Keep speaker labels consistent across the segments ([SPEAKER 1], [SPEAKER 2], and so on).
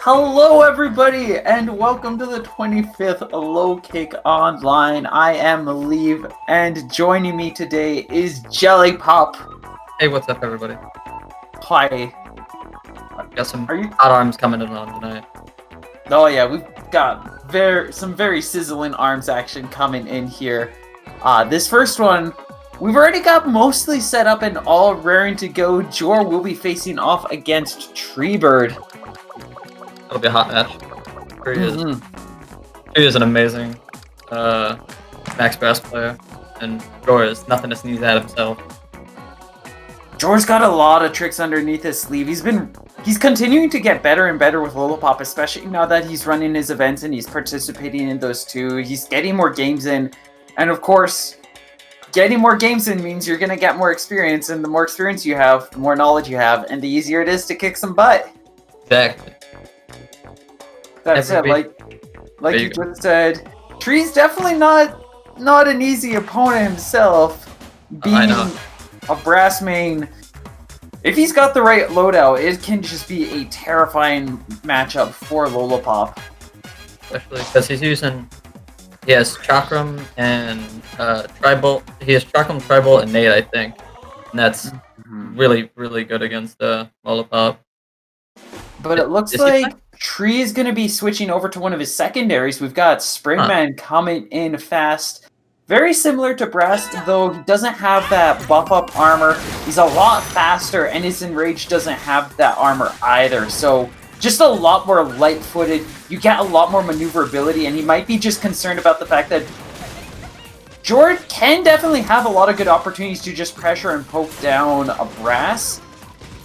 [SPEAKER 1] Hello, everybody, and welcome to the 25th Low Kick Online. I am Leave, and joining me today is Jelly Pop.
[SPEAKER 2] Hey, what's up, everybody?
[SPEAKER 1] Hi.
[SPEAKER 2] Got some hot arms coming in on tonight.
[SPEAKER 1] Oh yeah, we've got some very sizzling arms action coming in here. This first one, we've already got mostly set up and all raring to go. Jor will be facing off against Treebird.
[SPEAKER 2] It'll be a hot match. Tree is an amazing max brass player, and Jor is nothing to sneeze at himself.
[SPEAKER 1] Jor's got a lot of tricks underneath his sleeve. He's continuing to get better and better with Lollipop, especially now that he's running his events and he's participating in those too. He's getting more games in, and of course, getting more games in means you're gonna get more experience, and the more experience you have, the more knowledge you have, and the easier it is to kick some butt.
[SPEAKER 2] Exactly.
[SPEAKER 1] That's it. Like you just said, Tree's definitely not an easy opponent himself. Being a brass main, if he's got the right loadout, it can just be a terrifying matchup for Lollipop.
[SPEAKER 2] Especially because he has Chakram and Tribal. He has Chakram, Tribal, and Nate, I think. And that's really, really good against Lollipop.
[SPEAKER 1] But it looks like Tree is going to be switching over to one of his secondaries. We've got Springman coming in fast. Very similar to Brass, though he doesn't have that buff-up armor. He's a lot faster, and his Enrage doesn't have that armor either. So just a lot more light-footed. You get a lot more maneuverability, and he might be just concerned about the fact that Jord can definitely have a lot of good opportunities to just pressure and poke down a Brass.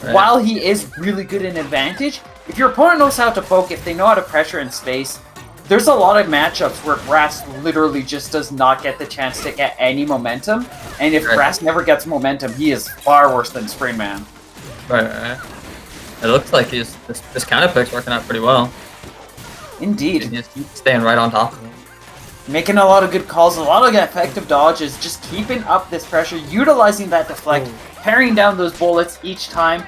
[SPEAKER 1] Right. While he is really good in advantage, if your opponent knows how to poke, if they know how to pressure in space, there's a lot of matchups where Brass literally just does not get the chance to get any momentum, and if Brass never gets momentum, he is far worse than Springman.
[SPEAKER 2] Right. It looks like this counter pick's working out pretty well.
[SPEAKER 1] Indeed.
[SPEAKER 2] He's staying right on top of him.
[SPEAKER 1] Making a lot of good calls, a lot of effective dodges, just keeping up this pressure, utilizing that deflect, parrying down those bullets each time.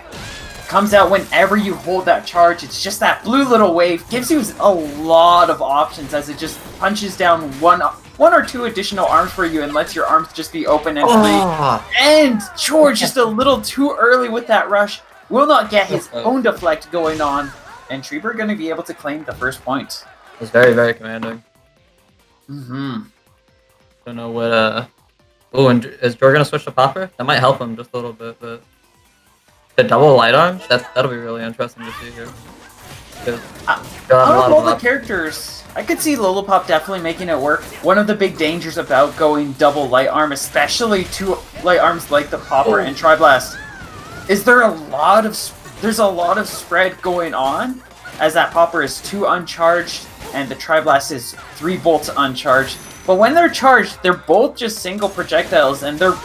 [SPEAKER 1] Comes out whenever you hold that charge. It's just that blue little wave. Gives you a lot of options as it just punches down one or two additional arms for you and lets your arms just be open and free. And George just a little too early with that rush. Will not get his own deflect going on. And Treebird going to be able to claim the first point.
[SPEAKER 2] It's very, very commanding.
[SPEAKER 1] Don't
[SPEAKER 2] know what... Oh, and is George going to switch to Popper? That might help him just a little bit, but... The double light arms? That'll be really interesting to see here.
[SPEAKER 1] Out of all the characters, I could see Lollipop definitely making it work. One of the big dangers about going double light arm, especially two light arms like the Popper and Tri-Blast, is there's a lot of spread going on, as that Popper is 2 uncharged and the Tri-Blast is 3 bolts uncharged. But when they're charged, they're both just single projectiles, and they're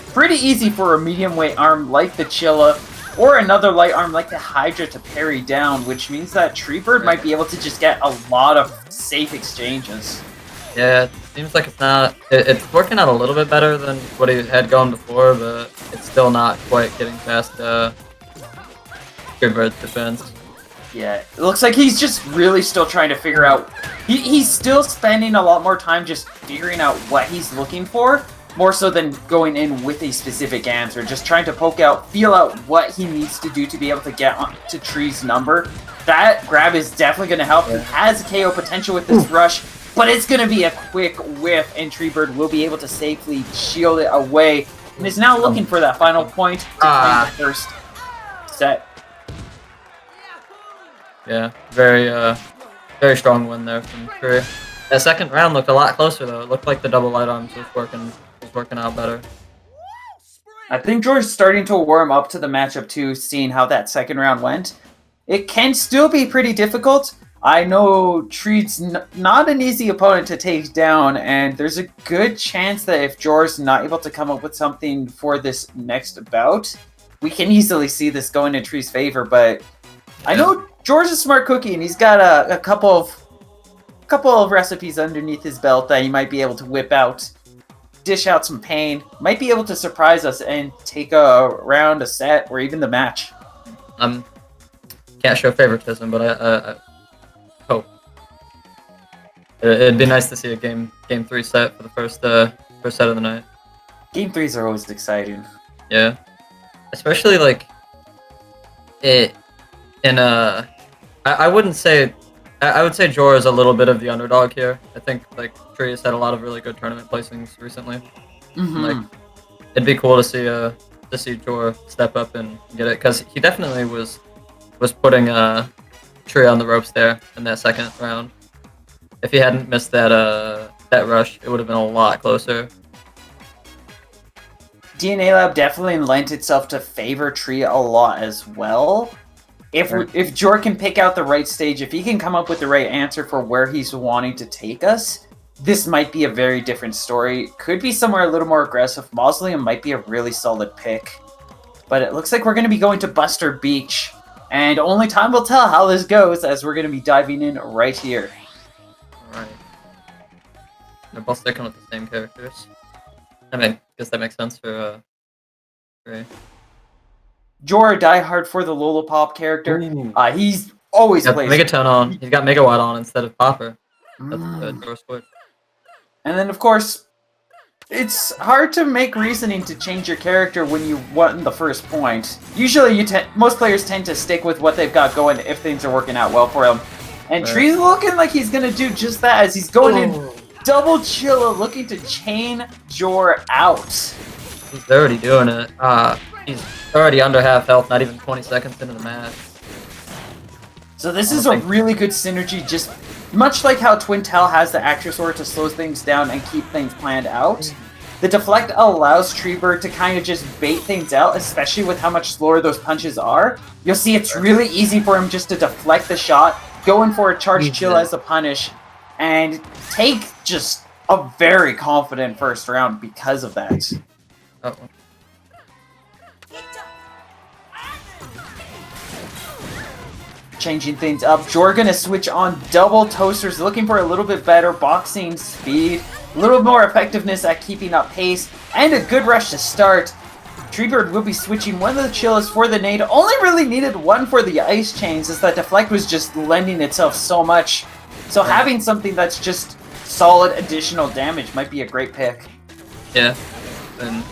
[SPEAKER 1] pretty easy for a medium weight arm like the Chilla or another light arm like the Hydra to parry down, which means that Treebird might be able to just get a lot of safe exchanges. Yeah,
[SPEAKER 2] it seems like it's not... It's working out a little bit better than what he had going before, but it's still not quite getting past Treebird's defense.
[SPEAKER 1] Yeah, it looks like he's just really still trying to figure out... He's still spending a lot more time just figuring out what he's looking for, more so than going in with a specific answer. Just trying to feel out what he needs to do to be able to get to Tree's number. That grab is definitely going to help. He has KO potential with this rush, but it's going to be a quick whiff, and Treebird will be able to safely shield it away, and is now looking for that final point to claim the first set.
[SPEAKER 2] Yeah, very strong win there from Tree. That second round looked a lot closer, though. It looked like the double light arms was working out better.
[SPEAKER 1] I think George's starting to warm up to the matchup too, seeing how that second round went. It can still be pretty difficult. I know Tree's not an easy opponent to take down, and there's a good chance that if George's not able to come up with something for this next bout, we can easily see this going in Tree's favor. But I know George's a smart cookie, and he's got a couple of recipes underneath his belt that he might be able to whip out. Dish out some pain, might be able to surprise us and take a round, a set, or even the match.
[SPEAKER 2] Can't show favoritism, but It'd be nice to see a game 3 set for the first set of the night.
[SPEAKER 1] Game 3s are always exciting.
[SPEAKER 2] Yeah, especially like it in I wouldn't say I would say Jor is a little bit of the underdog here. I think like Tree has had a lot of really good tournament placings recently.
[SPEAKER 1] Mm-hmm.
[SPEAKER 2] Like it'd be cool to see Jor step up and get it because he definitely was putting Tree on the ropes there in that second round. If he hadn't missed that rush, it would have been a lot closer.
[SPEAKER 1] DNA Lab definitely lent itself to favor Tree a lot as well. If Jor can pick out the right stage, if he can come up with the right answer for where he's wanting to take us, this might be a very different story. Could be somewhere a little more aggressive. Mausoleum might be a really solid pick. But it looks like we're going to be going to Buster Beach. And only time will tell how this goes as we're going to be diving in right here.
[SPEAKER 2] Alright. They're both sticking with the same characters. I mean, I guess that makes sense for Tree.
[SPEAKER 1] Jor, diehard for the Lollipop character. He's always plays.
[SPEAKER 2] Megaton on. He's got Megawatt on instead of Popper. That's Jor switch. And
[SPEAKER 1] then, of course, it's hard to make reasoning to change your character when you won the first point. Usually, most players tend to stick with what they've got going if things are working out well for them. And Tree's looking like he's going to do just that as he's going in double Chilla, looking to chain Jor out.
[SPEAKER 2] He's already doing it. He's already under half health, not even 20 seconds into the match.
[SPEAKER 1] So this is a really good synergy, just much like how Twin Tail has the Actressor to slow things down and keep things planned out. The Deflect allows Treebird to kind of just bait things out, especially with how much slower those punches are. You'll see it's really easy for him just to deflect the shot, go in for a charge chill as a punish, and take just a very confident first round because of that. Changing things up, Jor gonna switch on double toasters, looking for a little bit better boxing speed, a little more effectiveness at keeping up pace, and a good rush to start. Treebird will be switching one of the chillas for the nade, only really needed one for the ice chains as that deflect was just lending itself so much. So having something that's just solid additional damage might be a great pick.
[SPEAKER 2] Yeah, and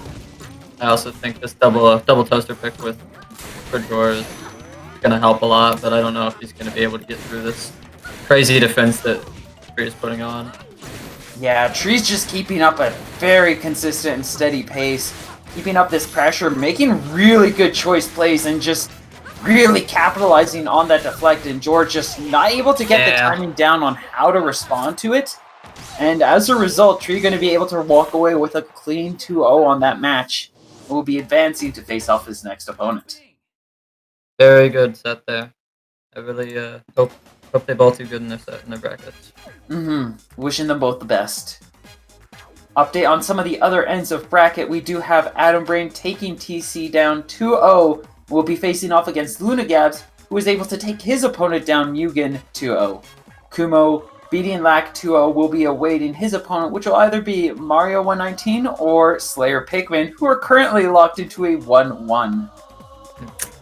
[SPEAKER 2] I also think this double toaster pick for Jor is gonna help a lot, but I don't know if he's gonna be able to get through this crazy defense that Tree is putting on.
[SPEAKER 1] Yeah, Tree's just keeping up a very consistent and steady pace, keeping up this pressure, making really good choice plays, and just really capitalizing on that deflect, and Jor just not able to get the timing down on how to respond to it. And as a result, Tree going to be able to walk away with a clean 2-0 on that match. Will be advancing to face off his next opponent.
[SPEAKER 2] Very good set there. I really hope they both do good in their brackets.
[SPEAKER 1] Wishing them both the best. Update on some of the other ends of bracket. We do have Adam Brain taking TC down 2-0. Will be facing off against Lunagabs, who was able to take his opponent down Mugen 2-0. Kumo beating Lack 2-0 will be awaiting his opponent, which will either be Mario 119 or Slayer Pikmin, who are currently locked into a 1-1.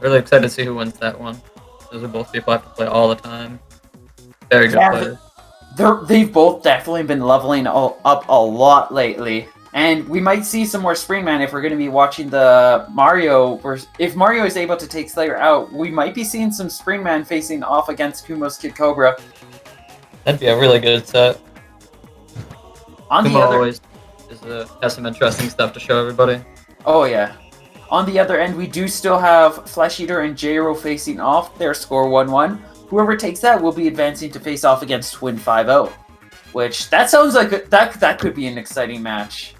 [SPEAKER 2] Really excited to see who wins that one. Those are both people I have to play all the time. Very good players.
[SPEAKER 1] They've both definitely been leveling up a lot lately. And we might see some more Springman if we're going to be watching the Mario. If Mario is able to take Slayer out, we might be seeing some Springman facing off against Kumo's Kid Cobra.
[SPEAKER 2] That'd be a really good set.
[SPEAKER 1] Kumo
[SPEAKER 2] always has some interesting stuff to show everybody.
[SPEAKER 1] Oh yeah. On the other end, we do still have Flesh Eater and J-Ro facing off. Their score 1-1. Whoever takes that will be advancing to face off against Twin 5-0. Which, that sounds like that could be an exciting match.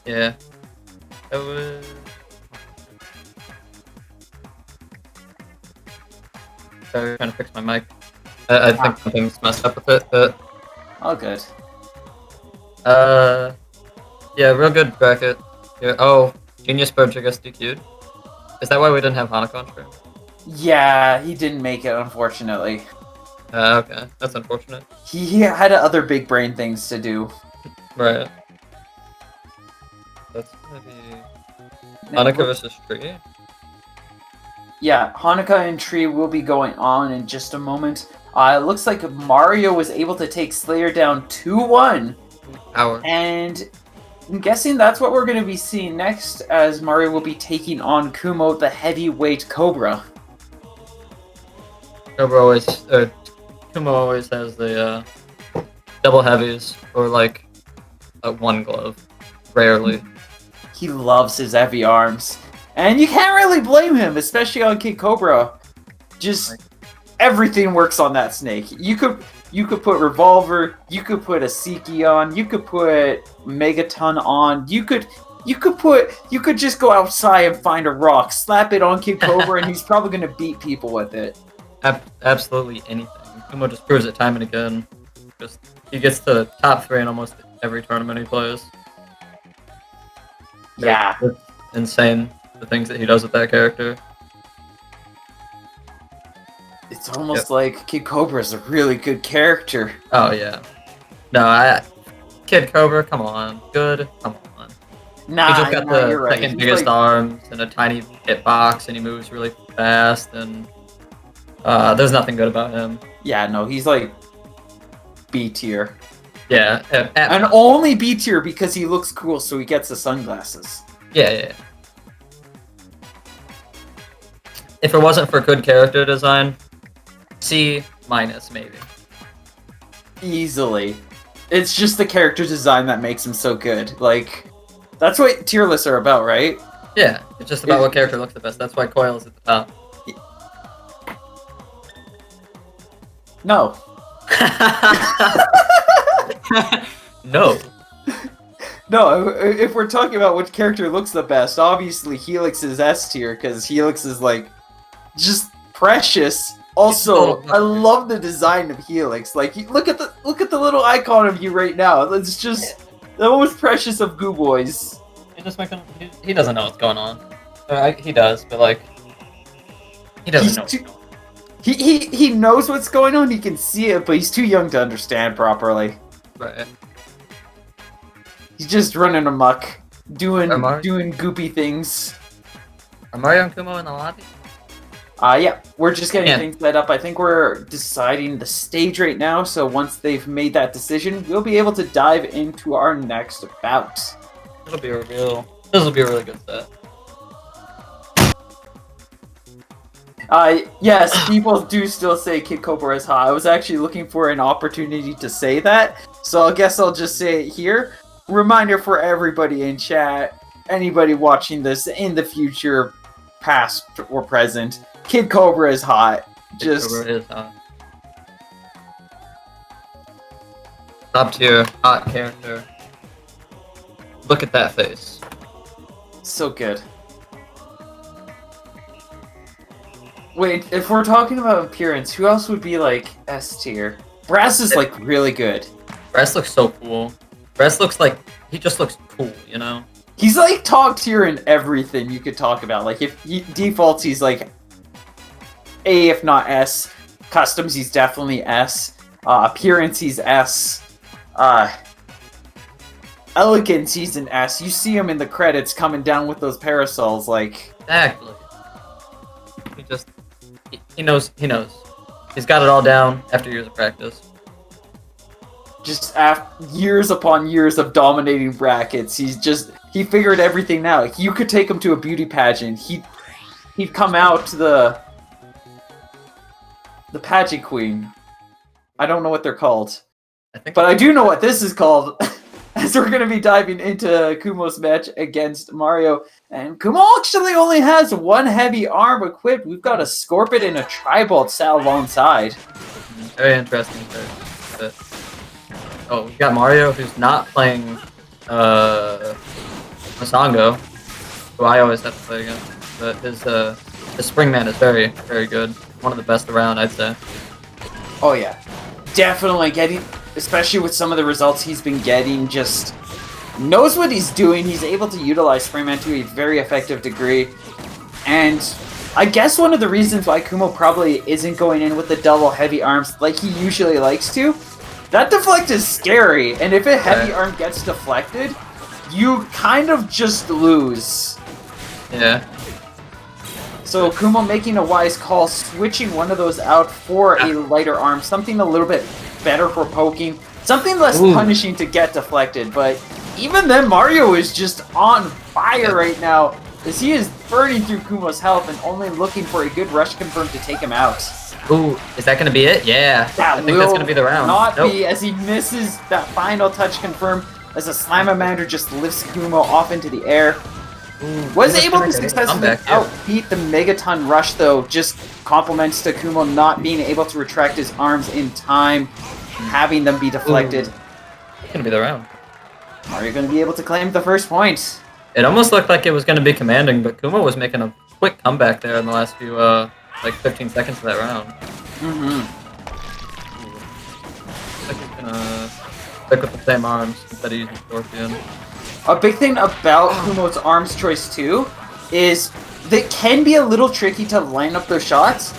[SPEAKER 2] Yeah. That was... Sorry, trying to fix my mic. I think something's messed up with it, but...
[SPEAKER 1] All good.
[SPEAKER 2] Yeah, real good bracket. Yeah. Oh, Genius Bird I guess DQ'd. Is that why we didn't have Hanukkah on stream?
[SPEAKER 1] Yeah, he didn't make it, unfortunately.
[SPEAKER 2] Okay, that's unfortunate.
[SPEAKER 1] He had other big brain things to do.
[SPEAKER 2] Right. That's gonna be Hanukkah versus Tree.
[SPEAKER 1] Yeah, Hanukkah and Tree will be going on in just a moment. It looks like Mario was able to take Slayer down 2-1.
[SPEAKER 2] Power.
[SPEAKER 1] And I'm guessing that's what we're going to be seeing next, as Mario will be taking on Kumo, the heavyweight Cobra.
[SPEAKER 2] Kumo always has the double heavies, or like one glove. Rarely.
[SPEAKER 1] He loves his heavy arms. And you can't really blame him, especially on Kid Cobra. Just everything works on that snake. You could put Revolver, you could put a Siki on, you could put Megaton on, you could just go outside and find a rock, slap it on Kid Cobra, and he's probably gonna beat people with it.
[SPEAKER 2] Absolutely anything. Kumo just proves it time and again. He gets to top 3 in almost every tournament he plays.
[SPEAKER 1] Yeah.
[SPEAKER 2] It's insane, the things that he does with that character.
[SPEAKER 1] It's almost like Kid Cobra is a really good character.
[SPEAKER 2] Oh yeah. No, Kid Cobra, come on. Good, come on.
[SPEAKER 1] Nah,
[SPEAKER 2] he just got the
[SPEAKER 1] you're right.
[SPEAKER 2] second
[SPEAKER 1] He's
[SPEAKER 2] biggest
[SPEAKER 1] like...
[SPEAKER 2] arms and a tiny hitbox, and he moves really fast, and there's nothing good about him.
[SPEAKER 1] Yeah, no, he's like B tier.
[SPEAKER 2] Yeah.
[SPEAKER 1] And only B tier because he looks cool, so he gets the sunglasses.
[SPEAKER 2] Yeah. If it wasn't for good character design, C- maybe.
[SPEAKER 1] Easily. It's just the character design that makes him so good. Like, that's what tier lists are about, right?
[SPEAKER 2] Yeah, it's just about what character looks the best. That's why Coil is at the top.
[SPEAKER 1] No.
[SPEAKER 2] No.
[SPEAKER 1] No, if we're talking about which character looks the best, obviously Helix is S tier, because Helix is, like, just precious. Also, I love the design of Helix. Like, look at the little icon of you right now. It's just the most precious of Goo Boys.
[SPEAKER 2] He doesn't know what's going on. He does, but like, he doesn't know.
[SPEAKER 1] He knows what's going on. He can see it, but he's too young to understand properly.
[SPEAKER 2] Right.
[SPEAKER 1] He's just running amok, doing goopy things.
[SPEAKER 2] Are Mario and Kumo in the lobby?
[SPEAKER 1] Yeah, we're just getting things set up. I think we're deciding the stage right now, so once they've made that decision, we'll be able to dive into our next bout.
[SPEAKER 2] This will be a really good set.
[SPEAKER 1] Yes, people do still say Kid Cobra is hot. I was actually looking for an opportunity to say that, so I guess I'll just say it here. Reminder for everybody in chat, anybody watching this in the future, past or present, Kid Cobra is hot.
[SPEAKER 2] Kid Cobra is hot. Top tier, hot character. Look at that face.
[SPEAKER 1] So good. Wait, if we're talking about appearance, who else would be like S tier? Brass is like really good.
[SPEAKER 2] Brass looks so cool. Brass looks like he just looks cool, you know?
[SPEAKER 1] He's like top tier in everything you could talk about. Like if he defaults, he's like A, if not S. Customs, he's definitely S. Appearance, he's S. Elegance, he's an S. You see him in the credits coming down with those parasols, like...
[SPEAKER 2] Exactly. He knows. He's got it all down after years of practice.
[SPEAKER 1] Just after years upon years of dominating brackets, he figured everything out. Like, you could take him to a beauty pageant. He'd come out to the pageant queen. I don't know what they're called. But I do know what this is called. As we're going to be diving into Kumo's match against Mario. And Kumo actually only has one heavy arm equipped. We've got a Scorpion and a Tribolt sat alongside.
[SPEAKER 2] Very interesting. Oh, we got Mario, who's not playing Masango, who I always have to play against. But his Springman is very, very good. One of the best around, I'd say.
[SPEAKER 1] Oh yeah. Definitely getting... Especially with some of the results he's been getting, just knows what he's doing. He's able to utilize Springman to a very effective degree. And I guess one of the reasons why Kumo probably isn't going in with the double heavy arms like he usually likes to, that deflect is scary. And if a heavy arm gets deflected, you kind of just lose.
[SPEAKER 2] Yeah.
[SPEAKER 1] So Kumo making a wise call, switching one of those out for a lighter arm, something a little bit better for poking, something less punishing to get deflected. But even then, Mario is just on fire right now, as he is burning through Kumo's health and only looking for a good rush confirm to take him out.
[SPEAKER 2] Ooh, is that going to be it? Yeah, I think that's going to be the round.
[SPEAKER 1] Not be, as he misses that final touch confirm, as a Slamamander just lifts Kumo off into the air. Was able to successfully outbeat the Megaton Rush, though. Just compliments to Kumo not being able to retract his arms in time, having them be deflected.
[SPEAKER 2] It's going to be the round.
[SPEAKER 1] Mario going to be able to claim the first point.
[SPEAKER 2] It almost looked like it was going to be commanding, but Kumo was making a quick comeback there in the last few, like 15 seconds of that round. Looks like he's going to stick with the same arms instead of using Scorpion.
[SPEAKER 1] A big thing about Kumo's arms choice, too, is they can be a little tricky to line up their shots,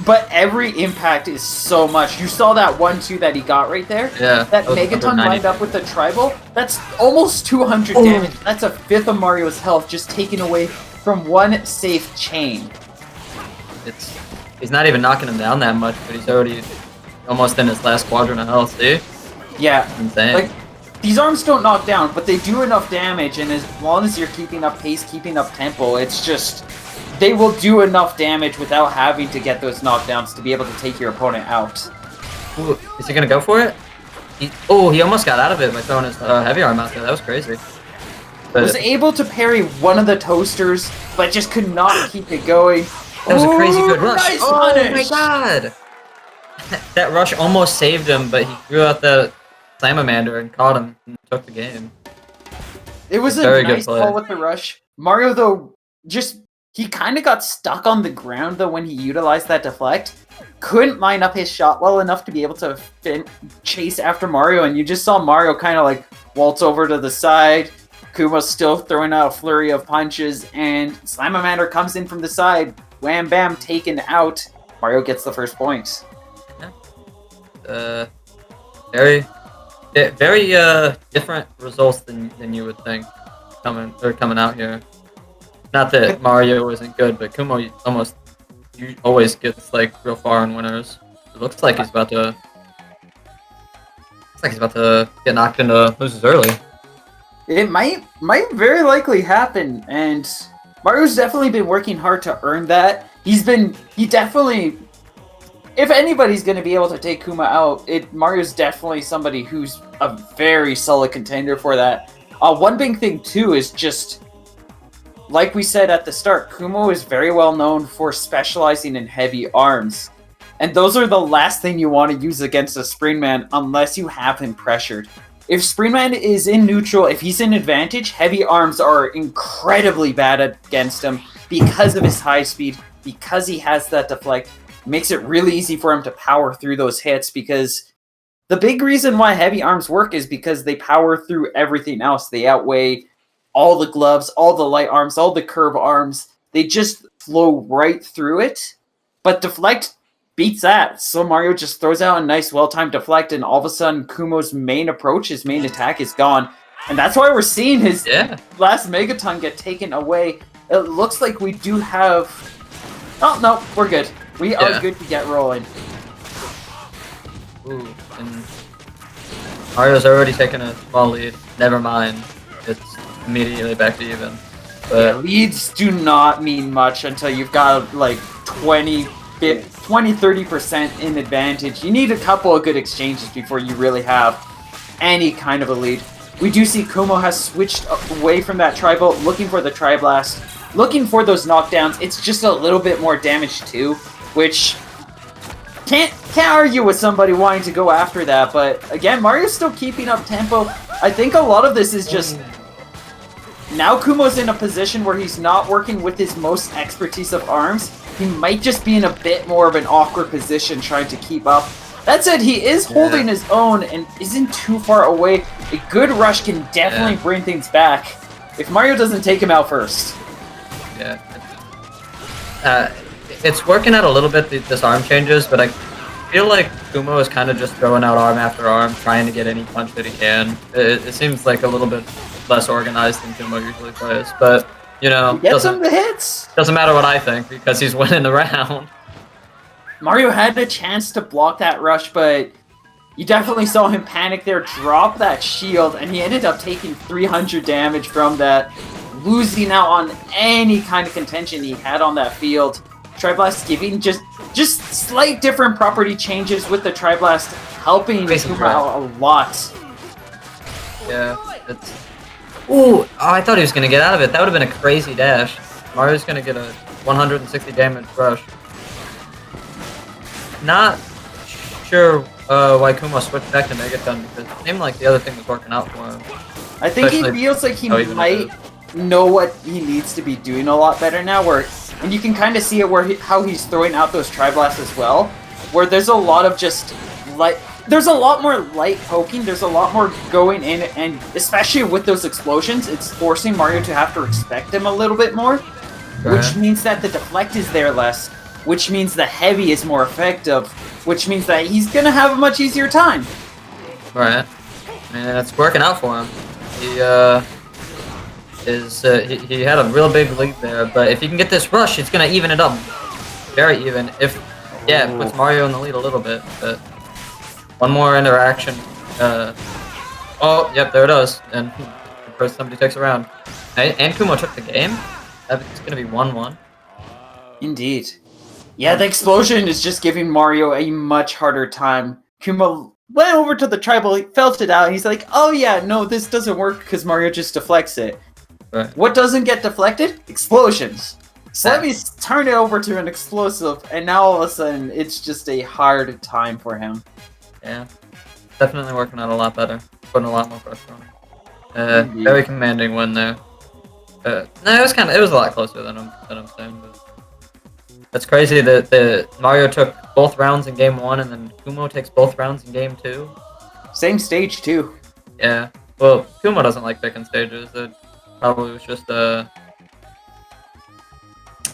[SPEAKER 1] but every impact is so much. You saw that 1-2 that he got right there?
[SPEAKER 2] Yeah.
[SPEAKER 1] That Megaton lined up with the Tribal? That's almost 200 damage. That's a fifth of Mario's health just taken away from one safe chain.
[SPEAKER 2] He's not even knocking him down that much, but he's already almost in his last quadrant of health, see?
[SPEAKER 1] Yeah.
[SPEAKER 2] Insane.
[SPEAKER 1] Like, these arms don't knock down, but they do enough damage, and as long as you're keeping up pace, keeping up tempo, it's just... They will do enough damage without having to get those knockdowns to be able to take your opponent out.
[SPEAKER 2] Ooh, is he gonna go for it? He almost got out of it by throwing his heavy arm out there. That was crazy. But
[SPEAKER 1] was able to parry one of the toasters, but just could not keep it going.
[SPEAKER 2] That was a crazy good rush.
[SPEAKER 1] Nice
[SPEAKER 2] punish. My god! That rush almost saved him, but he threw out the Slamamander and caught him and took the game.
[SPEAKER 1] It was a nice call with the rush. Mario, though, he kind of got stuck on the ground, though, when he utilized that deflect. Couldn't line up his shot well enough to be able to chase after Mario, and you just saw Mario kind of, like, waltz over to the side. Kumo's still throwing out a flurry of punches, and Slamamander comes in from the side. Wham bam, taken out. Mario gets the first point.
[SPEAKER 2] Yeah. Very different results than you would think coming out here. Not that Mario isn't good, but Kumo always gets like real far in winners. It looks like he's about to get knocked into losers early.
[SPEAKER 1] It might very likely happen, and Mario's definitely been working hard to earn that. He definitely, if anybody's going to be able to take Kuma out, Mario's definitely somebody who's a very solid contender for that. One big thing, too, is just, like we said at the start, Kumo is very well known for specializing in heavy arms. And those are the last thing you want to use against a Springman unless you have him pressured. If Springman is in neutral, if he's in advantage, heavy arms are incredibly bad against him because of his high speed, because he has that deflect. Makes it really easy for him to power through those hits, because the big reason why heavy arms work is because they power through everything else. They outweigh all the gloves, all the light arms, all the curve arms. They just flow right through it. But deflect beats that. So Mario just throws out a nice well-timed deflect, and all of a sudden Kumo's main approach, his main attack is gone. And that's why we're seeing his last Megaton get taken away. It looks like we do have... Oh, no, we're good. We are good to get rolling.
[SPEAKER 2] Ooh, and Mario's already taken a small lead. Never mind. It's immediately back to even. But
[SPEAKER 1] yeah, leads do not mean much until you've got like 20-30% in advantage. You need a couple of good exchanges before you really have any kind of a lead. We do see Kumo has switched away from that Tri-Bolt, looking for the Tri-Blast, looking for those knockdowns. It's just a little bit more damage too, which can't argue with somebody wanting to go after that. But again, Mario's still keeping up tempo. I think a lot of this is just now Kumo's in a position where he's not working with his most expertise of arms. He might just be in a bit more of an awkward position trying to keep up. That said, he is holding his own and isn't too far away. A good rush can definitely bring things back if Mario doesn't take him out first.
[SPEAKER 2] Yeah. It's working out a little bit, this arm changes, but I feel like Kumo is kind of just throwing out arm after arm, trying to get any punch that he can. It seems like a little bit less organized than Kumo usually plays, but you know,
[SPEAKER 1] He gets him the hits.
[SPEAKER 2] Doesn't matter what I think because he's winning the round.
[SPEAKER 1] Mario had a chance to block that rush, but you definitely saw him panic there, drop that shield, and he ended up taking 300 damage from that, losing out on any kind of contention he had on that field. Triblast giving just slight different property changes with the Triblast, helping Kuma out a lot.
[SPEAKER 2] Yeah, it's... Ooh, I thought he was going to get out of it. That would have been a crazy dash. Mario's going to get a 160 damage rush. Not sure why Kuma switched back to Megaton, because it seemed like the other thing was working out for him.
[SPEAKER 1] I think he feels like he might know what he needs to be doing a lot better now, and you can kind of see it how he's throwing out those Tri-Blasts as well, where there's a lot of just there's a lot more light poking, there's a lot more going in, and especially with those explosions, it's forcing Mario to have to expect them a little bit more, which means that the deflect is there less, which means the heavy is more effective, which means that he's gonna have a much easier time.
[SPEAKER 2] Right. And it's working out for him. He had a real big lead there, but if he can get this rush, it's gonna even it up. Very even. It puts Mario in the lead a little bit, but one more interaction. Oh, yep, there it is. And first somebody takes a round. And Kumo took the game. It's gonna be 1-1.
[SPEAKER 1] Indeed. Yeah, the explosion is just giving Mario a much harder time. Kuma went over to the tribal, he felt it out, and he's like, oh yeah, no, this doesn't work because Mario just deflects it.
[SPEAKER 2] Right.
[SPEAKER 1] What doesn't get deflected? Explosions. So let me turn it over to an explosive, and now all of a sudden, it's just a hard time for him.
[SPEAKER 2] Yeah. Definitely working out a lot better. Putting a lot more pressure on him. Very commanding win there. No, it was a lot closer than I'm saying, but that's crazy that Mario took both rounds in game 1 and then Kumo takes both rounds in game 2.
[SPEAKER 1] Same stage too.
[SPEAKER 2] Yeah. Well, Kumo doesn't like picking stages. It probably was just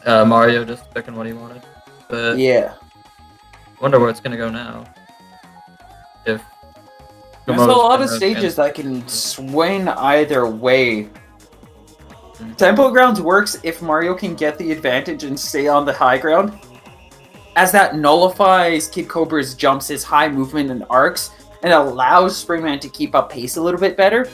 [SPEAKER 2] Mario just picking what he wanted. But
[SPEAKER 1] yeah.
[SPEAKER 2] Wonder where it's gonna go now. If
[SPEAKER 1] there's a lot of stages that can swing either way. Tempo Grounds works if Mario can get the advantage and stay on the high ground, as that nullifies Kid Cobra's jumps, his high movement and arcs, and allows Springman to keep up pace a little bit better.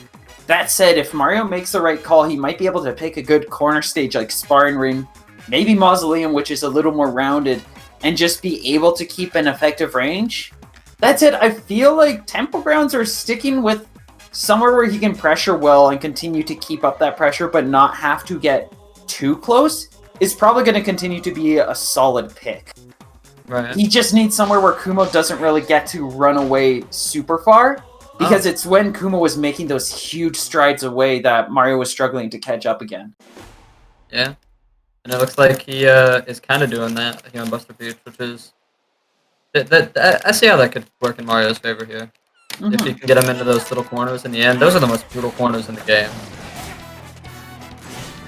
[SPEAKER 1] That said, if Mario makes the right call, he might be able to pick a good corner stage like Sparring Ring, maybe Mausoleum, which is a little more rounded, and just be able to keep an effective range. That said, I feel like Temple Grounds are sticking with somewhere where he can pressure well and continue to keep up that pressure but not have to get too close is probably going to continue to be a solid pick.
[SPEAKER 2] Right.
[SPEAKER 1] He just needs somewhere where Kumo doesn't really get to run away super far, because it's when Kumo was making those huge strides away that Mario was struggling to catch up again.
[SPEAKER 2] Yeah. And it looks like he is kind of doing that here on Buster Beach, which is... I see how that could work in Mario's favor here. Mm-hmm. If you can get him into those little corners in the end. Those are the most brutal corners in the game.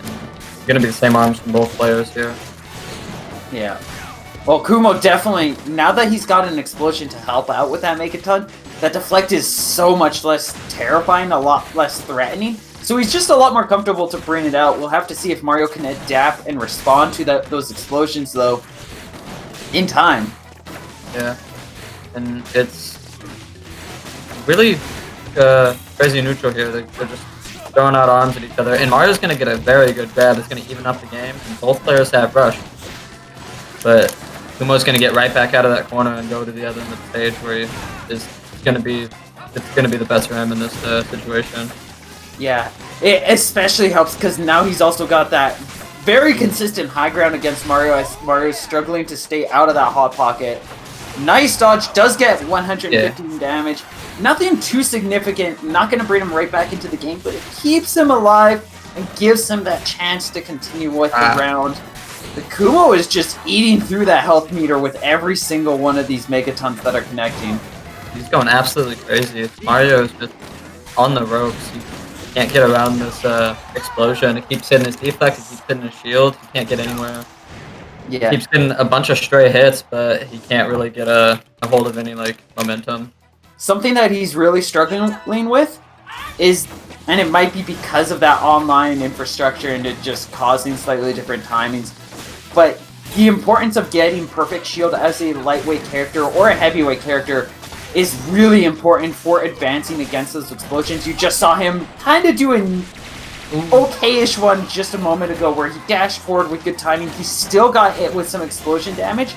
[SPEAKER 2] It's going to be the same arms from both players here.
[SPEAKER 1] Yeah. Well, Kumo definitely, now that he's got an explosion to help out with that Megaton, that deflect is so much less terrifying, a lot less threatening. So he's just a lot more comfortable to bring it out. We'll have to see if Mario can adapt and respond to those explosions, though, in time.
[SPEAKER 2] Yeah. And it's really crazy neutral here. They're just throwing out arms at each other. And Mario's going to get a very good grab. It's going to even up the game. And both players have rush. But Kumo's going to get right back out of that corner and go to the other end of the stage where he is going to be... It's going to be the best for him in this situation.
[SPEAKER 1] Yeah, it especially helps because now he's also got that very consistent high ground against Mario as Mario's struggling to stay out of that hot pocket. Nice dodge, does get 115 damage. Nothing too significant, not going to bring him right back into the game, but it keeps him alive and gives him that chance to continue with the round. The Kumo is just eating through that health meter with every single one of these Megatons that are connecting.
[SPEAKER 2] He's going absolutely crazy. Mario is just on the ropes. He can't get around this explosion. He keeps hitting his deflect, he keeps hitting his shield, he can't get anywhere.
[SPEAKER 1] Yeah.
[SPEAKER 2] He keeps getting a bunch of stray hits, but he can't really get a hold of any like momentum.
[SPEAKER 1] Something that he's really struggling with is And it might be because of that online infrastructure and it just causing slightly different timings. But the importance of getting perfect shield as a lightweight character or a heavyweight character is really important for advancing against those explosions. You just saw him kind of do an okay-ish one just a moment ago where he dashed forward with good timing. He still got hit with some explosion damage,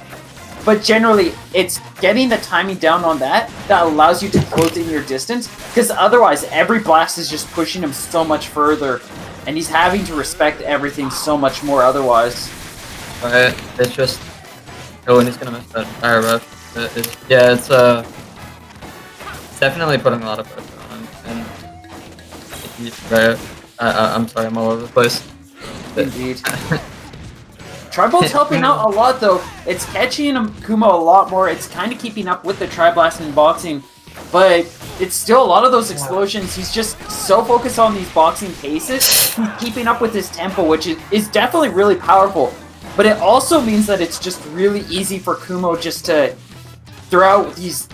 [SPEAKER 1] but generally it's getting the timing down on that allows you to close in your distance, because otherwise every blast is just pushing him so much further, and he's having to respect everything so much more otherwise.
[SPEAKER 2] Right, it's just... Oh, and he's gonna miss that fire rush. It's definitely putting a lot of pressure on him, and... Right, I'm sorry, I'm all over the place.
[SPEAKER 1] Indeed. Tribolt's helping out a lot, though. It's catching Kumo a lot more. It's kind of keeping up with the Tri-Blast in boxing, but it's still a lot of those explosions. He's just so focused on these boxing paces. He's keeping up with his tempo, which is definitely really powerful. But it also means that it's just really easy for Kumo just to throw out these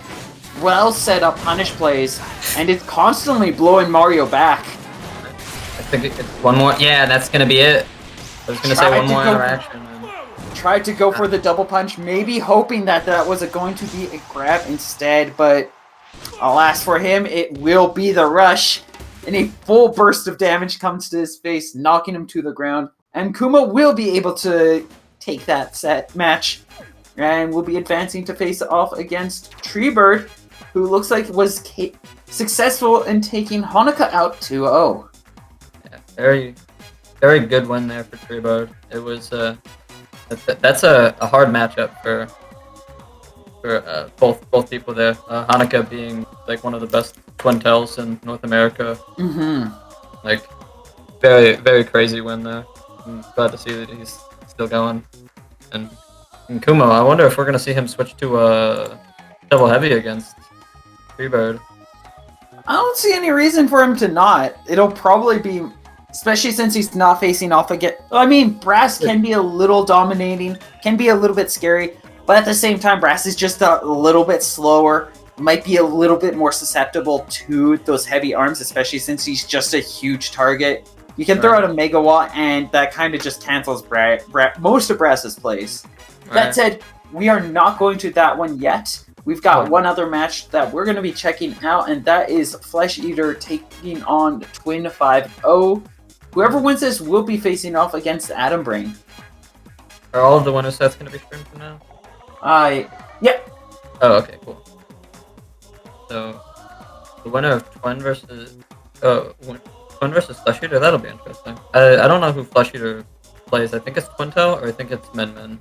[SPEAKER 1] well set up punish plays, and it's constantly blowing Mario back.
[SPEAKER 2] I think it's one more. Yeah, that's gonna be it. I was gonna say one more interaction.
[SPEAKER 1] Tried to go for the double punch, maybe hoping that that was going to be a grab instead, but alas for him, it will be the rush. And a full burst of damage comes to his face, knocking him to the ground. And Kuma will be able to take that set match, and will be advancing to face off against Treebird, who looks like was successful in taking Hanukkah out 2-0.
[SPEAKER 2] Yeah, very good win there for Treebird. It was that's a hard matchup for both people there. Hanukkah being like one of the best Twintels in North America. Like very crazy win there. I'm glad to see that he's still going. And Kumo, I wonder if we're gonna see him switch to double heavy against Treebird.
[SPEAKER 1] I don't see any reason for him to not. It'll probably be, especially since he's not facing off again. I mean, Brass can be a little dominating, can be a little bit scary, but at the same time, Brass is just a little bit slower, might be a little bit more susceptible to those heavy arms, especially since he's just a huge target. You can throw out a Megawatt, and that kind of just cancels most of Brass's plays. That said, we are not going to that one yet. We've got one other match that we're going to be checking out, and that is Flesh Eater taking on Twin 5-0. Whoever wins this will be facing off against Atom Brain.
[SPEAKER 2] Are all of the winner sets going to be streamed from now?
[SPEAKER 1] Yep.
[SPEAKER 2] Oh, okay, cool. So, the winner of Twin versus Flesh Eater, that'll be interesting. I don't know who Flesh Eater plays. I think it's Twintel, or I think it's Min.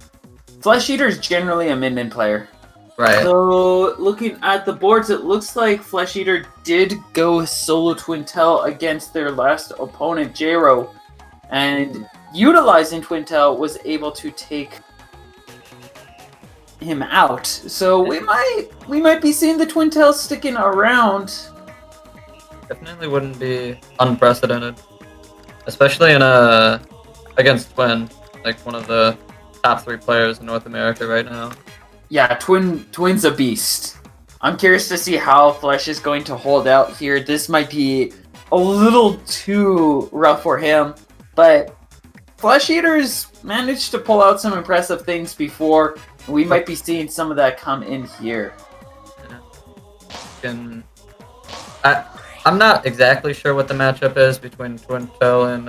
[SPEAKER 1] Flesh Eater is generally a Min player.
[SPEAKER 2] Right.
[SPEAKER 1] So, looking at the boards, it looks like Flesh Eater did go solo Twintel against their last opponent, Jero, and utilizing Twintel was able to take him out. So we might be seeing the Twintel sticking around.
[SPEAKER 2] Definitely wouldn't be unprecedented, especially in against Twin, like one of the top 3 players in North America right now.
[SPEAKER 1] Yeah, Twin's a beast. I'm curious to see how Flesh is going to hold out here. This might be a little too rough for him, but Flesh Eater's managed to pull out some impressive things before. We might be seeing some of that come in here. I'm not exactly sure what the matchup is between Twintel and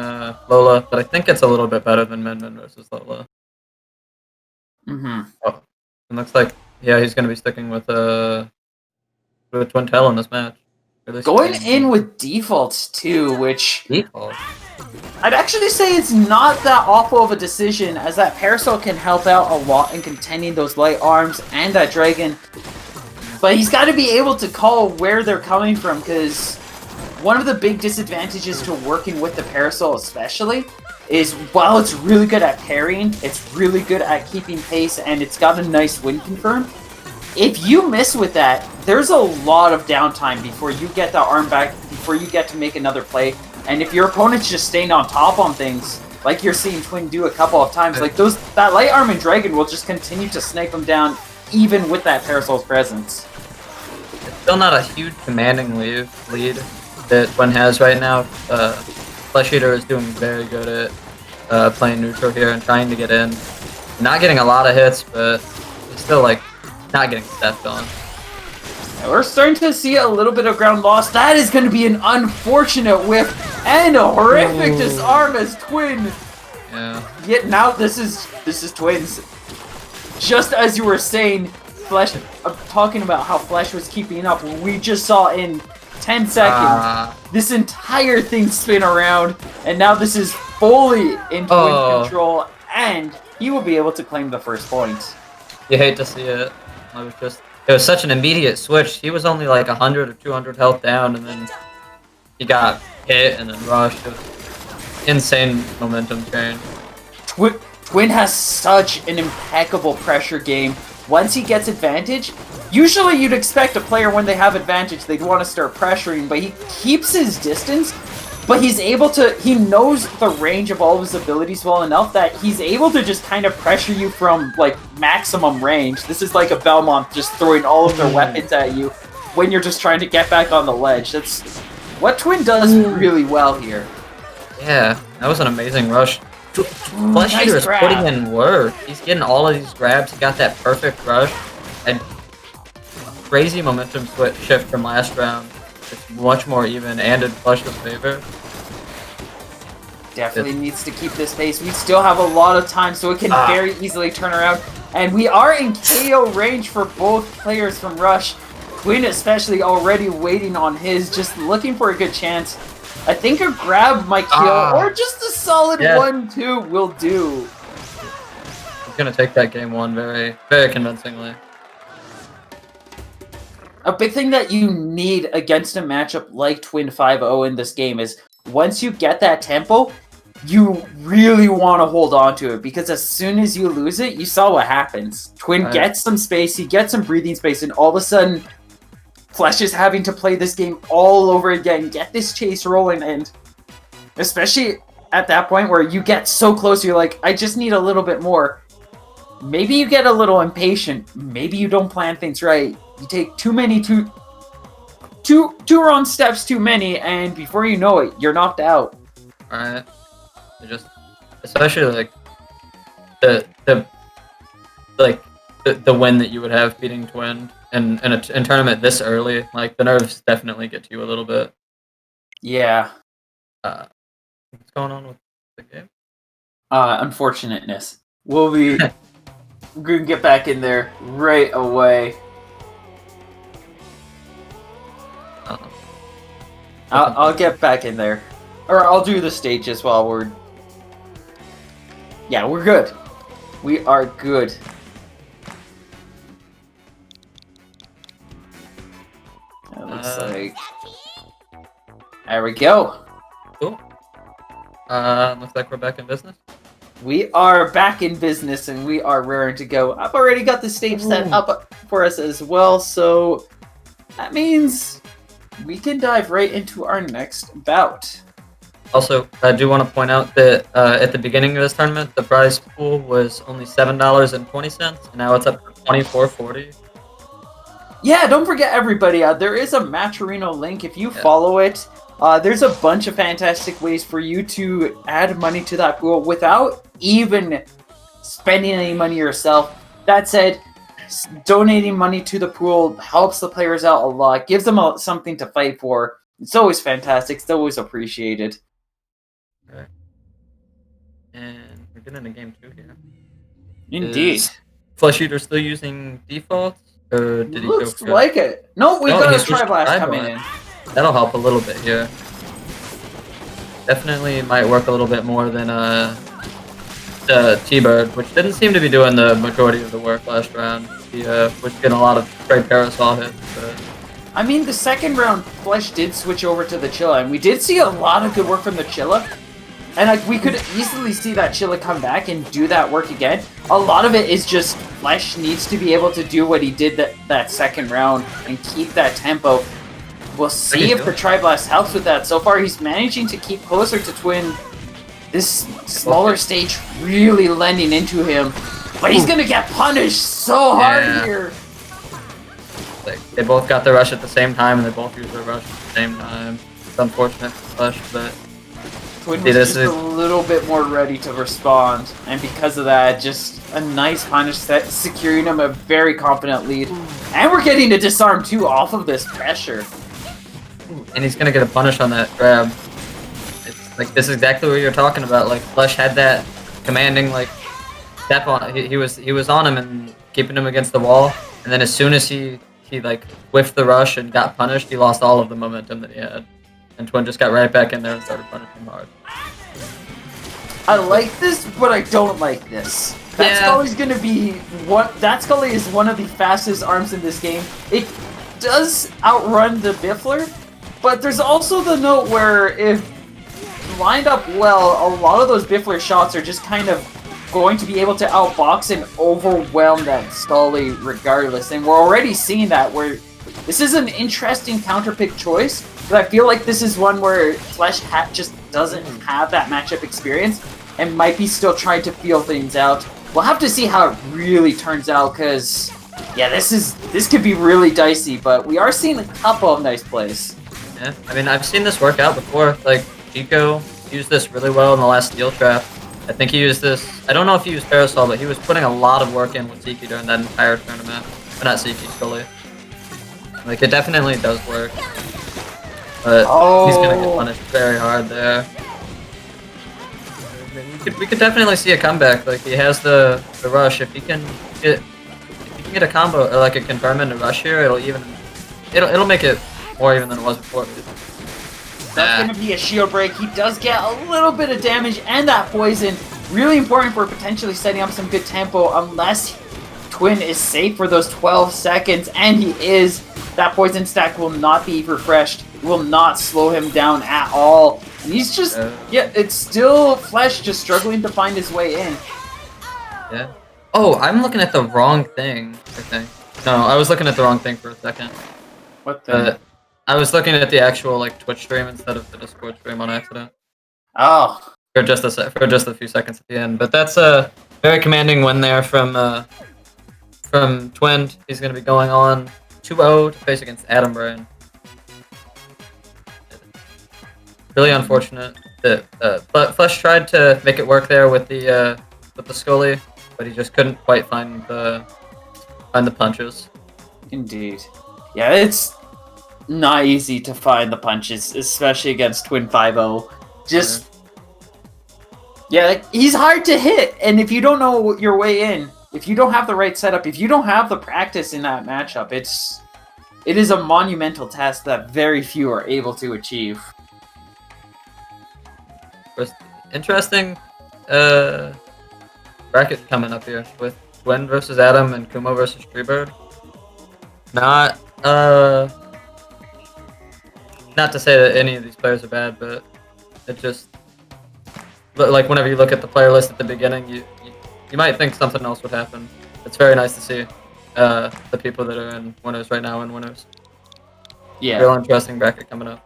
[SPEAKER 1] Lola, but I think it's a little bit better than Min versus Lola. Oh, it looks like, yeah, he's going to be sticking with Twintel in this match. Going in with defaults too, which...
[SPEAKER 2] Default?
[SPEAKER 1] I'd actually say it's not that awful of a decision, as that Parasol can help out a lot in containing those light arms and that dragon. But he's got to be able to call where they're coming from, because one of the big disadvantages to working with the Parasol especially is while it's really good at parrying, it's really good at keeping pace, and it's got a nice win confirm. If you miss with that, there's a lot of downtime before you get the arm back, before you get to make another play. And if your opponent's just staying on top on things, like you're seeing Twin do a couple of times, like that light arm and dragon will just continue to snipe them down, even with that Parasol's presence.
[SPEAKER 2] It's still not a huge commanding lead, that Twin has right now. Flesh Eater is doing very good at playing neutral here and trying to get in. Not getting a lot of hits, but he's still like not getting stepped on.
[SPEAKER 1] We're starting to see a little bit of ground lost. That is going to be an unfortunate whiff and a horrific disarm as Twin.
[SPEAKER 2] Yeah.
[SPEAKER 1] Yet now this is Twins. Just as you were saying, Flesh, talking about how Flesh was keeping up, we just saw in 10 seconds this entire thing spin around, and now this is fully in Twin control, and he will be able to claim the first point.
[SPEAKER 2] You hate to see it. It was such an immediate switch. He was only like 100 or 200 health down, and then he got hit and then rushed. It was insane momentum change.
[SPEAKER 1] Twin has such an impeccable pressure game. Once he gets advantage, usually you'd expect a player when they have advantage, they'd want to start pressuring, but he keeps his distance, but he's able to, he knows the range of all of his abilities well enough that he's able to just kind of pressure you from, like, maximum range. This is like a Belmont just throwing all of their weapons at you when you're just trying to get back on the ledge. That's what Twin does really well here.
[SPEAKER 2] Yeah, that was an amazing rush. Flesh Eater is putting in work. He's getting all of these grabs. He got that perfect rush. And crazy momentum shift from last round. It's much more even and in Flesh's favor.
[SPEAKER 1] Definitely needs to keep this pace. We still have a lot of time, so it can very easily turn around. And we are in KO range for both players from Rush. Twin especially already waiting on his, just looking for a good chance. I think a grab might kill, or just a solid 1-2 will do.
[SPEAKER 2] He's gonna take that game one very, very convincingly.
[SPEAKER 1] A big thing that you need against a matchup like Twin 5-0 in this game is once you get that tempo, you really want to hold on to it, because as soon as you lose it, you saw what happens. Twin gets some space, he gets some breathing space, and all of a sudden, Flesh is having to play this game all over again, get this chase rolling, and especially at that point where you get so close, you're like, I just need a little bit more. Maybe you get a little impatient, maybe you don't plan things right, you take too wrong steps too many, and before you know it, you're knocked out.
[SPEAKER 2] Alright. Especially like the win that you would have beating Twin in a tournament this early, like the nerves definitely get to you a little bit.
[SPEAKER 1] Yeah.
[SPEAKER 2] What's going on with the game?
[SPEAKER 1] Unfortunateness. We're gonna get back in there right away. I'll get back in there. Or I'll do the stages while we're... Yeah, we're good. We are good. It looks like... There we go.
[SPEAKER 2] Cool. Looks like we're back in business.
[SPEAKER 1] We are back in business and we are raring to go. I've already got the stage set up for us as well, so that means we can dive right into our next bout.
[SPEAKER 2] Also, I do want to point out that at the beginning of this tournament, the prize pool was only $7.20, and now it's up to $24.40.
[SPEAKER 1] Yeah, don't forget, everybody, there is a Matcherino link. If you follow it, there's a bunch of fantastic ways for you to add money to that pool without even spending any money yourself. That said, donating money to the pool helps the players out a lot, gives them something to fight for. It's always fantastic. It's always appreciated.
[SPEAKER 2] Right. And we're getting into game 2 here.
[SPEAKER 1] Indeed.
[SPEAKER 2] Is Flesh Eater still using defaults? Or did
[SPEAKER 1] Looks
[SPEAKER 2] he go
[SPEAKER 1] like it. No, we got a Tri-Blast coming in.
[SPEAKER 2] That'll help a little bit here. Definitely might work a little bit more than the T-Bird, which didn't seem to be doing the majority of the work last round. He was getting a lot of straight parasol hits. But...
[SPEAKER 1] I mean, the second round, Flesh did switch over to the Chilla, and we did see a lot of good work from the Chilla. And like we could easily see that Chilla come back and do that work again. A lot of it is just Flesh needs to be able to do what he did that second round and keep that tempo. We'll see if the Tri-Blast helps with that. So far, he's managing to keep closer to Twin. This smaller stage really lending into him. But he's going to get punished so hard here.
[SPEAKER 2] Like, they both got the rush at the same time, and they both used their rush at the same time. unfortunate for Flush, but
[SPEAKER 1] Twin was just a little bit more ready to respond, and because of that, just a nice punish set, securing him a very confident lead. And we're getting a disarm too off of this pressure.
[SPEAKER 2] And he's gonna get a punish on that grab. It's like this is exactly what you're talking about. Like Flush had that commanding like step on. He was on him and keeping him against the wall, and then as soon as he like whiffed the rush and got punished, he lost all of the momentum that he had. And Twin just got right back in there and started punishing hard.
[SPEAKER 1] I like this, but I don't like this. That Scully's gonna be that Scully is one of the fastest arms in this game. It does outrun the Biffler, but there's also the note where if lined up well, a lot of those Biffler shots are just kind of going to be able to outbox and overwhelm that Scully regardless. And we're already seeing that where this is an interesting counterpick choice, but I feel like this is one where Flesh Hat just doesn't have that matchup experience and might be still trying to feel things out. We'll have to see how it really turns out, because yeah, this could be really dicey, but we are seeing a couple of nice plays.
[SPEAKER 2] Yeah, I mean, I've seen this work out before. Like, Chico used this really well in the last Steel Trap. I think he used this, I don't know if he used Parasol, but he was putting a lot of work in with Siki during that entire tournament. But not Siki, Scully. Like, it definitely does work. But he's gonna get punished very hard there. We could definitely see a comeback. Like, he has the rush. If he can get a combo or like a confirm into rush here, it'll make it more even than it was before.
[SPEAKER 1] That's going to be a shield break. He does get a little bit of damage and that poison. Really important for potentially setting up some good tempo unless Twin is safe for those 12 seconds. And he is. That poison stack will not be refreshed. It will not slow him down at all. And he's just, it's still Flesh just struggling to find his way in.
[SPEAKER 2] Yeah. Oh, I'm looking at the wrong thing, I think. No, I was looking at the wrong thing for a second.
[SPEAKER 1] What the?
[SPEAKER 2] I was looking at the actual like Twitch stream instead of the Discord stream on accident.
[SPEAKER 1] Oh.
[SPEAKER 2] For just a few seconds at the end, but that's a very commanding win there from Twin. He's going to be going on 2-0 to face against Adam Bryan. Really unfortunate that but Flesh tried to make it work there with the Scully, but he just couldn't quite find the punches. Indeed.
[SPEAKER 1] Yeah, it's not easy to find the punches, especially against Twin 5-0. Just he's hard to hit, and if you don't know your way in, if you don't have the right setup, if you don't have the practice in that matchup, it is a monumental task that very few are able to achieve.
[SPEAKER 2] Interesting bracket coming up here with Twin versus Adam and Kumo versus Treebird. Not to say that any of these players are bad, but it just like whenever you look at the player list at the beginning, you might think something else would happen. It's very nice to see the people that are in winners right now in winners.
[SPEAKER 1] Yeah,
[SPEAKER 2] real interesting bracket coming up.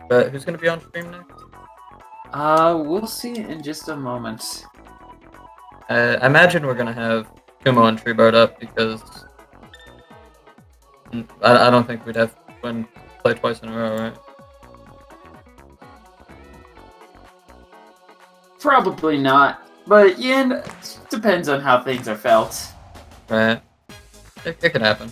[SPEAKER 2] But who's going to be on stream next?
[SPEAKER 1] We'll see in just a moment.
[SPEAKER 2] I imagine we're going to have Kumo and Treebird up because I don't think we'd have Twin play twice in a row, right?
[SPEAKER 1] Probably not. But yeah, it depends on how things are felt.
[SPEAKER 2] Right. It could happen.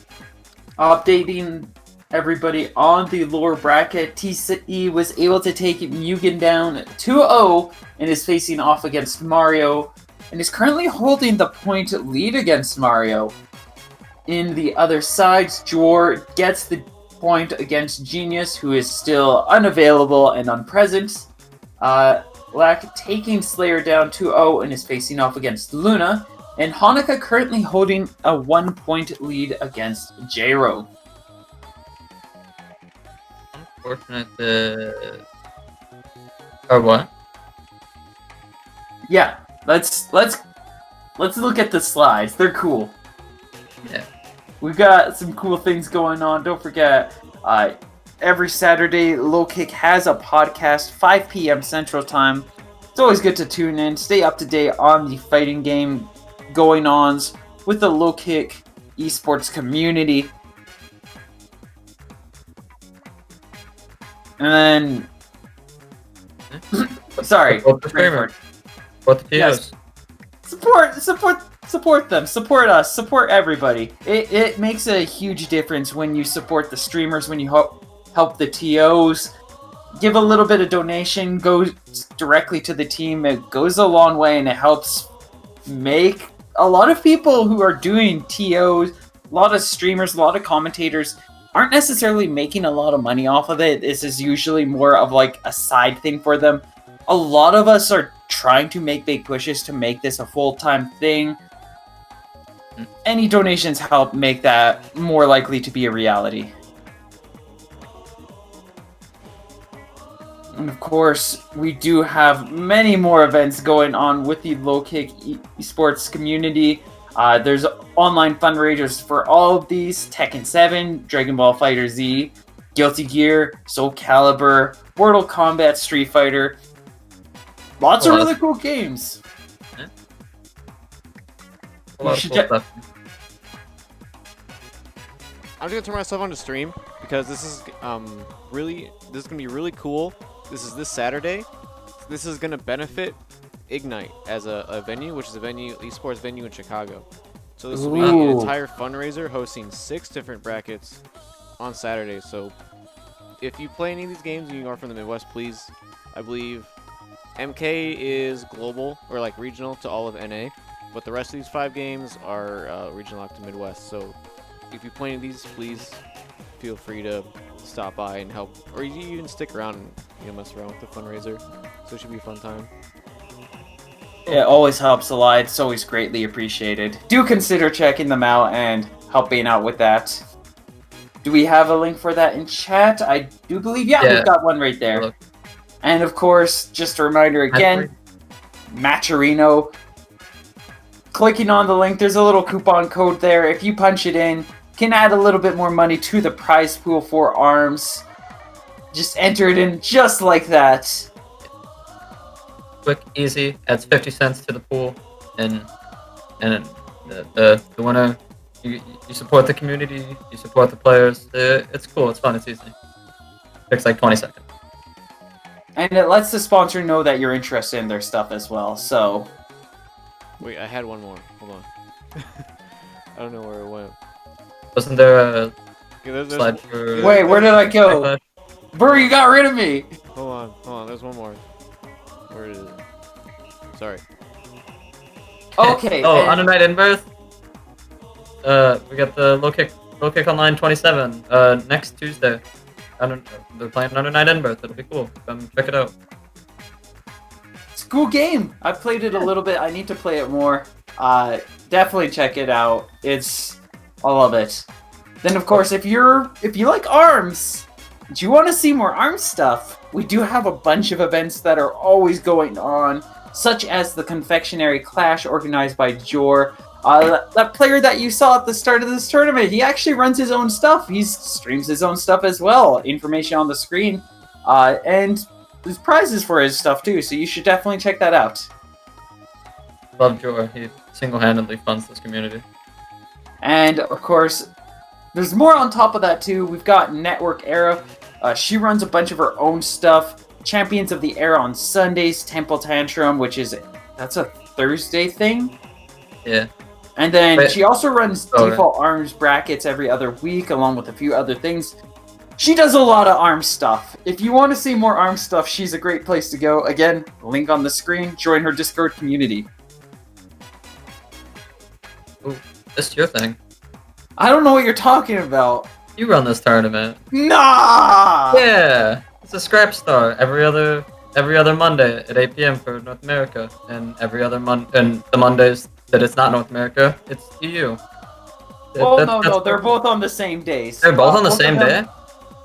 [SPEAKER 1] Updating everybody on the lower bracket, TCE was able to take Mugen down 2-0 and is facing off against Mario and is currently holding the point lead against Mario. In the other side, Jor gets the point against Genius, who is still unavailable and unpresent. Black taking Slayer down 2-0 and is facing off against Luna. And Hanukkah currently holding a 1-point lead against J-Ro.
[SPEAKER 2] Unfortunate or what?
[SPEAKER 1] Yeah, let's look at the slides. They're cool.
[SPEAKER 2] Yeah.
[SPEAKER 1] We've got some cool things going on. Don't forget, every Saturday, Low Kick has a podcast, 5 p.m. Central Time. It's always good to tune in, stay up to date on the fighting game going-ons with the Low Kick eSports community. And then, sorry,
[SPEAKER 2] Support the streamer. Support the TOs.
[SPEAKER 1] Yes. Support them. Support us. Support everybody. It makes a huge difference when you support the streamers, when you help the TOs. Give a little bit of donation, goes directly to the team. It goes a long way, and it helps make a lot of people who are doing TOs, a lot of streamers, a lot of commentators aren't necessarily making a lot of money off of it. This is usually more of like a side thing for them. A lot of us are trying to make big pushes to make this a full-time thing. Any donations help make that more likely to be a reality. And of course, we do have many more events going on with the Low Kick eSports community. There's online fundraisers for all of these: Tekken 7, Dragon Ball FighterZ, Guilty Gear, Soul Calibur, Mortal Kombat, Street Fighter. Lots of really cool games.
[SPEAKER 2] Yeah. A lot of cool stuff.
[SPEAKER 3] I'm just gonna turn myself on to stream because this is gonna be really cool. This is this Saturday. This is gonna benefit Ignite as a venue, which is a esports venue in Chicago. So this will be an entire fundraiser hosting 6 different brackets on Saturday. So if you play any of these games and you are from the Midwest, please. I believe MK is global or like regional to all of NA, but the rest of these 5 games are regional out to Midwest. So if you play any of these, please feel free to stop by and help, or you can stick around and mess around with the fundraiser. So it should be a fun time.
[SPEAKER 1] It always helps a lot. It's always greatly appreciated. Do consider checking them out and helping out with that. Do we have a link for that in chat? I do believe, yeah. We've got one right there. Look. And of course, just a reminder again, Matcherino. Clicking on the link, there's a little coupon code there. If you punch it in, can add a little bit more money to the prize pool for ARMS. Just enter it in just like that.
[SPEAKER 2] Quick, easy, adds 50 cents to the pool, and the winner, you support the community, you support the players. It's cool, it's fun, it's easy. Takes like 20 seconds.
[SPEAKER 1] And it lets the sponsor know that you're interested in their stuff as well, so...
[SPEAKER 3] Wait, I had one more. Hold on. I don't know where it went.
[SPEAKER 2] Wasn't there a
[SPEAKER 3] slide
[SPEAKER 2] for...
[SPEAKER 1] Wait, where did I go? Burr, you got rid of me!
[SPEAKER 3] Hold on, there's one more. Where is it? Sorry.
[SPEAKER 1] Okay.
[SPEAKER 2] Oh, Under Night in Birth. We got the Low Kick Online 27 next Tuesday. They're playing Under Night in Birth. It'll be cool. Come check it out.
[SPEAKER 1] It's a cool game. I played it a little bit. I need to play it more. Definitely check it out. I love it. Then of course, if you like ARMS, do you want to see more ARMS stuff? We do have a bunch of events that are always going on, such as the Confectionery Clash organized by Jor. That player that you saw at the start of this tournament, he actually runs his own stuff. He streams his own stuff as well. Information on the screen. And there's prizes for his stuff too, so you should definitely check that out.
[SPEAKER 2] Love Jor. He single-handedly funds this community.
[SPEAKER 1] And of course, there's more on top of that too. We've got Network Era. She runs a bunch of her own stuff. Champions of the Era on Sundays. Temple Tantrum, that's a Thursday thing?
[SPEAKER 2] Yeah.
[SPEAKER 1] And then she also runs default ARMS brackets every other week, along with a few other things. She does a lot of ARMS stuff. If you want to see more ARMS stuff, she's a great place to go. Again, link on the screen. Join her Discord community.
[SPEAKER 2] Ooh, this is your thing.
[SPEAKER 1] I don't know what you're talking about.
[SPEAKER 2] You run this tournament.
[SPEAKER 1] Nah!
[SPEAKER 2] Yeah! It's a Scrap Star every other Monday at 8 p.m. for North America, and every other and the Mondays that it's not North America, it's EU.
[SPEAKER 1] Oh no, they're both on the same days.
[SPEAKER 2] They're both on the same day?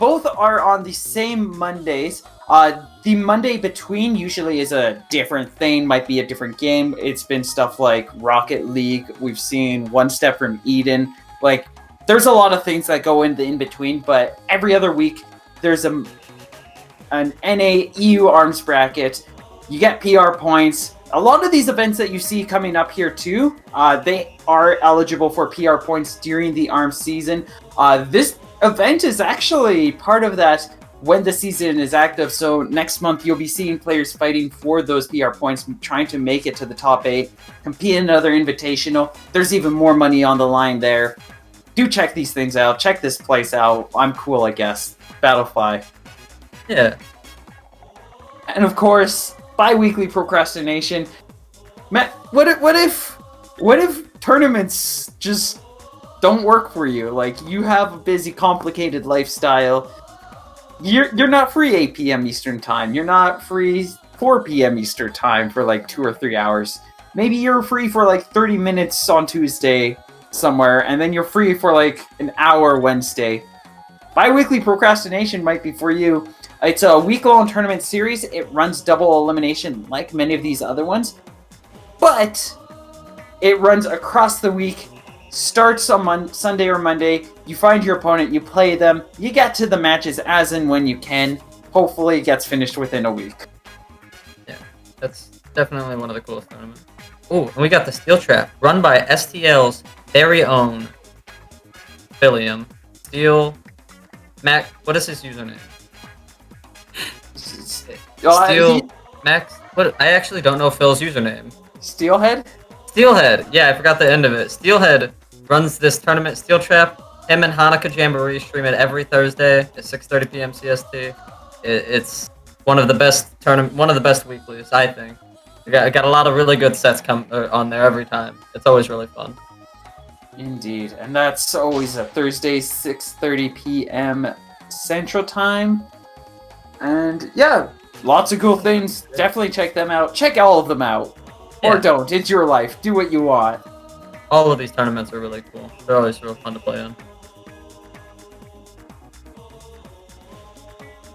[SPEAKER 1] Both are on the same Mondays. The Monday between usually is a different thing, might be a different game. It's been stuff like Rocket League. We've seen One Step from Eden. Like, there's a lot of things that go in the in-between, but every other week there's an NA EU ARMS bracket. You get PR points. A lot of these events that you see coming up here too, they are eligible for PR points during the ARMS season. This event is actually part of that when the season is active. So next month you'll be seeing players fighting for those PR points, trying to make it to the top 8, compete in another invitational. There's even more money on the line there. Do check these things out. Check this place out. I'm cool, I guess. Battlefly.
[SPEAKER 2] Yeah.
[SPEAKER 1] And of course, bi-weekly procrastination. Matt, what if tournaments just don't work for you? Like, you have a busy, complicated lifestyle. You're not free 8 p.m. Eastern time. You're not free 4 p.m. Eastern time for like 2 or 3 hours. Maybe you're free for like 30 minutes on Tuesday somewhere, and then you're free for like an hour Wednesday. Bi-weekly procrastination might be for you. It's a week-long tournament series. It runs double elimination like many of these other ones, but it runs across the week. Starts on Sunday or Monday. You find your opponent, you play them, you get to the matches as and when you can. Hopefully it gets finished within a week.
[SPEAKER 2] Yeah, that's definitely one of the coolest tournaments. Oh, and we got the Steel Trap, run by STL's very own Philium. Steel... Mac, what is his username? Steel... Max... What? I actually don't know Phil's username.
[SPEAKER 1] Steelhead?
[SPEAKER 2] Steelhead, yeah, I forgot the end of it. Steelhead runs this tournament, Steel Trap. Him and Hanukkah Jamboree stream it every Thursday at 6:30 p.m. CST. It's one of the best weeklies, I think. I got a lot of really good sets on there every time. It's always really fun.
[SPEAKER 1] Indeed, and that's always a Thursday, 6:30 p.m. Central Time. And yeah, lots of cool things. Definitely check them out. Check all of them out. Or don't. It's your life. Do what you want.
[SPEAKER 2] All of these tournaments are really cool. They're always real fun to play in.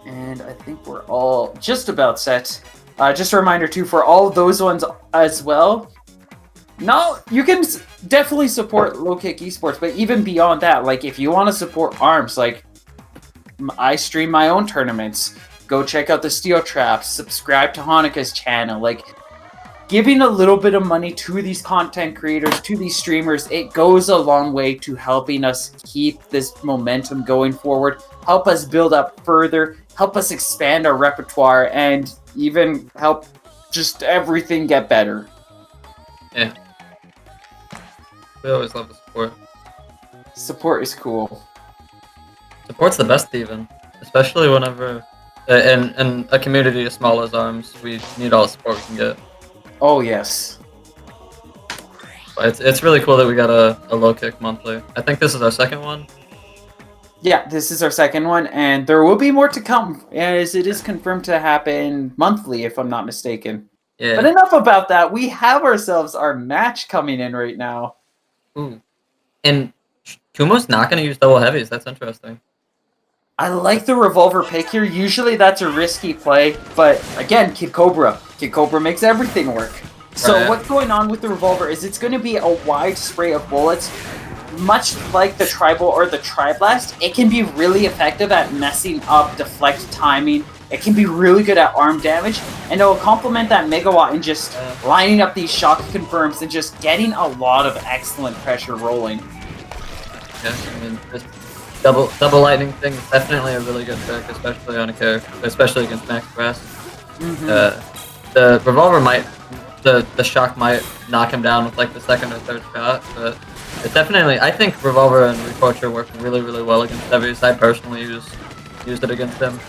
[SPEAKER 1] And I think we're all just about set. Just a reminder, too, for all of those ones as well. No, you can definitely support Low Kick Esports, but even beyond that, like, if you want to support ARMS, like, I stream my own tournaments. Go check out the Steel Traps. Subscribe to Hanukkah's channel. Like, giving a little bit of money to these content creators, to these streamers, it goes a long way to helping us keep this momentum going forward, help us build up further, help us expand our repertoire, and even help just everything get better.
[SPEAKER 2] Yeah. We always love the support.
[SPEAKER 1] Support is cool.
[SPEAKER 2] Support's the best even, especially whenever, in a community as small as ARMS, we need all the support we can get.
[SPEAKER 1] Oh, yes.
[SPEAKER 2] But it's really cool that we got a low kick monthly. I think this is our second one.
[SPEAKER 1] Yeah, this is our second one, and there will be more to come, as it is confirmed to happen monthly, if I'm not mistaken.
[SPEAKER 2] Yeah.
[SPEAKER 1] But enough about that. We have ourselves our match coming in right now.
[SPEAKER 2] Ooh. And Kumo's not going to use double heavies. That's interesting.
[SPEAKER 1] I like the revolver pick here. Usually that's a risky play, but again, Kid Cobra. Kid Cobra makes everything work. So
[SPEAKER 2] Right.
[SPEAKER 1] what's going on with the revolver is it's going to be a wide spray of bullets. Much like the Tribal or the Tri-Blast, it can be really effective at messing up deflect timing. It can be really good at arm damage, and it will complement that Megawatt in just lining up these shock confirms and just getting a lot of excellent pressure rolling.
[SPEAKER 2] Yeah, I mean, this double lightning thing is definitely a really good pick, especially on a character, especially against Max Brass. The revolver might, the shock might knock him down with like the second or third shot, but it definitely, I think revolver and reporter work really, really well against heavies. I personally used it against them.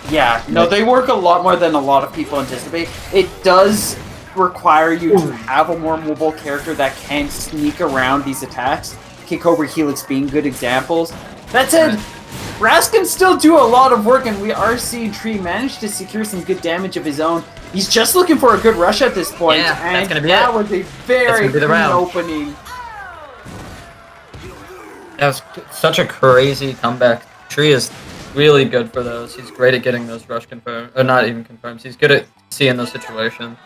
[SPEAKER 1] Yeah, no, they work a lot more than a lot of people anticipate. It does require you to have a more mobile character that can sneak around these attacks. Kid Cobra Helix being good examples. That said, Raz can still do a lot of work, and we are seeing Tree manage to secure some good damage of his own. He's just looking for a good rush at this point,
[SPEAKER 2] Yeah,
[SPEAKER 1] and
[SPEAKER 2] that's gonna be
[SPEAKER 1] that
[SPEAKER 2] it.
[SPEAKER 1] was a very
[SPEAKER 2] That's gonna be the
[SPEAKER 1] clean
[SPEAKER 2] round.
[SPEAKER 1] opening.
[SPEAKER 2] That was such a crazy comeback. Tree is really good for those. He's great at getting those rush confirmed, or not even confirms. He's good at seeing those situations.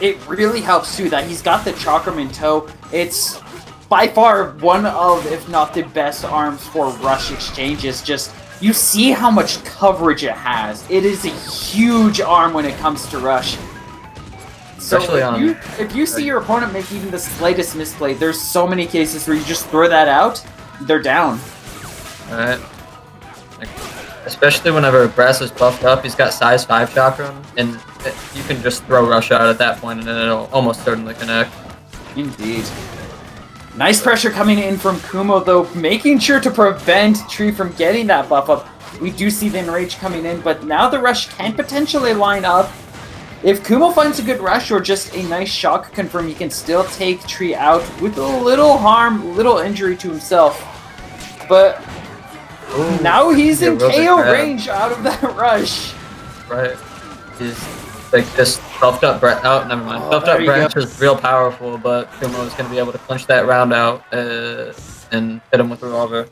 [SPEAKER 1] It really helps too that he's got the Chakram in tow. It's by far one of, if not the best arms for rush exchanges. Just you see how much coverage it has. It is a huge arm when it comes to rush. So
[SPEAKER 2] Especially
[SPEAKER 1] if you see your opponent make even the slightest misplay, there's so many cases where you just throw that out, they're down.
[SPEAKER 2] Alright. Like, especially whenever Brass is buffed up, he's got size 5 chakram, and you can just throw rush out at that point and it'll almost certainly connect.
[SPEAKER 1] Indeed. Nice pressure coming in from Kumo, though, making sure to prevent Tree from getting that buff up. We do see the Enrage coming in, but now the rush can potentially line up. If Kumo finds a good rush or just a nice shock confirm, he can still take Tree out with a little harm, little injury to himself. But ooh, now he's in KO range out of that rush.
[SPEAKER 2] Right. He's like this buffed up Branch. Oh, never mind. Buffed up Branch is real powerful, but Kumo is going to be able to clinch that round out and hit him with the Revolver.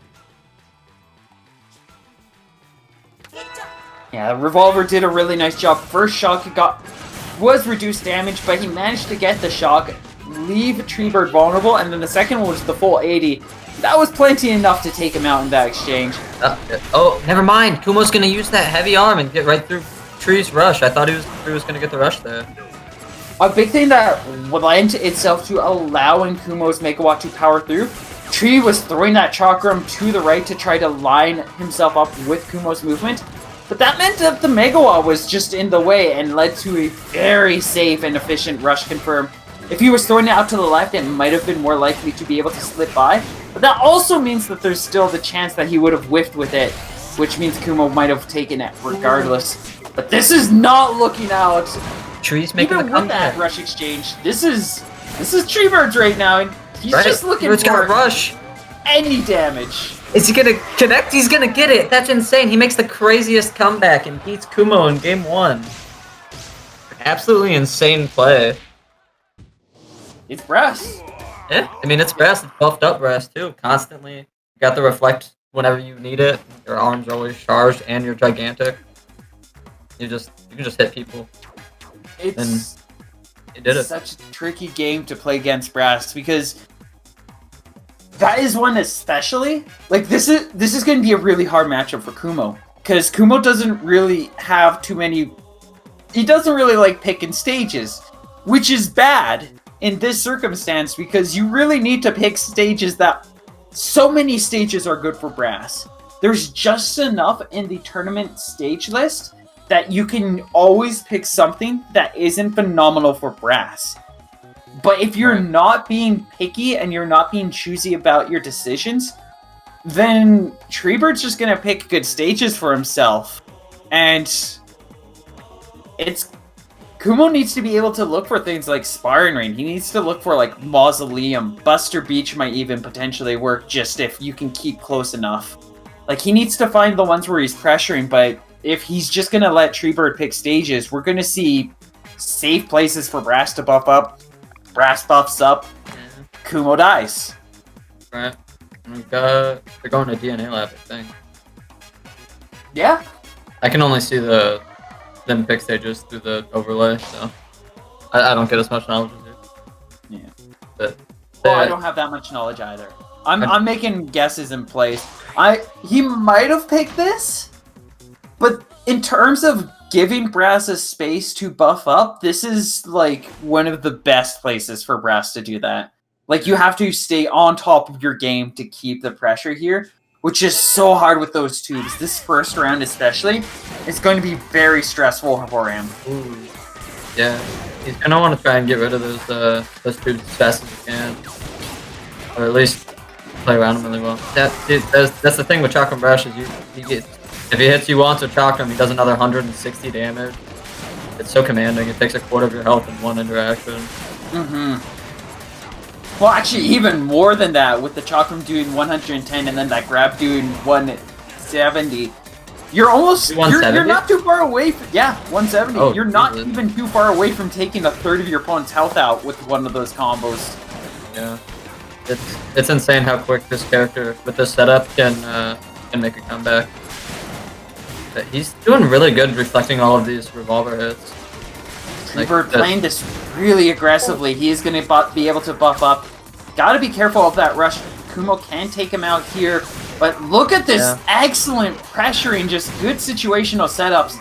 [SPEAKER 1] Yeah, the Revolver did a really nice job. First shock was reduced damage, but he managed to get the shock, leave Treebird vulnerable, and then the second one was the full 80. That was plenty enough to take him out in that exchange.
[SPEAKER 2] Oh, never mind. Kumo's going to use that heavy arm and get right through Tree's rush. I thought he was going to get the rush there.
[SPEAKER 1] A big thing that would lend itself to allowing Kumo's Megawatt to power through, Tree was throwing that Chakram to the right to try to line himself up with Kumo's movement. But that meant that the Megawatt was just in the way and led to a very safe and efficient rush confirm. If he was throwing it out to the left, it might have been more likely to be able to slip by. But that also means that there's still the chance that he would have whiffed with it, which means Kumo might have taken it regardless. But this is not looking out.
[SPEAKER 2] Tree's making
[SPEAKER 1] even with that rush exchange, this is Treebird's right now, and he's just looking for
[SPEAKER 2] rush.
[SPEAKER 1] Any damage.
[SPEAKER 2] Is he gonna connect? He's gonna get it. That's insane. He makes the craziest comeback and beats Kumo in game 1. Absolutely insane play.
[SPEAKER 1] It's Brass.
[SPEAKER 2] Yeah, I mean, it's Brass. It's buffed up Brass, too. Constantly. You got the reflect whenever you need it. Your arms are always charged, and you're gigantic. You can just hit people.
[SPEAKER 1] It's
[SPEAKER 2] it did
[SPEAKER 1] such a tricky game to play against Brass, because that is one especially. Like, this is going to be a really hard matchup for Kumo, because Kumo doesn't really have too many... He doesn't really like picking stages, which is bad in this circumstance, because you really need to pick stages that... So many stages are good for Brass. There's just enough in the tournament stage list that you can always pick something that isn't phenomenal for Brass. But if you're not being picky and you're not being choosy about your decisions, then Treebird's just going to pick good stages for himself. And Kumo needs to be able to look for things like Sparring Ring. He needs to look for like Mausoleum. Buster Beach might even potentially work just if you can keep close enough. Like, he needs to find the ones where he's pressuring, but if he's just going to let Treebird pick stages, we're going to see safe places for Brass to buff up. Brass buffs up, Kumo dies.
[SPEAKER 2] Right. They're going to DNA Lab, I think.
[SPEAKER 1] Yeah.
[SPEAKER 2] I can only see them pick stages through the overlay, so I don't get as much knowledge as you.
[SPEAKER 1] Yeah.
[SPEAKER 2] But
[SPEAKER 1] I don't have that much knowledge either. I'm making guesses in place. He might have picked this, but in terms of giving Brass a space to buff up, this is like one of the best places for Brass to do that. Like, you have to stay on top of your game to keep the pressure here, which is so hard with those tubes. This first round especially is going to be very stressful for him.
[SPEAKER 2] Ooh. Yeah, he's gonna want to try and get rid of those tubes as fast as he can, or at least play around them really well. That's the thing with Chakram Brash is you get. If he hits you once with Chakram, he does another 160 damage. It's so commanding. It takes a quarter of your health in one interaction.
[SPEAKER 1] Well, actually, even more than that, with the Chakram doing 110 and then that grab doing 170. You're almost... You're not too far away from... Yeah, 170.
[SPEAKER 2] Oh,
[SPEAKER 1] you're not even too far away from taking a third of your opponent's health out with one of those combos.
[SPEAKER 2] Yeah. It's insane how quick this character, with this setup, can make a comeback. But he's doing really good reflecting all of these revolver hits.
[SPEAKER 1] Treebird playing this really aggressively. He is going to be able to buff up. Gotta be careful of that rush. Kumo can take him out here. But look at this excellent pressuring, just good situational setups.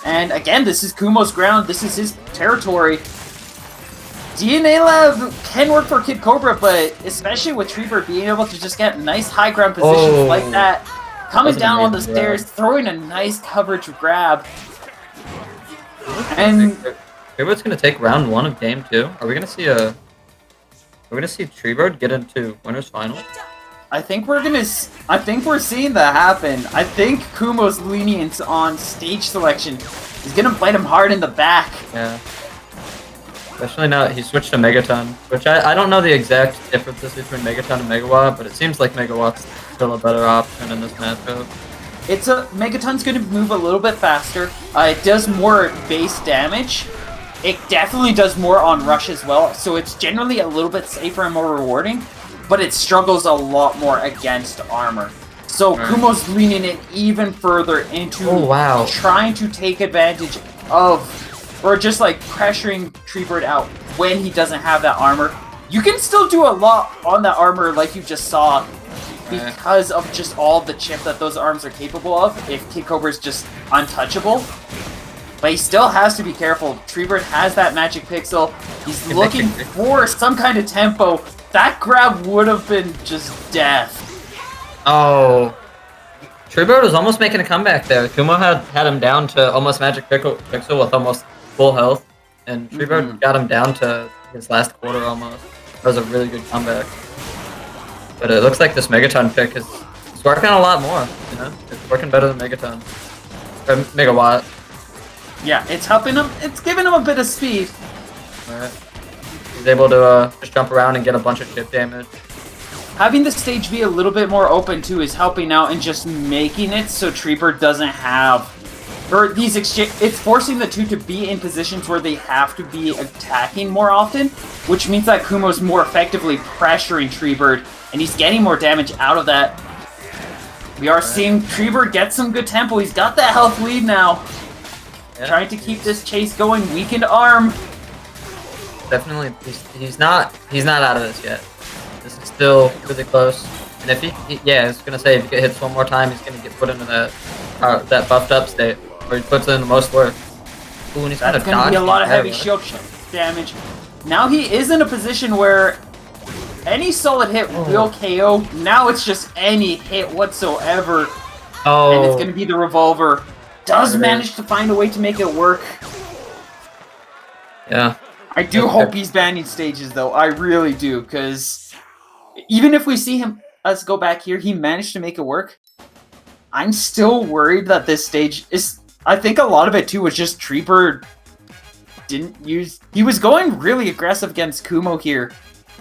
[SPEAKER 1] And again, this is Kumo's ground. This is his territory. DNA Lab can work for Kid Cobra, but especially with Treebird being able to just get nice high ground positions like that. Coming down on the stairs, throwing a nice coverage grab. And
[SPEAKER 2] Treebird's gonna take round 1 of game 2. Are we gonna see Treebird get into winners final?
[SPEAKER 1] I think we're seeing that happen. I think Kumo's lenience on stage selection is gonna bite him hard in the back.
[SPEAKER 2] Yeah. Especially now that he switched to Megaton, which I don't know the exact differences between Megaton and Megawatt, but it seems like Megawatt's still a better option in this matchup.
[SPEAKER 1] Megaton's gonna move a little bit faster. It does more base damage. It definitely does more on rush as well, so it's generally a little bit safer and more rewarding, but it struggles a lot more against armor. So Kumo's leaning it even further into trying to take advantage of, or just like pressuring Treebird out when he doesn't have that armor. You can still do a lot on that armor like you just saw because of just all the chip that those arms are capable of if Kid Cobra's just untouchable. But he still has to be careful. Treebird has that magic pixel. He's looking for some kind of tempo. That grab would have been just death.
[SPEAKER 2] Oh. Treebird was almost making a comeback there. Kumo had him down to almost magic pixel with almost full health. And Treebird got him down to his last quarter almost. That was a really good comeback. But it looks like this Megaton pick is working a lot more, you know? It's working better than Megaton. Or Megawatt.
[SPEAKER 1] Yeah, it's helping him. It's giving him a bit of speed.
[SPEAKER 2] Alright. He's able to just jump around and get a bunch of chip damage.
[SPEAKER 1] Having the stage be a little bit more open too is helping out and just making it so Treebird doesn't have, or these it's forcing the two to be in positions where they have to be attacking more often, which means that Kumo's more effectively pressuring Treebird, and he's getting more damage out of that. We are seeing Treebird get some good tempo. He's got that health lead now. Yeah. Trying to keep this chase going. Weakened arm.
[SPEAKER 2] Definitely, he's not out of this yet. This is still really close. And if I was gonna say if he get hits one more time, he's gonna get put into that buffed up state where he puts in the most work. Ooh, and he's
[SPEAKER 1] That's gonna be a lot of heavy shield damage. Now he is in a position where any solid hit will KO. Now it's just any hit whatsoever.
[SPEAKER 2] Oh.
[SPEAKER 1] And it's gonna be the revolver. Does manage to find a way to make it work.
[SPEAKER 2] Yeah.
[SPEAKER 1] I do hope he's banning stages, though. I really do, because even if we see us go back here, he managed to make it work. I'm still worried that this stage is... I think a lot of it, too, was just Treebird didn't use... He was going really aggressive against Kumo here,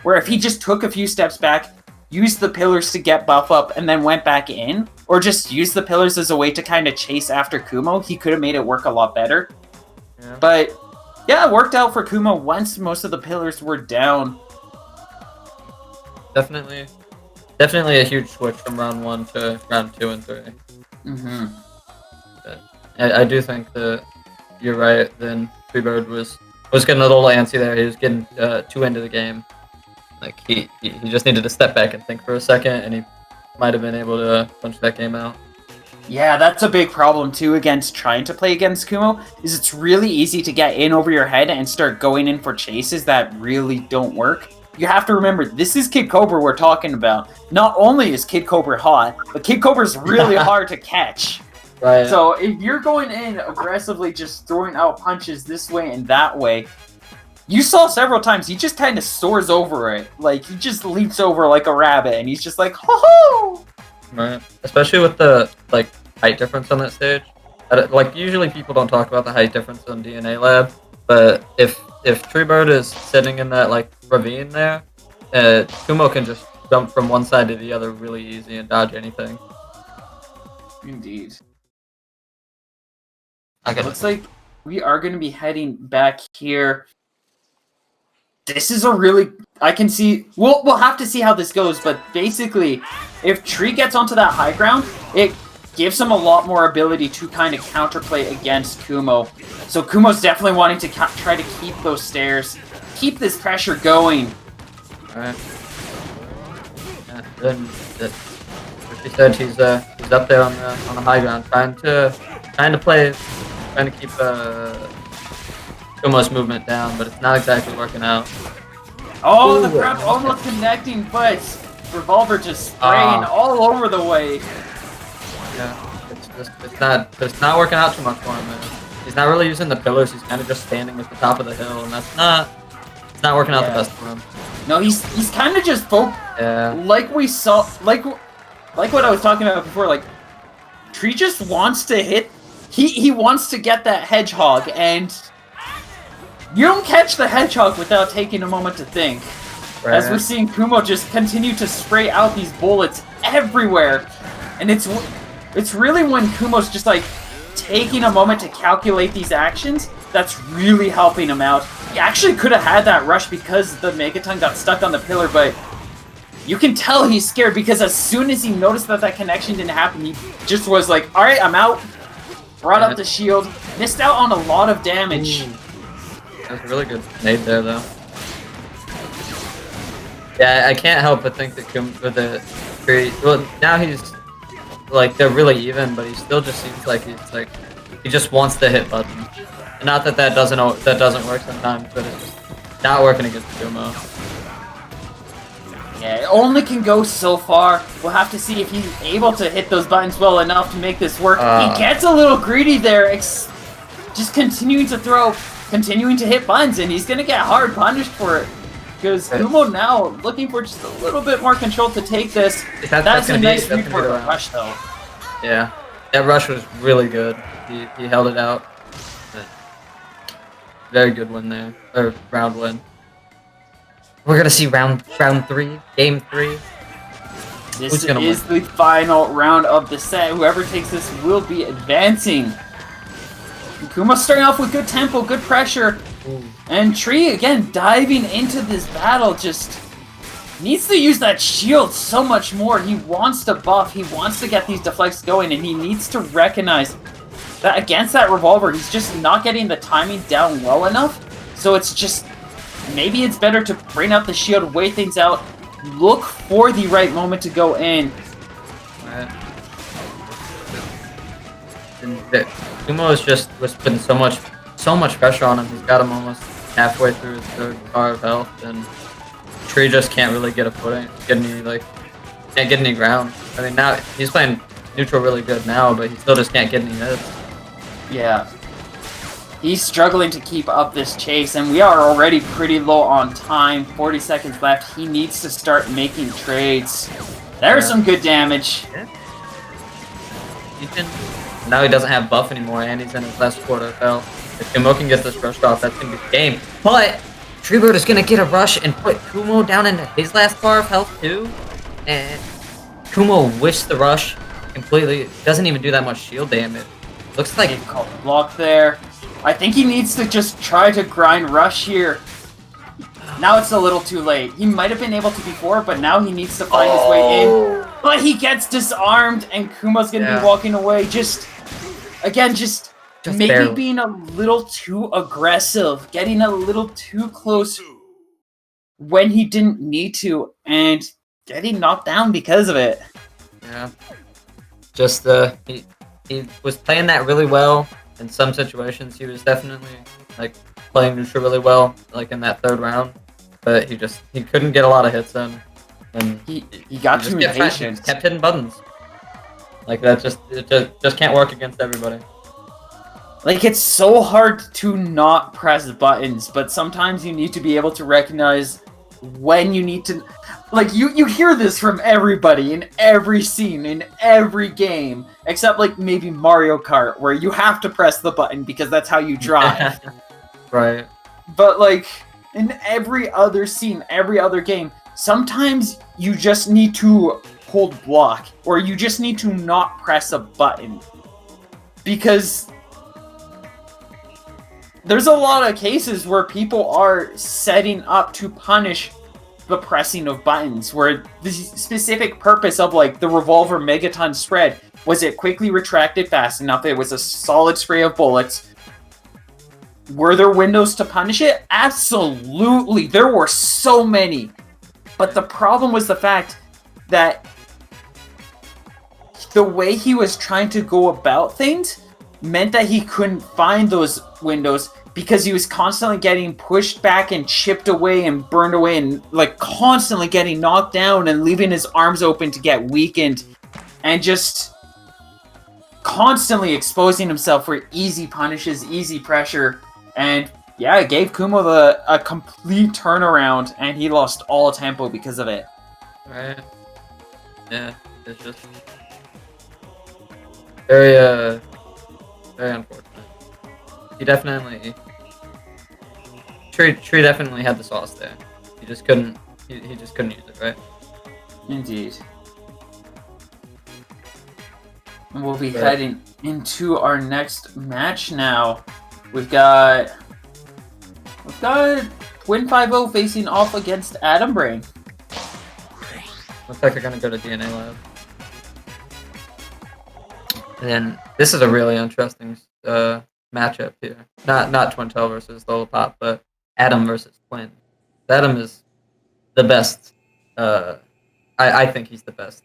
[SPEAKER 1] where if he just took a few steps back, used the pillars to get buff up, and then went back in, or just used the pillars as a way to kind of chase after Kumo, he could have made it work a lot better. Yeah. But... yeah, it worked out for Kumo once most of the pillars were down.
[SPEAKER 2] Definitely a huge switch from round 1 to round 2 and 3. But I do think that you're right. Then Treebird was getting a little antsy there. He was getting too into the game. Like he just needed to step back and think for a second, and he might have been able to punch that game out.
[SPEAKER 1] Yeah, that's a big problem too against trying to play against Kumo, is it's really easy to get in over your head and start going in for chases that really don't work. You have to remember, this is Kid Cobra we're talking about. Not only is Kid Cobra hot, but Kid Cobra's really hard to catch.
[SPEAKER 2] Right.
[SPEAKER 1] So if you're going in aggressively just throwing out punches this way and that way, you saw several times he just kind of soars over it. Like, he just leaps over like a rabbit, and he's just like, ho-ho!
[SPEAKER 2] Right. Especially with the height difference on that stage. Usually people don't talk about the height difference on DNA Lab, but if Treebird is sitting in that ravine there, Kumo can just jump from one side to the other really easy and dodge anything.
[SPEAKER 1] Indeed. Looks like we are going to be heading back here. This is a really... I can see... We'll have to see how this goes, but basically, if Tree gets onto that high ground, it gives him a lot more ability to kind of counterplay against Kumo. So Kumo's definitely wanting to try to keep those stairs, keep this pressure going.
[SPEAKER 2] Alright. Yeah, for he said he's up there on the high ground, trying to keep Kumo's movement down, but it's not exactly working out.
[SPEAKER 1] Oh, the grab almost connecting, but Revolver just spraying all over the way.
[SPEAKER 2] Yeah, it's not working out too much for him, man. He's not really using the pillars. He's kind of just standing at the top of the hill, and it's not working out the best for him.
[SPEAKER 1] No, he's kind of just like we saw, like what I was talking about before. Like Tree just wants to hit. He wants to get that hedgehog, and you don't catch the hedgehog without taking a moment to think. Right. As we're seeing Kumo just continue to spray out these bullets everywhere, and it's really when Kumo's just like taking a moment to calculate these actions that's really helping him out. He actually could have had that rush because the Megaton got stuck on the pillar, but you can tell he's scared because as soon as he noticed that connection didn't happen, he just was like, all right, I'm out. Brought up the shield. Missed out on a lot of damage.
[SPEAKER 2] That's a really good nade there, though. Yeah, I can't help but think that with the Tree, well, now he's like they're really even, but he still just seems like he just wants to hit buttons. And not that that doesn't work sometimes, but it's just not working against Kumo.
[SPEAKER 1] Yeah, it only can go so far. We'll have to see if he's able to hit those buttons well enough to make this work. He gets a little greedy there, just continuing to throw, continuing to hit buttons, and he's gonna get hard punished for it. Because Kumo now looking for just a little bit more control to take this. That's a nice read for the rush, though.
[SPEAKER 2] Yeah, that rush was really good. He held it out. Very good win there, or round win. We're gonna see round 3, game 3.
[SPEAKER 1] This is the final round of the set. Whoever takes this will be advancing. Kumo starting off with good tempo, good pressure. And Tree, again, diving into this battle, just needs to use that shield so much more. He wants to buff, he wants to get these deflects going, and he needs to recognize that against that Revolver, he's just not getting the timing down well enough. So it's just, maybe it's better to bring out the shield, wait things out, look for the right moment to go in.
[SPEAKER 2] And Kumo was putting so much pressure on him. He's got him almost halfway through his third bar of health, and Tree just can't really get a footing, can't get any ground. I mean, now he's playing neutral really good now, but he still just can't get any hits.
[SPEAKER 1] Yeah. He's struggling to keep up this chase, and we are already pretty low on time. 40 seconds left. He needs to start making trades. There's some good damage.
[SPEAKER 2] Yeah. Now he doesn't have buff anymore, and he's in his last quarter of health. If Kumo can get this rushed off, that's going to be the game. But Treebird is going to get a rush and put Kumo down into his last bar of health, too. And Kumo whiffs the rush completely. Doesn't even do that much shield damage. Looks like...
[SPEAKER 1] Called block there. I think he needs to just try to grind rush here. Now it's a little too late. He might have been able to before, but now he needs to find his way in. But he gets disarmed, and Kumo's going to be walking away. Just maybe
[SPEAKER 2] barely.
[SPEAKER 1] Being a little too aggressive, getting a little too close when he didn't need to, and getting knocked down because of it.
[SPEAKER 2] Yeah. Just, he was playing that really well. In some situations, he was definitely, playing neutral really well, in that third round. But he couldn't get a lot of hits in. And
[SPEAKER 1] he got too impatient.
[SPEAKER 2] Kept hitting buttons. That just can't work against everybody.
[SPEAKER 1] It's so hard to not press buttons, but sometimes you need to be able to recognize when you need to... you hear this from everybody in every scene, in every game, except, maybe Mario Kart, where you have to press the button because that's how you drive.
[SPEAKER 2] Right.
[SPEAKER 1] But, in every other scene, every other game, sometimes you just need to hold block, or you just need to not press a button. Because there's a lot of cases where people are setting up to punish the pressing of buttons, where the specific purpose of, the Revolver Megaton spread was it quickly retracted fast enough, it was a solid spray of bullets. Were there windows to punish it? Absolutely, there were so many. But the problem was the fact that the way he was trying to go about things meant that he couldn't find those windows because he was constantly getting pushed back and chipped away and burned away and like constantly getting knocked down and leaving his arms open to get weakened and just constantly exposing himself for easy punishes, easy pressure. And yeah, it gave Kumo a complete turnaround and he lost all tempo because of it.
[SPEAKER 2] Right. Yeah, it's just very unfortunate. He definitely Tree definitely had the sauce there. He just couldn't he just couldn't use it, right?
[SPEAKER 1] Indeed. And we'll be heading into our next match now. We've got Twin 5-0 facing off against Atom Brain.
[SPEAKER 2] Looks like they're gonna go to DNA Lab. And then this is a really interesting matchup here. Not Twin Tail versus Lollipop, but Atom versus Twin. Atom is the best. I think he's the best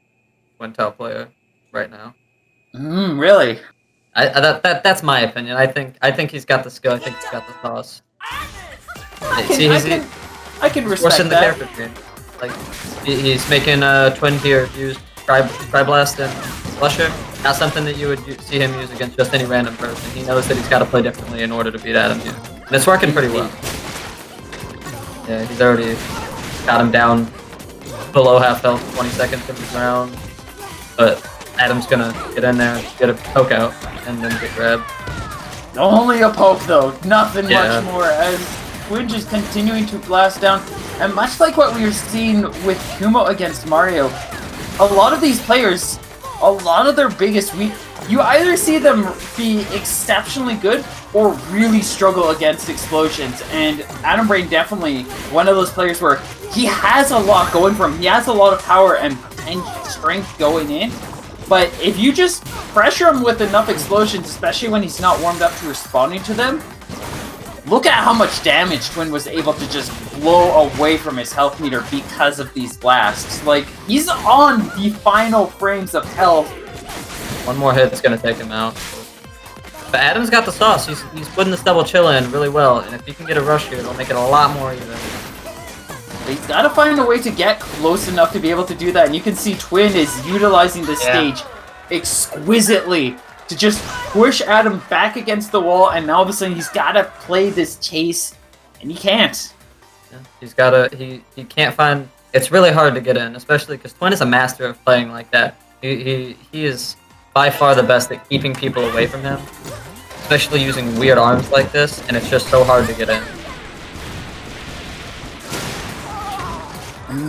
[SPEAKER 2] Twin Tail player right now.
[SPEAKER 1] Really?
[SPEAKER 2] That's my opinion. I think he's got the skill. I think he's got the sauce.
[SPEAKER 1] I can respect that.
[SPEAKER 2] Like he's making Twin here use Tri-Blast and Slusher. Not something that you would see him use against just any random person. He knows that he's got to play differently in order to beat Atom here. And it's working pretty well. Yeah, he's already got him down below half health, 20 seconds in this round. But Atom's gonna get in there, get a poke out, and then get grabbed.
[SPEAKER 1] Only a poke though, nothing much more. And Twin just continuing to blast down. And much like what we were seeing with Kumo against Mario, a lot of these players, a lot of their biggest you either see them be exceptionally good or really struggle against explosions. And Atom Brain definitely one of those players where he has a lot going for him. He has a lot of power and strength going in. But if you just pressure him with enough explosions, especially when he's not warmed up to responding to them, look at how much damage Twin was able to just blow away from his health meter because of these blasts. Like, he's on the final frames of health.
[SPEAKER 2] One more hit's gonna take him out. But Atom's got the sauce. He's putting this double chill in really well, and if he can get a rush here, it'll make it a lot more even.
[SPEAKER 1] He's got to find a way to get close enough to be able to do that, and you can see Twin is utilizing the stage exquisitely to just push Atom back against the wall, and now all of a sudden he's got to play this chase, and he can't.
[SPEAKER 2] Yeah, he's got to. He can't find. It's really hard to get in, especially because Twin is a master of playing like that. He is by far the best at keeping people away from him, especially using weird arms like this, and it's just so hard to get in.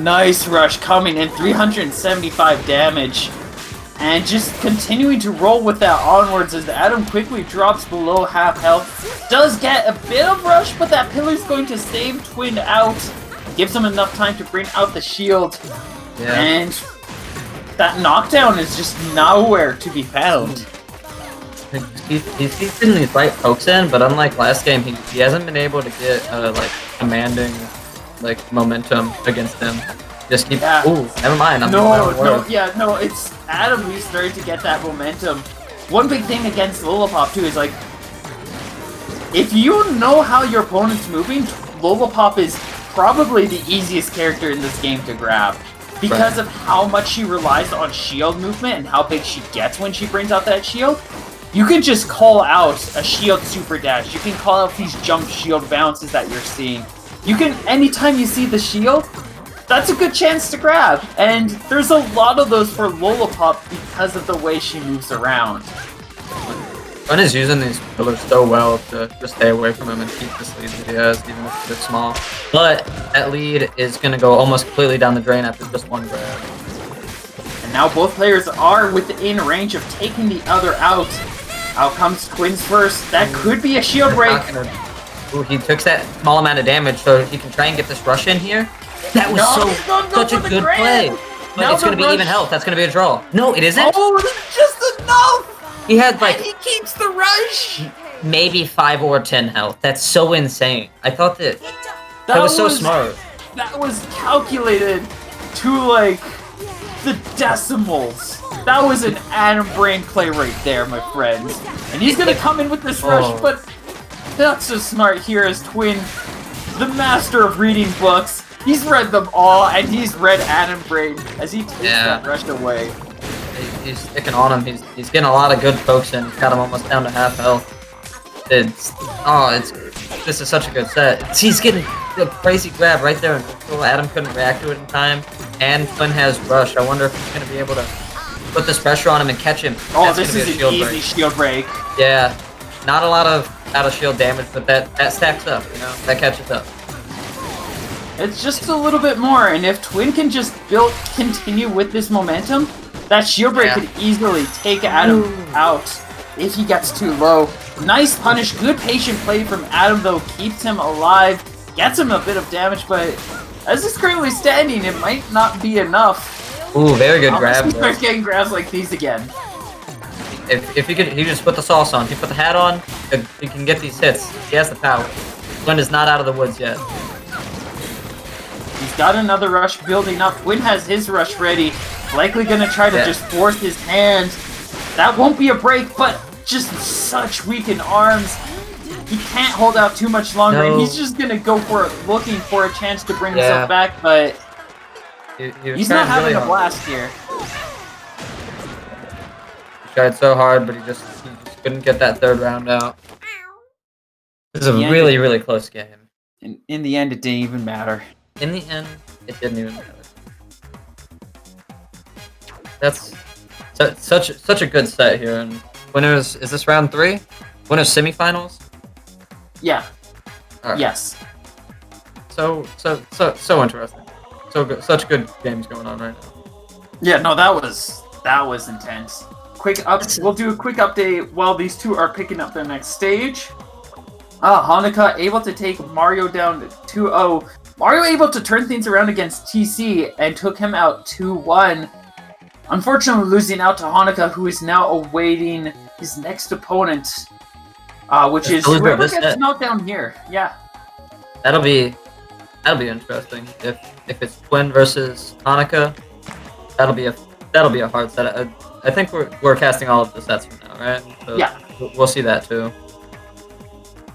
[SPEAKER 1] Nice rush coming in, 375 damage. And just continuing to roll with that onwards as Atom quickly drops below half health. Does get a bit of rush, but that pillar's going to save Twin out. Gives him enough time to bring out the shield. Yeah. And that knockdown is just nowhere to be found.
[SPEAKER 2] He's getting these right pokes in, but unlike last game, he hasn't been able to get like commanding momentum against him. Just keep. Yeah. Ooh, never mind.
[SPEAKER 1] No, it's Atom who's starting to get that momentum. One big thing against Lollipop too is like, if you know how your opponent's moving, Lollipop is probably the easiest character in this game to grab because of how much she relies on shield movement and how big she gets when she brings out that shield. You can just call out a shield super dash. You can call out these jump shield bounces that you're seeing. You can, anytime you see the shield, that's a good chance to grab. And there's a lot of those for Lollipop because of the way she moves around.
[SPEAKER 2] Twin is using these pillars so well to just stay away from him and keep this lead that he has, even if it's small. But that lead is going to go almost completely down the drain after just one grab.
[SPEAKER 1] And now both players are within range of taking the other out. Out comes Twins first. That could be a shield break.
[SPEAKER 2] Ooh, he took that small amount of damage, so he can try and get this rush in here. That was such a good play. But it's going to be even health. That's going to be a draw. No, it isn't.
[SPEAKER 1] Oh, just enough.
[SPEAKER 2] He had like...
[SPEAKER 1] And he keeps the rush.
[SPEAKER 2] Maybe 5 or 10 health. That's so insane. I thought that was so smart.
[SPEAKER 1] That was calculated to like the decimals. That was an Adam Brain play right there, my friends. And he's gonna come in with this rush, but not so smart here as Twin, the master of reading books. He's read them all, and he's read Adam Brain as he takes that rush away.
[SPEAKER 2] He's sticking on him. He's getting a lot of good pokes in. He's got him almost down to half health. This is such a good set. He's getting a crazy grab right there. Adam couldn't react to it in time, and Twin has rush. I wonder if he's gonna be able to put this pressure on him and catch him.
[SPEAKER 1] Oh, this is an easy shield break.
[SPEAKER 2] Yeah, not a lot of out of shield damage, but that stacks up. You know, that catches up.
[SPEAKER 1] It's just a little bit more, and if Twin can just continue with this momentum, that shield break could easily take Adam out if he gets too low. Nice punish, good patient play from Adam though, keeps him alive, gets him a bit of damage, but as he's currently standing, it might not be enough.
[SPEAKER 2] Ooh, very good grab.
[SPEAKER 1] He starts getting grabs like these again.
[SPEAKER 2] If he just put the sauce on, he put the hat on, he can get these hits. He has the power. Twin is not out of the woods yet.
[SPEAKER 1] He's got another rush building up. Twin has his rush ready. Likely gonna try to just force his hand. That won't be a break, but just such weakened arms. He can't hold out too much longer, and he's just gonna go for it, looking for a chance to bring himself back, but he's not having a blast here.
[SPEAKER 2] He tried so hard, but he just couldn't get that third round out. This is a really, really close game.
[SPEAKER 1] In the end, it didn't even matter.
[SPEAKER 2] In the end, it didn't even matter. That's such a good set here, and winners, is this round 3? Winners semifinals?
[SPEAKER 1] Yeah.
[SPEAKER 2] Right.
[SPEAKER 1] Yes.
[SPEAKER 2] So interesting. So good, such good games going on right now.
[SPEAKER 1] Yeah, no, that was intense. We'll do a quick update while these two are picking up their next stage. Hanukkah able to take Mario down to 2-0. Mario able to turn things around against TC and took him out 2-1. Unfortunately losing out to Hanukkah, who is now awaiting his next opponent, which is whoever gets knocked down here. Yeah.
[SPEAKER 2] That'll be interesting. If it's Twin versus Hanukkah, that'll be a hard set. I think we're casting all of the sets from now, right? So
[SPEAKER 1] yeah.
[SPEAKER 2] We'll see that too.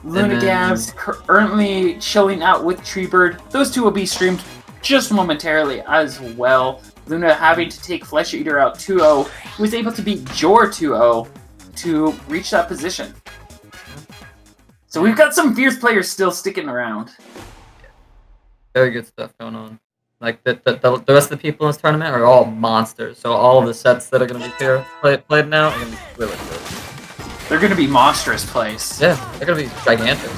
[SPEAKER 1] Lunagab's currently chilling out with Treebird. Those two will be streamed just momentarily as well. Luna having to take Flesh Eater out 2-0, who was able to beat Jor 2-0 to reach that position. So we've got some fierce players still sticking around.
[SPEAKER 2] Very good stuff going on. Like the rest of the people in this tournament are all monsters. So all of the sets that are going to be played now are going to be really good.
[SPEAKER 1] They're going to be monstrous plays.
[SPEAKER 2] Yeah, they're going to be gigantic.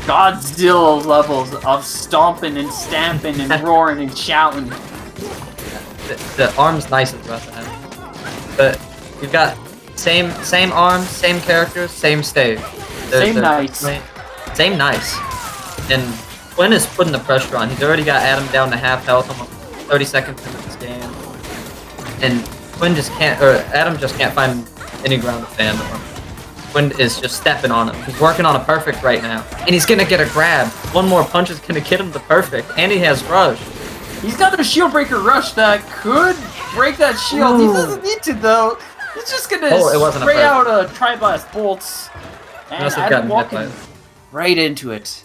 [SPEAKER 1] Godzilla levels of stomping and stamping and roaring and shouting.
[SPEAKER 2] The arm's nice as well, but you've got same arms, same characters, same stage.
[SPEAKER 1] Same nice.
[SPEAKER 2] Same nice. And Twin is putting the pressure on. He's already got Adam down to half health, almost 30 seconds into this game. And Adam just can't find any ground to stand on. Twin is just stepping on him. He's working on a perfect right now. And he's gonna get a grab. One more punch is gonna get him the perfect. And he has rush.
[SPEAKER 1] He's got a shield breaker rush that could break that shield. He doesn't need to though. He's just gonna spray out a Tri-Blast bolts. And Adam walking right into it.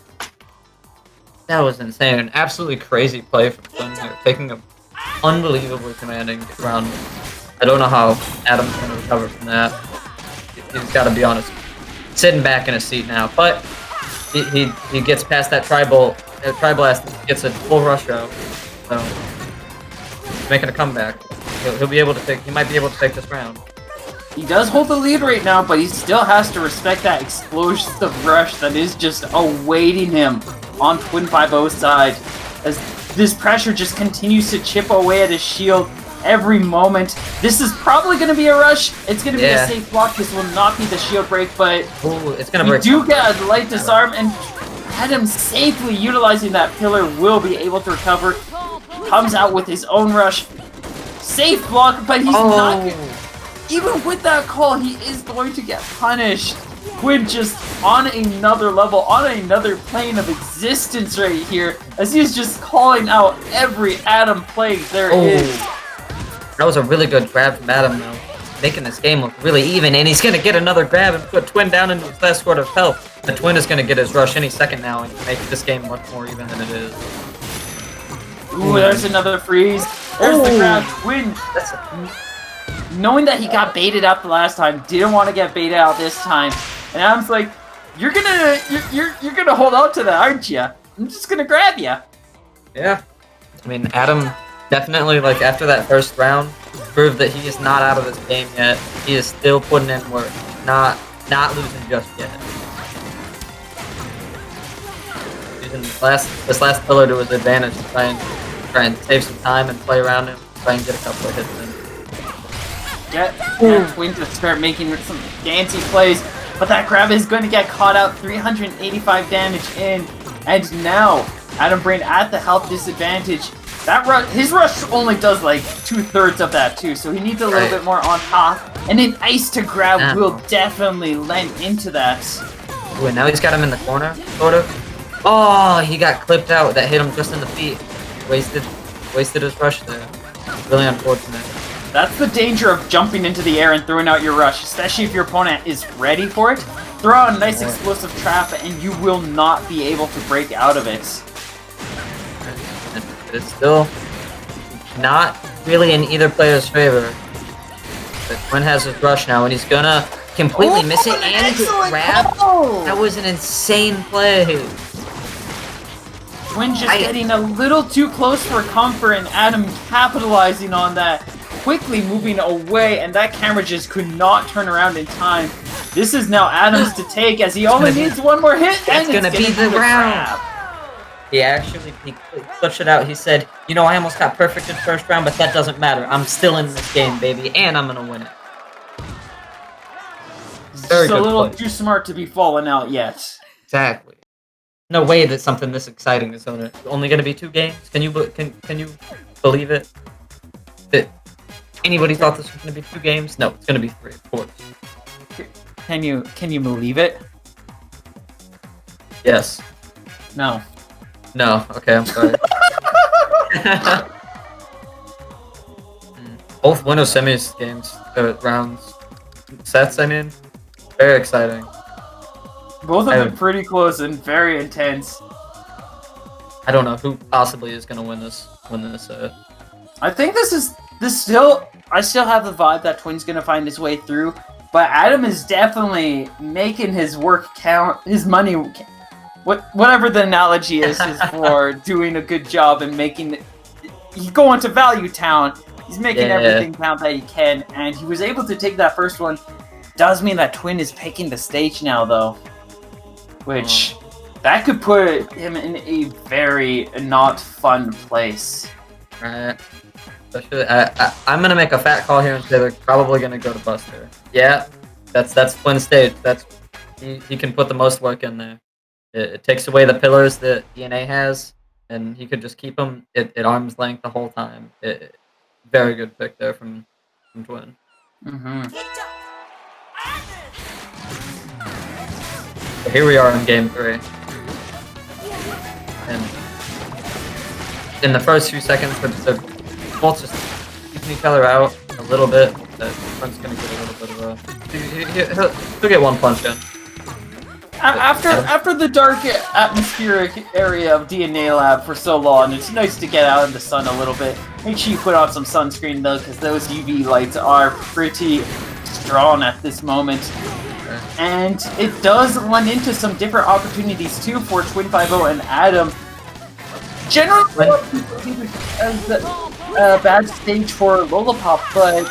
[SPEAKER 2] That was insane. An absolutely crazy play from Twin here. Taking a unbelievably commanding round. I don't know how Adam's gonna recover from that. He's got to be honest, sitting back in a seat now. But he gets past that Tri-Blast, gets a full rush out. So he's making a comeback. He'll be able to take. He might be able to take this round.
[SPEAKER 1] He does hold the lead right now, but he still has to respect that explosive rush that is just awaiting him on Twin 5-0's side. As this pressure just continues to chip away at his shield every moment. This is probably going to be a rush. It's going to be a safe block. This will not be the shield break, but
[SPEAKER 2] it's gonna break.
[SPEAKER 1] We do get a light disarm, and Adam safely utilizing that pillar will be able to recover. Comes out with his own rush. Safe block, but he's not... Even with that call, he is going to get punished. Quinn just on another level, on another plane of existence right here, as he's just calling out every Adam play there is.
[SPEAKER 2] That was a really good grab from Adam, though. Making this game look really even, and he's going to get another grab and put Twin down into his last sort of health. The Twin is going to get his rush any second now and make this game much more even than it is.
[SPEAKER 1] Ooh, there's another freeze. There's the grab. Twin. Knowing that he got baited out the last time, didn't want to get baited out this time. And Adam's like, you're gonna hold on to that, aren't you? I'm just gonna grab you.
[SPEAKER 2] Yeah. I mean, Adam definitely, like, after that first round, proved that he is not out of this game yet. He is still putting in work. Not losing just yet. Using this last pillar to his advantage to try and save some time and play around him, try and get a couple of hits in.
[SPEAKER 1] Get Twin to start making some fancy plays, but that grab is going to get caught out. 385 damage in, and now Adam Brain at the health disadvantage. His rush only does like 2/3 of that too, so he needs a little bit more on top. And an ice to grab will definitely lend into that.
[SPEAKER 2] Ooh, and now he's got him in the corner, sort of. Oh, he got clipped out. That hit him just in the feet. Wasted his rush there. Really unfortunate.
[SPEAKER 1] That's the danger of jumping into the air and throwing out your rush, especially if your opponent is ready for it. Throw out a nice explosive trap and you will not be able to break out of it.
[SPEAKER 2] It's still not really in either player's favor. But Twin has his rush now, and he's gonna completely miss it and grab. That was an insane play.
[SPEAKER 1] Twin just getting a little too close for comfort, and Adam capitalizing on that, quickly moving away, and that camera just could not turn around in time. This is now Adam's to take, as he only needs one more hit, and it's gonna be the round.
[SPEAKER 2] He clutched it out. He said, you know, I almost got perfect in first round, but that doesn't matter. I'm still in this game, baby, and I'm going to win it.
[SPEAKER 1] Very good. A little too smart to be falling out yet.
[SPEAKER 2] Exactly. No way that something this exciting is only going to be 2 games. Can you believe it? That anybody thought this was going to be 2 games? No, it's going to be 3, of course.
[SPEAKER 1] Can you believe it?
[SPEAKER 2] Yes.
[SPEAKER 1] No.
[SPEAKER 2] No, okay, I'm sorry. Both winner semis games, rounds, sets, I mean. Very exciting.
[SPEAKER 1] Both have been pretty close and very intense.
[SPEAKER 2] I don't know who possibly is going to win this.
[SPEAKER 1] I think I still have the vibe that Twin's going to find his way through, but Adam is definitely making his work count, his money count. Whatever the analogy is for doing a good job and making it. He's going to Value Town. He's making everything count that he can, and he was able to take that first one. Does mean that Twin is picking the stage now, though, which that could put him in a very not fun place.
[SPEAKER 2] Right. Especially, I'm gonna make a fat call here and say they're probably gonna go to Buster. Yeah, that's Twin's stage. He can put the most work in there. It takes away the pillars that DNA has, and he could just keep them at arm's length the whole time. Very good pick there from Twin. So here we are in Game 3. And in the first few seconds, they're both just keeping each other out a little bit. Twin's going to get a little bit of he'll get one punch in.
[SPEAKER 1] After the dark atmospheric area of DNA Lab for so long, it's nice to get out in the sun a little bit. Make sure you put on some sunscreen though, because those UV lights are pretty strong at this moment. And it does run into some different opportunities too for Twin 5-0 and Adam. Generally, as a bad stage for Lollipop, but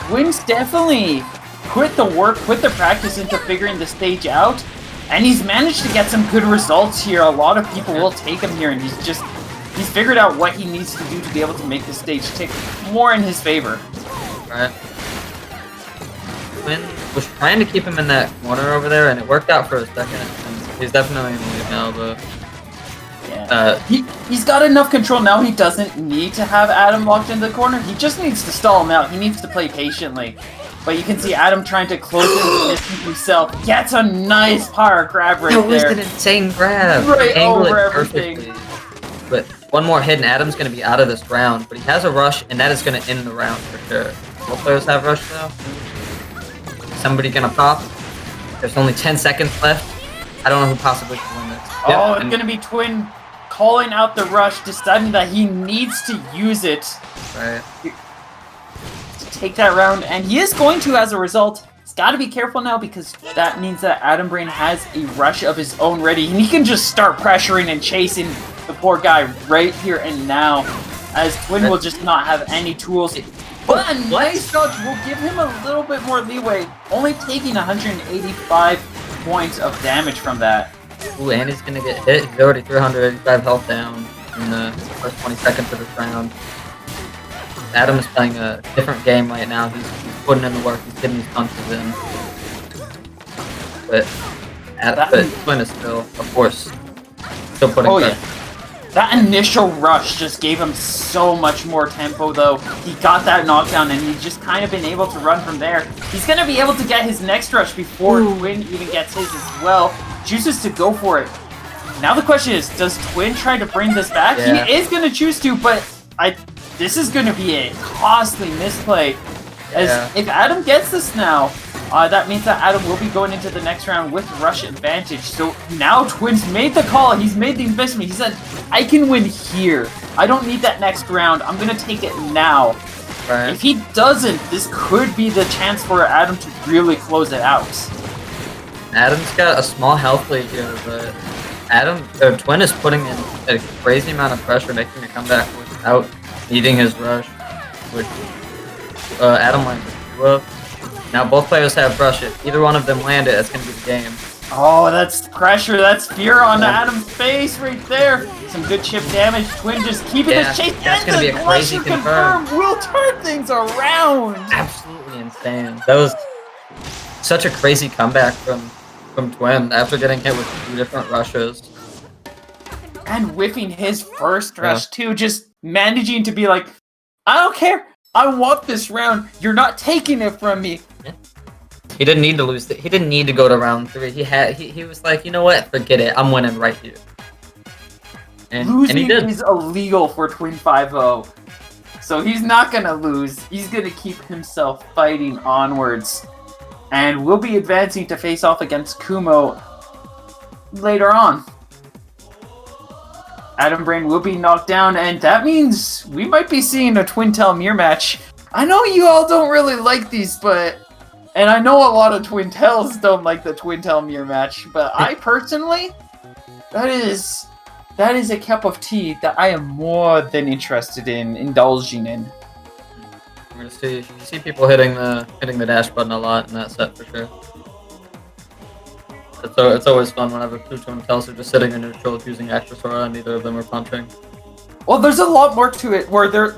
[SPEAKER 1] Twin's definitely put the practice into figuring the stage out. And he's managed to get some good results here. A lot of people will take him here, and he's figured out what he needs to do to be able to make the stage tick more in his favor.
[SPEAKER 2] Right. Twin was trying to keep him in that corner over there, and it worked out for a second. And he's definitely in the lead now, but
[SPEAKER 1] he's got enough control now. He doesn't need to have Adam locked in the corner. He just needs to stall him out. He needs to play patiently. But you can see Adam trying to close in the distance himself. Gets a nice power grab right there.
[SPEAKER 2] That was an insane grab.
[SPEAKER 1] Right over everything.
[SPEAKER 2] But one more hit and Adam's going to be out of this round. But he has a rush, and that is going to end the round for sure. Both players have rush now. Somebody going to pop. There's only 10 seconds left. I don't know who possibly can win this.
[SPEAKER 1] Oh, it's going to be Twin calling out the rush, deciding that he needs to use it.
[SPEAKER 2] Right.
[SPEAKER 1] To take that round, and he is going to as a result. He's got to be careful now because that means that Adam Brain has a rush of his own ready, and he can just start pressuring and chasing the poor guy right here and now, as Twin will just not have any tools. But a nice dodge will give him a little bit more leeway, only taking 185 points of damage from that.
[SPEAKER 2] Ooh, and he's gonna get hit. He's already 385 health down in the first 20 seconds of this round. Adam is playing a different game right now. He's putting in the work. He's getting these punches in. But Twin is still, of course, still putting pressure.
[SPEAKER 1] Yeah. That initial rush just gave him so much more tempo, though. He got that knockdown, and he's just kind of been able to run from there. He's going to be able to get his next rush before Twin even gets his as well. Chooses to go for it. Now the question is, does Twin try to bring this back? Yeah. He is going to choose to, but this is going to be a costly misplay. As if Adam gets this now, that means that Adam will be going into the next round with rush advantage. So now Twin's made the call. He's made the investment. He said, I can win here. I don't need that next round. I'm going to take it now.
[SPEAKER 2] Right.
[SPEAKER 1] If he doesn't, this could be the chance for Adam to really close it out.
[SPEAKER 2] Adam's got a small health lead here, but Twin is putting in a crazy amount of pressure, making a comeback without needing his rush, which Adam lands a few of. Now both players have rush. If either one of them land it, that's going to be the game.
[SPEAKER 1] Oh, that's pressure. That's fear on Adam's face right there. Some good chip damage. Twin just keeping his chase.
[SPEAKER 2] That's going to be a crazy confirm.
[SPEAKER 1] Will turn things around.
[SPEAKER 2] Absolutely insane. That was such a crazy comeback from Twin after getting hit with 2 different rushes.
[SPEAKER 1] And whiffing his first rush too. Just managing to be like, I don't care. I want this round. You're not taking it from me.
[SPEAKER 2] Yeah. He didn't need to lose. He didn't need to go to round 3. He was like, you know what? Forget it. I'm winning right here. And he did.
[SPEAKER 1] Is illegal for Twin 5-0. So he's not gonna lose. He's gonna keep himself fighting onwards, and we'll be advancing to face off against Kumo later on. Adam Brain will be knocked down, and that means we might be seeing a Twin Tail mirror match. I know you all don't really like these, and I know a lot of Twin Tails don't like the Twin Tail mirror match, but I personally, that is a cup of tea that I am more than interested in indulging in.
[SPEAKER 2] We're gonna see people hitting the dash button a lot in that set for sure. It's always fun whenever 2 Twin Tails are just sitting in neutral using Actrosora and neither of them are punching.
[SPEAKER 1] Well, there's a lot more to it where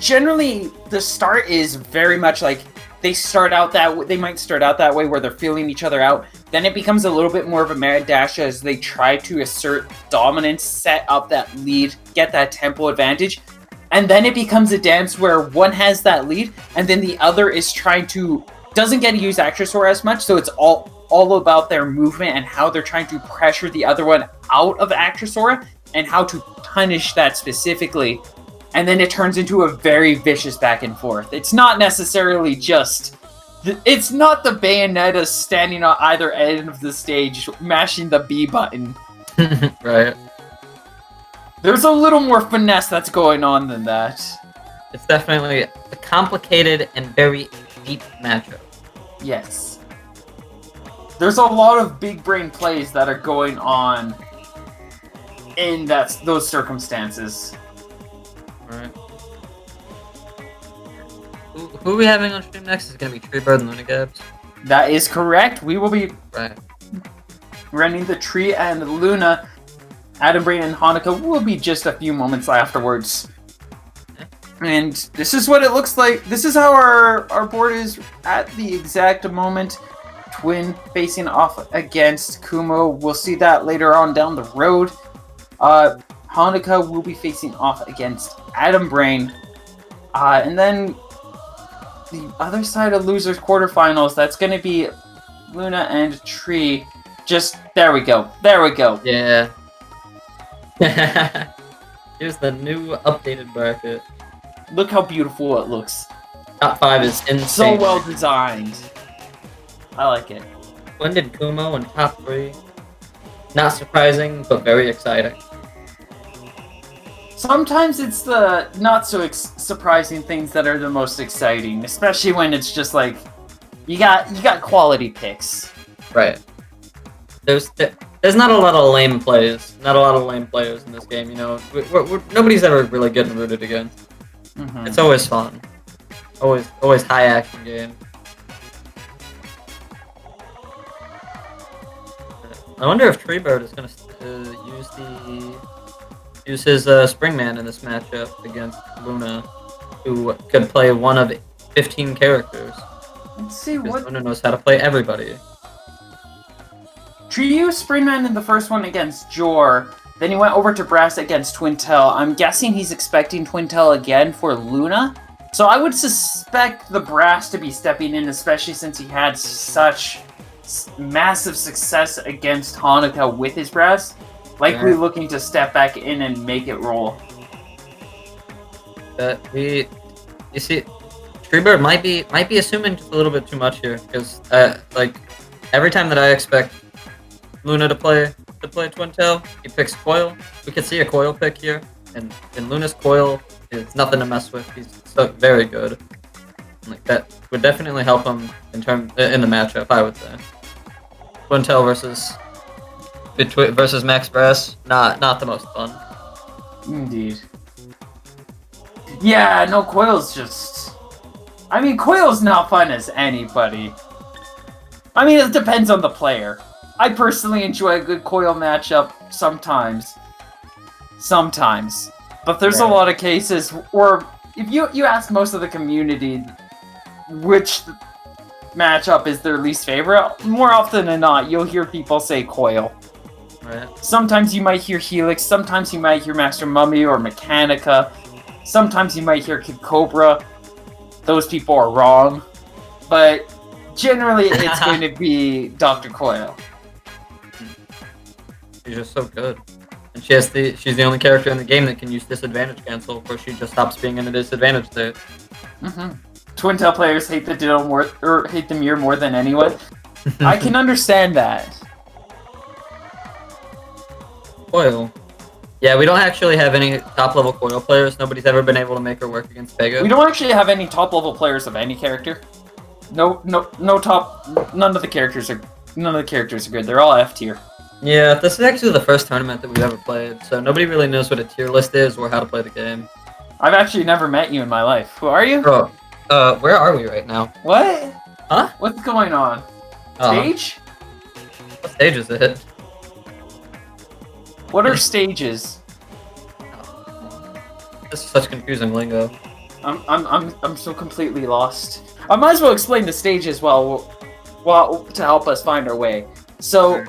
[SPEAKER 1] generally the start is very much like they might start out that way where they're feeling each other out. Then it becomes a little bit more of a mad dash as they try to assert dominance, set up that lead, get that tempo advantage. And then it becomes a dance where one has that lead and then the other is doesn't get to use Actrosora as much, so it's all about their movement and how they're trying to pressure the other one out of Actrosora and how to punish that specifically. And then it turns into a very vicious back and forth. It's not necessarily it's not the Bayonetta standing on either end of the stage mashing the B button.
[SPEAKER 2] Right.
[SPEAKER 1] There's a little more finesse that's going on than that.
[SPEAKER 2] It's definitely a complicated and very deep matchup.
[SPEAKER 1] Yes. There's a lot of big brain plays that are going on in those circumstances.
[SPEAKER 2] Alright. Who are we having on stream next? Is it going to be Treebird and Lunagabs?
[SPEAKER 1] That is correct. We will be running the Tree and Luna. Adam Brain and Hanukkah will be just a few moments afterwards. And this is what it looks like. This is how our board is at the exact moment. Twin facing off against Kumo. We'll see that later on down the road. Hanukkah will be facing off against Adam Brain. And then the other side of losers quarterfinals, that's going to be Luna and Tree. There we go.
[SPEAKER 2] Yeah. Here's the new updated bracket.
[SPEAKER 1] Look how beautiful it looks.
[SPEAKER 2] Top 5 is insane.
[SPEAKER 1] So well designed. I like it.
[SPEAKER 2] Splendid Kumo in top 3. Not surprising, but very exciting.
[SPEAKER 1] Sometimes it's the not so surprising things that are the most exciting, especially when it's just like you got quality picks.
[SPEAKER 2] Right. There's not a lot of lame plays. Not a lot of lame players in this game. You know, nobody's ever really getting rooted against.
[SPEAKER 1] Mm-hmm.
[SPEAKER 2] It's always fun. Always high action game. I wonder if Treebird is gonna use his Springman in this matchup against Luna, who could play one of 15 characters.
[SPEAKER 1] Let's see what
[SPEAKER 2] Luna knows how to play everybody.
[SPEAKER 1] Tree used Springman in the first one against Jor. Then he went over to Brass against Twintel. I'm guessing he's expecting Twintel again for Luna. So I would suspect the Brass to be stepping in, especially since he had such massive success against Hanukkah with his Brass. Likely looking to step back in and make it roll.
[SPEAKER 2] You see, Treebird might be assuming just a little bit too much here, because like every time that I expect Luna to play Twintail, he picks Coil. We could see a Coil pick here, and Luna's Coil is nothing to mess with. He's so very good. Like that would definitely help him in the matchup, I would say. Twintail versus Max Brass, not the most fun.
[SPEAKER 1] Indeed. Yeah, no, Coil's just... I mean, Coil's not fun as anybody. I mean, it depends on the player. I personally enjoy a good Coil matchup sometimes. Sometimes. But there's a lot of cases where if you ask most of the community which matchup is their least favorite, more often than not, you'll hear people say Coil.
[SPEAKER 2] Right.
[SPEAKER 1] Sometimes you might hear Helix, sometimes you might hear Master Mummy or Mechanica, sometimes you might hear Kid Cobra. Those people are wrong. But generally it's going to be Dr. Coil.
[SPEAKER 2] She's just so good. And she's the only character in the game that can use disadvantage cancel, where she just stops being in a disadvantage state.
[SPEAKER 1] Mm-hmm. Twintail players hate the Ditto more, or hate the mirror more than anyone. I can understand that.
[SPEAKER 2] Coil. Yeah, we don't actually have any top-level Coil players. Nobody's ever been able to make her work against Vega.
[SPEAKER 1] We don't actually have any top-level players of any character. No top. None of the characters are good. They're all F tier.
[SPEAKER 2] Yeah, this is actually the first tournament that we've ever played, so nobody really knows what a tier list is or how to play the game.
[SPEAKER 1] I've actually never met you in my life. Who are you?
[SPEAKER 2] Bro, where are we right now?
[SPEAKER 1] What?
[SPEAKER 2] Huh?
[SPEAKER 1] What's going on? Stage?
[SPEAKER 2] What stage is it?
[SPEAKER 1] What are stages?
[SPEAKER 2] This is such confusing lingo.
[SPEAKER 1] I'm so completely lost. I might as well explain the stages well to help us find our way. So,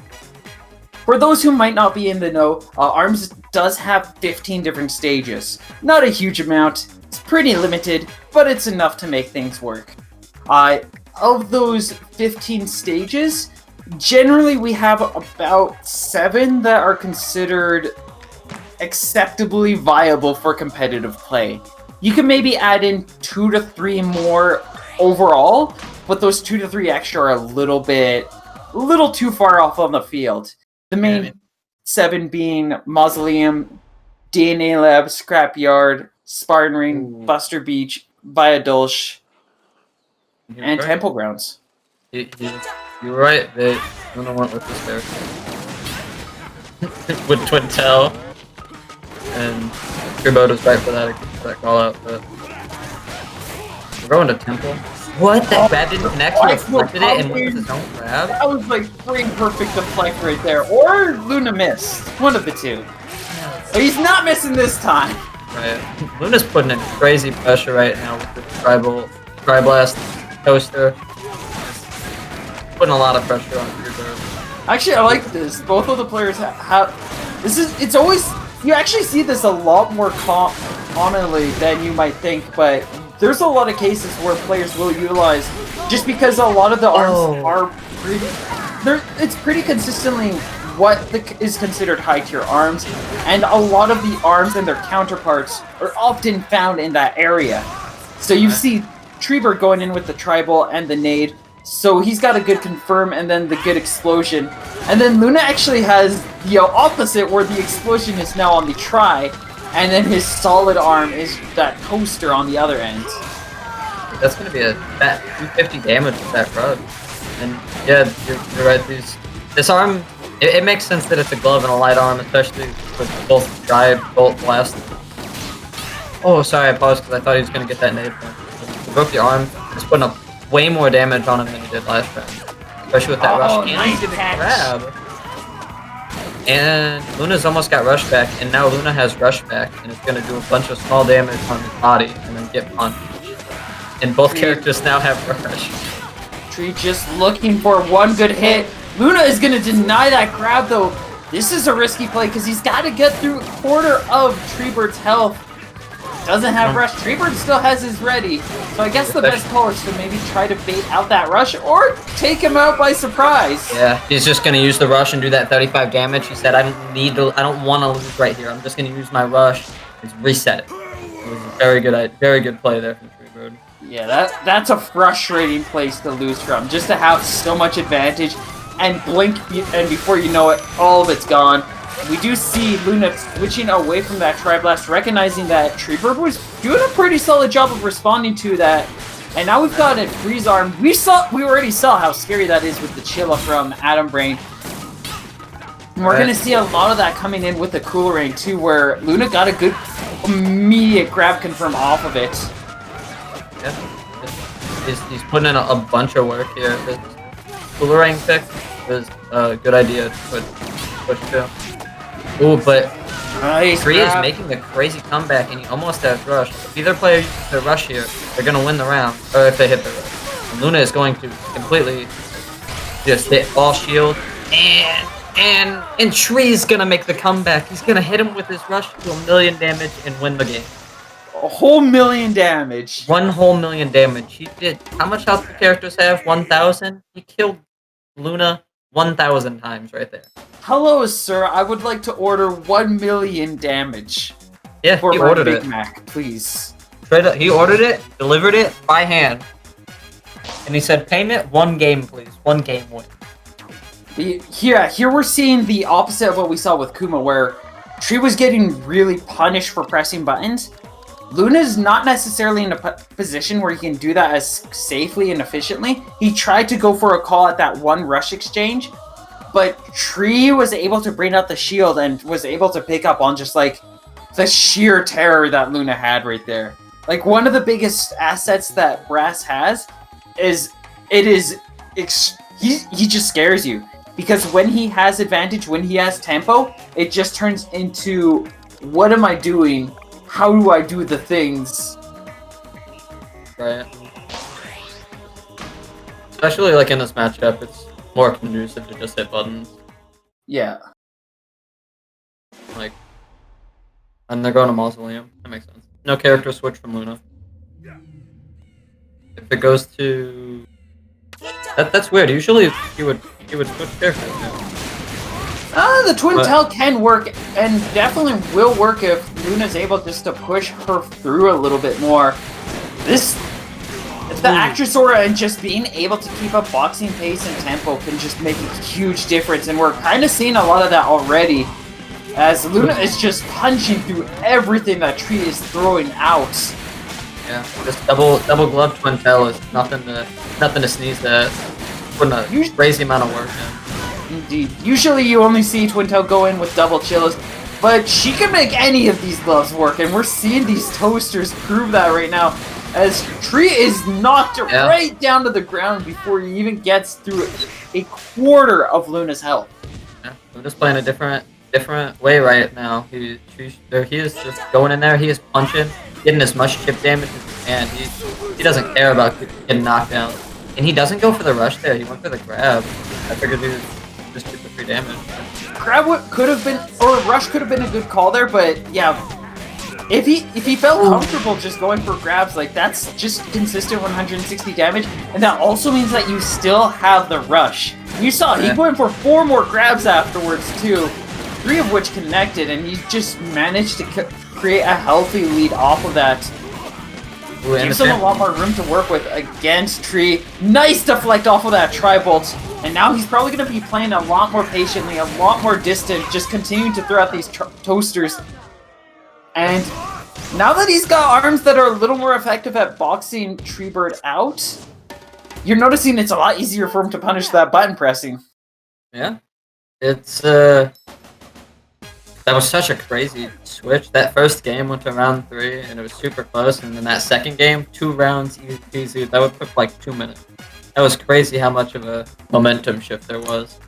[SPEAKER 1] for those who might not be in the know, ARMS does have 15 different stages. Not a huge amount. It's pretty limited, but it's enough to make things work. Of those 15 stages, generally we have about 7 that are considered acceptably viable for competitive play. You can maybe add in 2 to 3 more overall, but those 2 to 3 extra are a little too far off on the field. The main 7 being Mausoleum, DNA Lab, Scrapyard, Spartan Ring, Buster Beach, Via Dulce, and Temple Grounds.
[SPEAKER 2] You're right, they don't want with this there. With Twintel. And Kubota's right for that call out, but we're going to Temple. What? That grab didn't connect, he deflected it and went with his own grab?
[SPEAKER 1] That was like frame perfect deflect right there. Or Luna missed. One of the two. But he's not missing this time.
[SPEAKER 2] Right. Luna's putting in crazy pressure right now with the Tri-Blast Toaster. Putting a lot of pressure on Kubo.
[SPEAKER 1] Actually, I like this. Both of the players have... It's always... You actually see this a lot more commonly than you might think, but there's a lot of cases where players will utilize, just because a lot of the arms are pretty... It's pretty consistently what is considered high-tier arms, and a lot of the arms and their counterparts are often found in that area. So you see Treebird going in with the tribal and the nade, so he's got a good confirm and then the good explosion. And then Luna actually has the opposite, where the explosion is now on the try, and then his solid arm is that toaster on the other end.
[SPEAKER 2] That's gonna be a fat 250 damage with that rug. And yeah, you're right. This arm, it makes sense that it's a glove and a light arm, especially with both try, bolt, blast. Oh, sorry, I paused because I thought he was gonna get that nade point. He broke the arm. It's putting up way more damage on him than he did last round, especially with that rush.
[SPEAKER 1] Nice
[SPEAKER 2] grab. And Luna's almost got rush back, and now Luna has rush back, and it's gonna do a bunch of small damage on his body, and then get punched. And both characters now have rush.
[SPEAKER 1] Tree just looking for one good hit. Luna is gonna deny that grab though. This is a risky play because he's got to get through a quarter of Treebird's health. Doesn't have rush. Treebird still has his ready. So I guess the best call is to maybe try to bait out that rush or take him out by surprise.
[SPEAKER 2] Yeah, he's just gonna use the rush and do that 35 damage. He said, I don't want to lose right here. I'm just gonna use my rush and reset it. It was a very good play there from Treebird.
[SPEAKER 1] Yeah, that's a frustrating place to lose from. Just to have so much advantage and blink, and before you know it, all of it's gone. We do see Luna switching away from that Tri-Blast, recognizing that Treebird was doing a pretty solid job of responding to that. And now we've got a freeze arm. We already saw how scary that is with the Chilla from Atom Brain. And we're going to see a lot of that coming in with the Cool Rain too, where Luna got a good immediate grab confirm off of it.
[SPEAKER 2] Yeah. He's putting in a bunch of work here. This Cool Rain pick was a good idea to push to. Ooh, but
[SPEAKER 1] nice
[SPEAKER 2] Tree is making the crazy comeback, and he almost has rush. If either player uses their rush here, they're going to win the round, or if they hit the rush. And Luna is going to completely just hit all shield, and Tree's going to make the comeback. He's going to hit him with his rush to 1,000,000 damage and win the game.
[SPEAKER 1] A whole 1,000,000 damage.
[SPEAKER 2] 1,000,000 damage. He did. How much health do characters have? 1,000? He killed Luna 1,000 times right there.
[SPEAKER 1] Hello, sir. I would like to order 1,000,000 damage.
[SPEAKER 2] Yeah,
[SPEAKER 1] for
[SPEAKER 2] he
[SPEAKER 1] my
[SPEAKER 2] ordered
[SPEAKER 1] Big
[SPEAKER 2] it.
[SPEAKER 1] Mac, please.
[SPEAKER 2] Straight up, he ordered it, delivered it by hand, and he said, "Payment 1 game, please. 1 game win."
[SPEAKER 1] Here we're seeing the opposite of what we saw with Kuma, where Tree was getting really punished for pressing buttons. Luna's not necessarily in a position where he can do that as safely and efficiently. He tried to go for a call at that one rush exchange, but Tree was able to bring out the shield and was able to pick up on just like the sheer terror that Luna had right there. Like, one of the biggest assets that Brass has is he just scares you, because when he has advantage, when he has tempo, it just turns into, what am I doing? How do I do the things?
[SPEAKER 2] Right. Especially like in this matchup, it's more conducive to just hit buttons.
[SPEAKER 1] Yeah.
[SPEAKER 2] Like, and they're going to Mausoleum. That makes sense. No character switch from Luna. If it goes to... That's weird. Usually he would switch characters now.
[SPEAKER 1] The Twin Tail can work, and definitely will work if Luna's able just to push her through a little bit more. The Actress Aura and just being able to keep up boxing pace and tempo can just make a huge difference, and we're kind of seeing a lot of that already, as Luna is just punching through everything that Tree is throwing out.
[SPEAKER 2] Yeah, this double glove Twin Tail is nothing to sneeze at. Putting a crazy amount of work in.
[SPEAKER 1] Indeed. Usually you only see Twin Tail go in with double chillas, but she can make any of these gloves work, and we're seeing these toasters prove that right now, as Tree is knocked right down to the ground before he even gets through a quarter of Luna's health.
[SPEAKER 2] Yeah, I'm just playing a different way right now. He is just going in there, he is punching, getting as much chip damage as he can. He doesn't care about getting knocked down. And he doesn't go for the rush there, he went for the grab. I figured he would just get the free damage.
[SPEAKER 1] Grab could have been, or rush could have been a good call there, but yeah, if he felt comfortable just going for grabs, like, that's just consistent 160 damage, and that also means that you still have the rush. You saw he went for 4 more grabs afterwards too, 3 of which connected, and he just managed to create a healthy lead off of that. Gives him a lot more room to work with against Tree. Nice deflect off of that Tri-Bolt. And now he's probably going to be playing a lot more patiently, a lot more distant, just continuing to throw out these toasters. And now that he's got arms that are a little more effective at boxing Treebird out, you're noticing it's a lot easier for him to punish that button pressing.
[SPEAKER 2] Yeah. It's, that was such a crazy switch. That first game went to round 3, and it was super close. And then that second game, 2 rounds, easy peasy. That would took like 2 minutes. That was crazy how much of a momentum shift there was.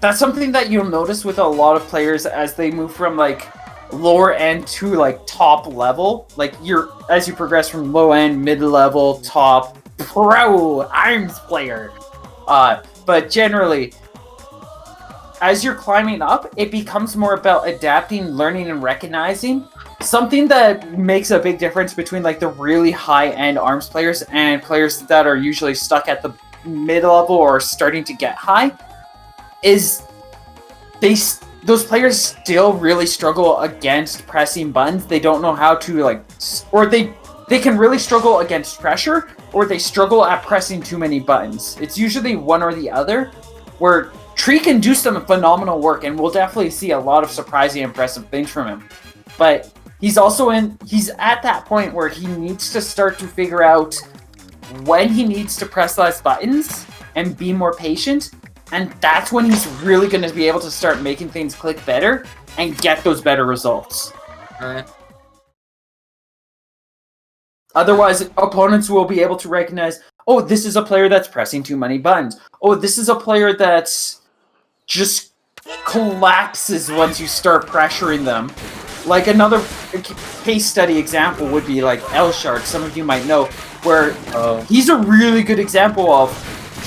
[SPEAKER 1] That's something that you'll notice with a lot of players as they move from like lower end to like top level. Like as you progress from low end, mid level, top, pro, arms player. But generally, as you're climbing up, it becomes more about adapting, learning, and recognizing. Something that makes a big difference between like the really high-end arms players and players that are usually stuck at the mid-level or starting to get high is those players still really struggle against pressing buttons. They don't know how to or they can really struggle against pressure, or they struggle at pressing too many buttons. It's usually one or the other, where Tree can do some phenomenal work, and we'll definitely see a lot of surprising, impressive things from him. But he's at that point where he needs to start to figure out when he needs to press less buttons and be more patient, and that's when he's really going to be able to start making things click better and get those better results.
[SPEAKER 2] Alright.
[SPEAKER 1] Otherwise, opponents will be able to recognize, oh, this is a player that's pressing too many buttons. Oh, this is a player that's just collapses once you start pressuring them. Like another case study example would be like Elshard, some of you might know, where he's a really good example of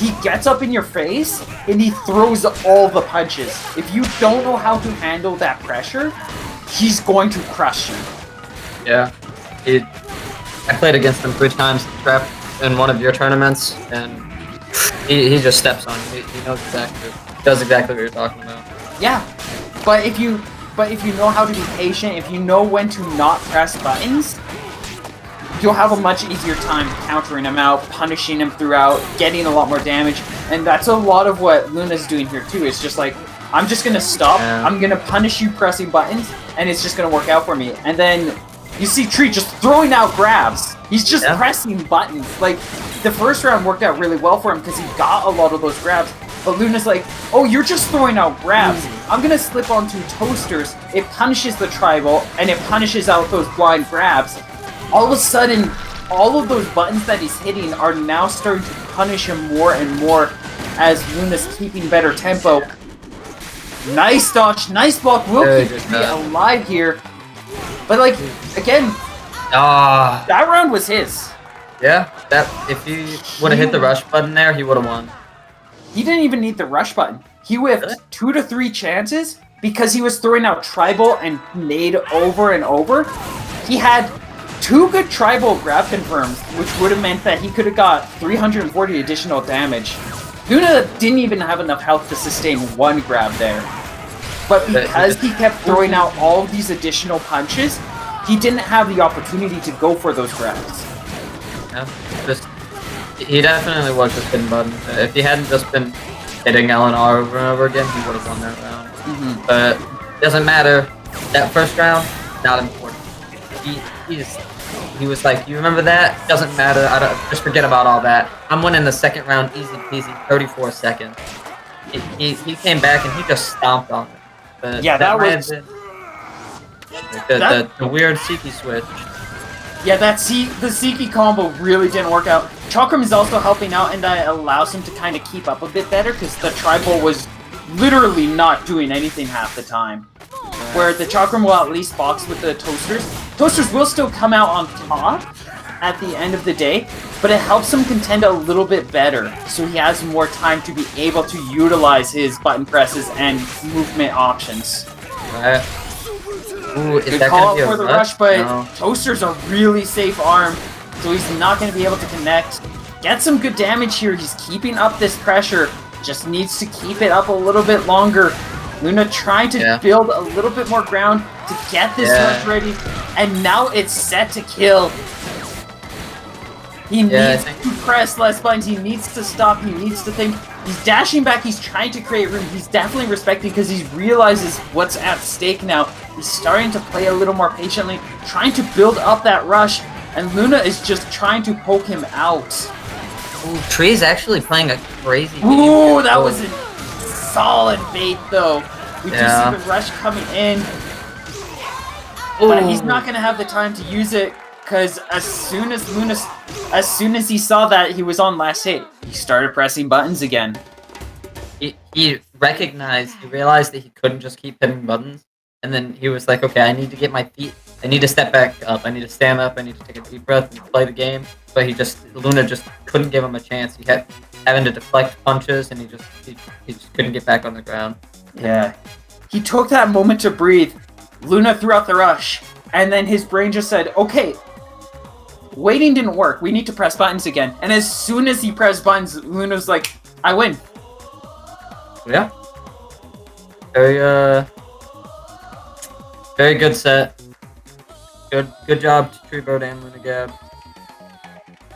[SPEAKER 1] he gets up in your face and he throws all the punches. If you don't know how to handle that pressure, he's going to crush you.
[SPEAKER 2] Yeah. I played against him 3 times in one of your tournaments, and he just steps on you. He knows does exactly what you're talking about.
[SPEAKER 1] Yeah, but if you know how to be patient, if you know when to not press buttons, you'll have a much easier time countering him out, punishing him throughout, getting a lot more damage. And that's a lot of what Luna's doing here too. It's just like, I'm just gonna stop, I'm gonna punish you pressing buttons, and it's just gonna work out for me. And then you see Tree just throwing out grabs. He's just pressing buttons. Like, the first round worked out really well for him because he got a lot of those grabs. But Luna's like, oh, you're just throwing out grabs. I'm going to slip onto toasters. It punishes the Tri-Bolt, and it punishes out those blind grabs. All of a sudden, all of those buttons that he's hitting are now starting to punish him more and more as Luna's keeping better tempo. Nice dodge, nice block. Will keep Tree alive here. But, like, again, that round was his.
[SPEAKER 2] Yeah, if he would have hit the rush button there, he would have won.
[SPEAKER 1] He didn't even need the rush button. He whiffed 2 to 3 chances because he was throwing out Tri-Bolt and nade over and over. He had 2 good Tri-Bolt grab confirms, which would have meant that he could have got 340 additional damage. Luna didn't even have enough health to sustain 1 grab there. But because he kept throwing out all of these additional punches, he didn't have the opportunity to go for those grabs.
[SPEAKER 2] Yeah, he definitely was just hitting buttons. If he hadn't just been hitting LNR over and over again, he would have won that round. But it doesn't matter. That first round, not important. He was like, you remember that? Doesn't matter. Just forget about all that. I'm winning the second round easy peasy, 34 seconds. He came back and he just stomped on it. But
[SPEAKER 1] yeah, that was
[SPEAKER 2] the weird Siki switch.
[SPEAKER 1] Yeah, the Siki combo really didn't work out. Chakram is also helping out, and that allows him to kind of keep up a bit better, because the Tri-Bolt was literally not doing anything half the time. Where the Chakram will at least box with the Toasters. Toasters will still come out on top at the end of the day, but it helps him contend a little bit better, so he has more time to be able to utilize his button presses and movement options.
[SPEAKER 2] Right. Ooh,
[SPEAKER 1] good call out for the rush, but Toaster's a really safe arm, so he's not going to be able to connect. Get some good damage here. He's keeping up this pressure. just needs to keep it up a little bit longer. Luna trying to build a little bit more ground to get this rush ready, and now it's set to kill. He needs to press less buttons, he needs to stop, he needs to think. He's dashing back, he's trying to create room, he's definitely respecting because he realizes what's at stake now. He's starting to play a little more patiently, trying to build up that rush, and Luna is just trying to poke him out.
[SPEAKER 2] Ooh, Tree's actually playing a crazy game.
[SPEAKER 1] Ooh, that was a solid bait though. We just see the rush coming in. But he's not gonna have the time to use it because as soon as he saw that he was on last hit, he started pressing buttons again.
[SPEAKER 2] He realized that he couldn't just keep hitting buttons, and then he was like, okay, I need to get my feet, I need to step back up, I need to stand up, I need to take a deep breath and play the game. But Luna just couldn't give him a chance. He kept having to deflect punches, and he just couldn't get back on the ground.
[SPEAKER 1] Yeah. He took that moment to breathe. Luna threw out the rush, and then his brain just said, okay, waiting didn't work. We need to press buttons again. And as soon as he pressed buttons, Luna's like, I win.
[SPEAKER 2] Yeah. Very good set. Good job to Treebird and Lunagab.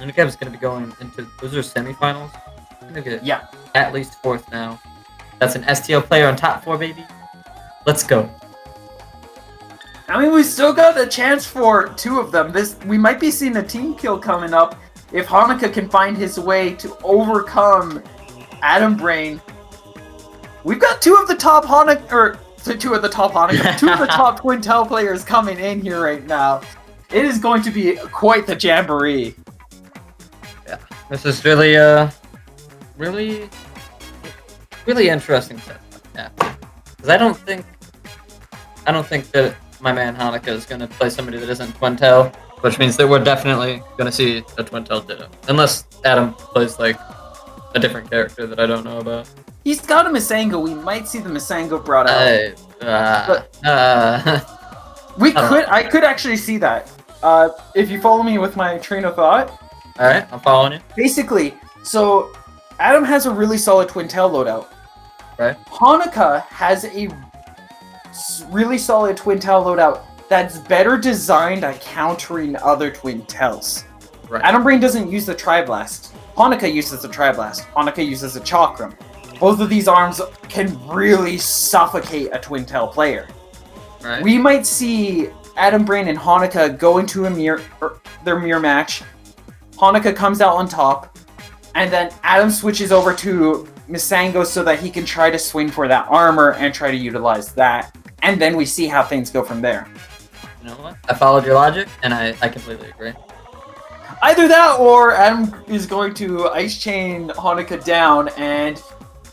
[SPEAKER 2] Lunagab's going to be going into, those are semifinals. Going to get at least 4th now. That's an STL player on top 4, baby. Let's go.
[SPEAKER 1] I mean, we still got a chance for 2 of them. We might be seeing a team kill coming up if Hanukkah can find his way to overcome Adam Brain. We've got 2 of the top Hanukkah, or 2 of the top Hanukkah, 2 of the top Twintel players coming in here right now. It is going to be quite the jamboree.
[SPEAKER 2] Yeah, this is really interesting set. Yeah, because I don't think that my man Hanukkah is going to play somebody that isn't Twintel, which means that we're definitely going to see a Twintel Ditto, unless Adam plays like a different character that I don't know about.
[SPEAKER 1] He's got a Masango. We might see the Masango brought out. I could actually see that. If you follow me with my train of thought.
[SPEAKER 2] All right, I'm following you.
[SPEAKER 1] Basically, so Adam has a really solid Twintel loadout.
[SPEAKER 2] Right.
[SPEAKER 1] Hanukkah has a really solid Twintel loadout that's better designed at countering other Twintels.
[SPEAKER 2] Right.
[SPEAKER 1] Adam Brain doesn't use the Tri-Blast. Hanukkah uses the Tri-Blast. Hanukkah uses a Chakram. Both of these arms can really suffocate a Twintel player.
[SPEAKER 2] Right.
[SPEAKER 1] We might see Adam Brain and Hanukkah go into their mirror match. Hanukkah comes out on top, and then Adam switches over to Masango so that he can try to swing for that armor and try to utilize that. And then we see how things go from there.
[SPEAKER 2] You know what? I followed your logic, and I completely agree.
[SPEAKER 1] Either that, or Adam is going to Ice Chain Hanukkah down, and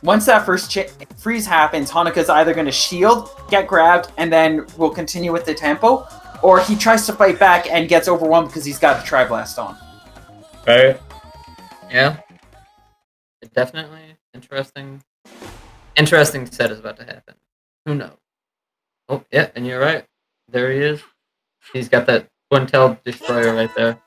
[SPEAKER 1] once that first freeze happens, Hanukkah's either going to shield, get grabbed, and then will continue with the tempo, or he tries to fight back and gets overwhelmed because he's got the Tri-Blast on.
[SPEAKER 2] Right. Yeah. Definitely interesting set is about to happen. Who knows? Oh, yeah, and you're right. There he is. He's got that Twintel Destroyer right there.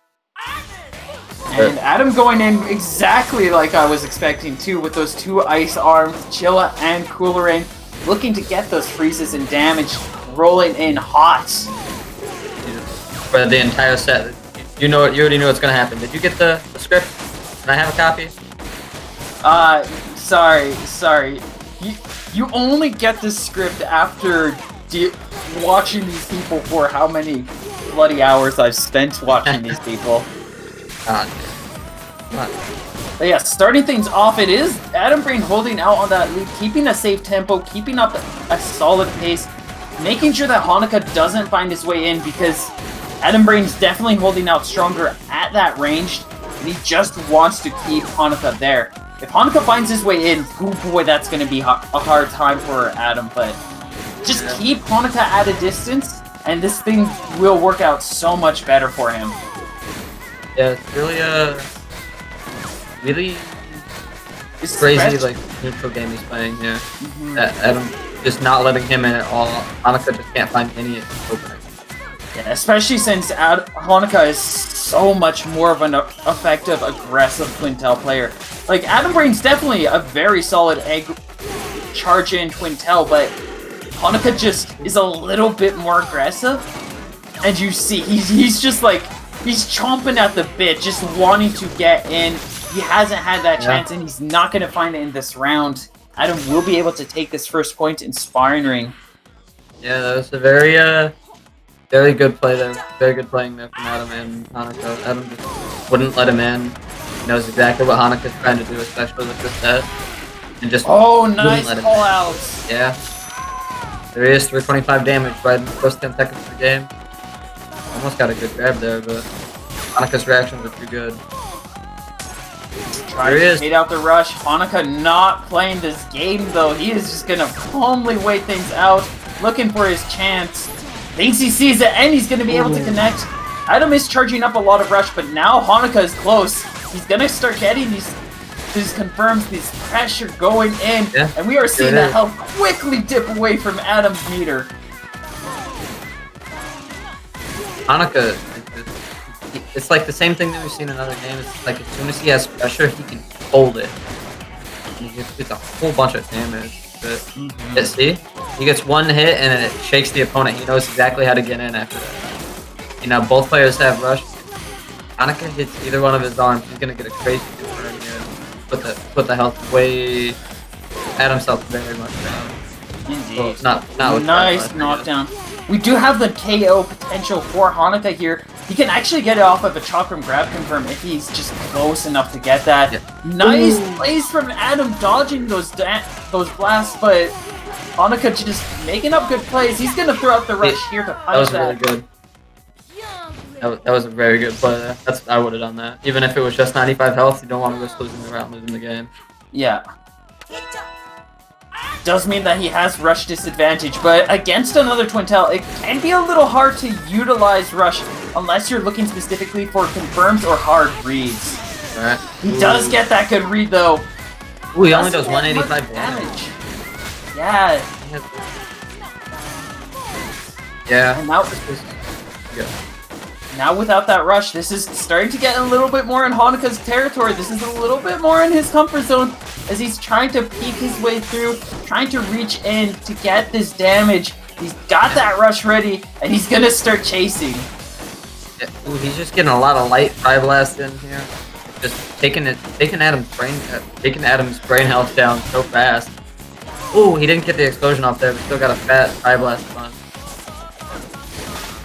[SPEAKER 1] And Adam going in exactly like I was expecting too, with those 2 ice arms, Chilla and Coolerain, looking to get those freezes and damage, rolling in hot.
[SPEAKER 2] For the entire set, you already know what's gonna happen. Did you get the script? Can I have a copy?
[SPEAKER 1] Sorry. You only get the script after watching these people for how many bloody hours I've spent watching these people. But yeah, starting things off, it is Adam Brain holding out on that lead, keeping a safe tempo, keeping up a solid pace, making sure that Hanukkah doesn't find his way in, because Adam Brain's definitely holding out stronger at that range, and he just wants to keep Hanukkah there. If Hanukkah finds his way in, oh boy, that's going to be a hard time for Adam, but just keep Hanukkah at a distance, and this thing will work out so much better for him.
[SPEAKER 2] Yeah, it's really crazy, like, neutral game he's playing here. Adam just not letting him in at all. Hanukkah just can't find any opening.
[SPEAKER 1] Yeah, especially since Hanukkah is so much more of an effective, aggressive Twintel player. Like, Adam Brain's definitely a very solid egg charge-in Twintel, but Hanukkah just is a little bit more aggressive. And you see, he's just like, he's chomping at the bit, just wanting to get in. He hasn't had that chance, and he's not going to find it in this round. Adam will be able to take this first point in sparring ring.
[SPEAKER 2] Yeah, that was a very good play there. Very good playing there from Adam and Hanukkah. Adam just wouldn't let him in. He knows exactly what Hanukah's trying to do, especially with this set. And just
[SPEAKER 1] nice call outs.
[SPEAKER 2] Yeah. There he is, 325 damage right in the first 10 seconds of the game. Almost got a good grab there, but Hanukah's reactions were too good.
[SPEAKER 1] Trying to bait out the rush. Hanukkah not playing this game though. He is just gonna calmly wait things out, looking for his chance. Thinks he sees it, and he's gonna be able to connect. Adam is charging up a lot of rush, but now Hanukkah is close. He's gonna start getting these confirms, this pressure going in, and we are seeing that health quickly dip away from Adam's meter.
[SPEAKER 2] Hanukkah, it's like the same thing that we've seen in other games. It's like as soon as he has pressure, he can hold it. And he just gets a whole bunch of damage. But see, he gets one hit and it shakes the opponent. He knows exactly how to get in after that. You know, both players have rush. Hanukkah hits either one of his arms, he's gonna get a crazy confirm here. Put the health way. Adam's health very much down. Well, not with
[SPEAKER 1] nice knockdown. We do have the KO potential for Hanukkah here. He can actually get it off of a Chakram grab confirm if he's just close enough to get that. Yeah. Nice plays from Adam dodging those blasts, but Hanukkah just making up good plays. He's gonna throw out the rush here to punish that.
[SPEAKER 2] That was really good. That was a very good play. I would have done that. Even if it was just 95 health, you don't want to risk losing the round, losing the game.
[SPEAKER 1] Yeah. Does mean that he has rush disadvantage, but against another Twintel, it can be a little hard to utilize rush unless you're looking specifically for confirms or hard reads.
[SPEAKER 2] Alright.
[SPEAKER 1] He does get that good read though.
[SPEAKER 2] Ooh, he only does 185 damage.
[SPEAKER 1] Yeah.
[SPEAKER 2] Yeah.
[SPEAKER 1] And now without that rush, this is starting to get a little bit more in Hanukkah's territory. This is a little bit more in his comfort zone as he's trying to peek his way through, trying to reach in to get this damage. He's got that rush ready, and he's gonna start chasing.
[SPEAKER 2] Yeah. Ooh, he's just getting a lot of light Tri Blast in here. Just taking Adam's brain health down so fast. Ooh, he didn't get the explosion off there, but still got a fat Tri Blast fun.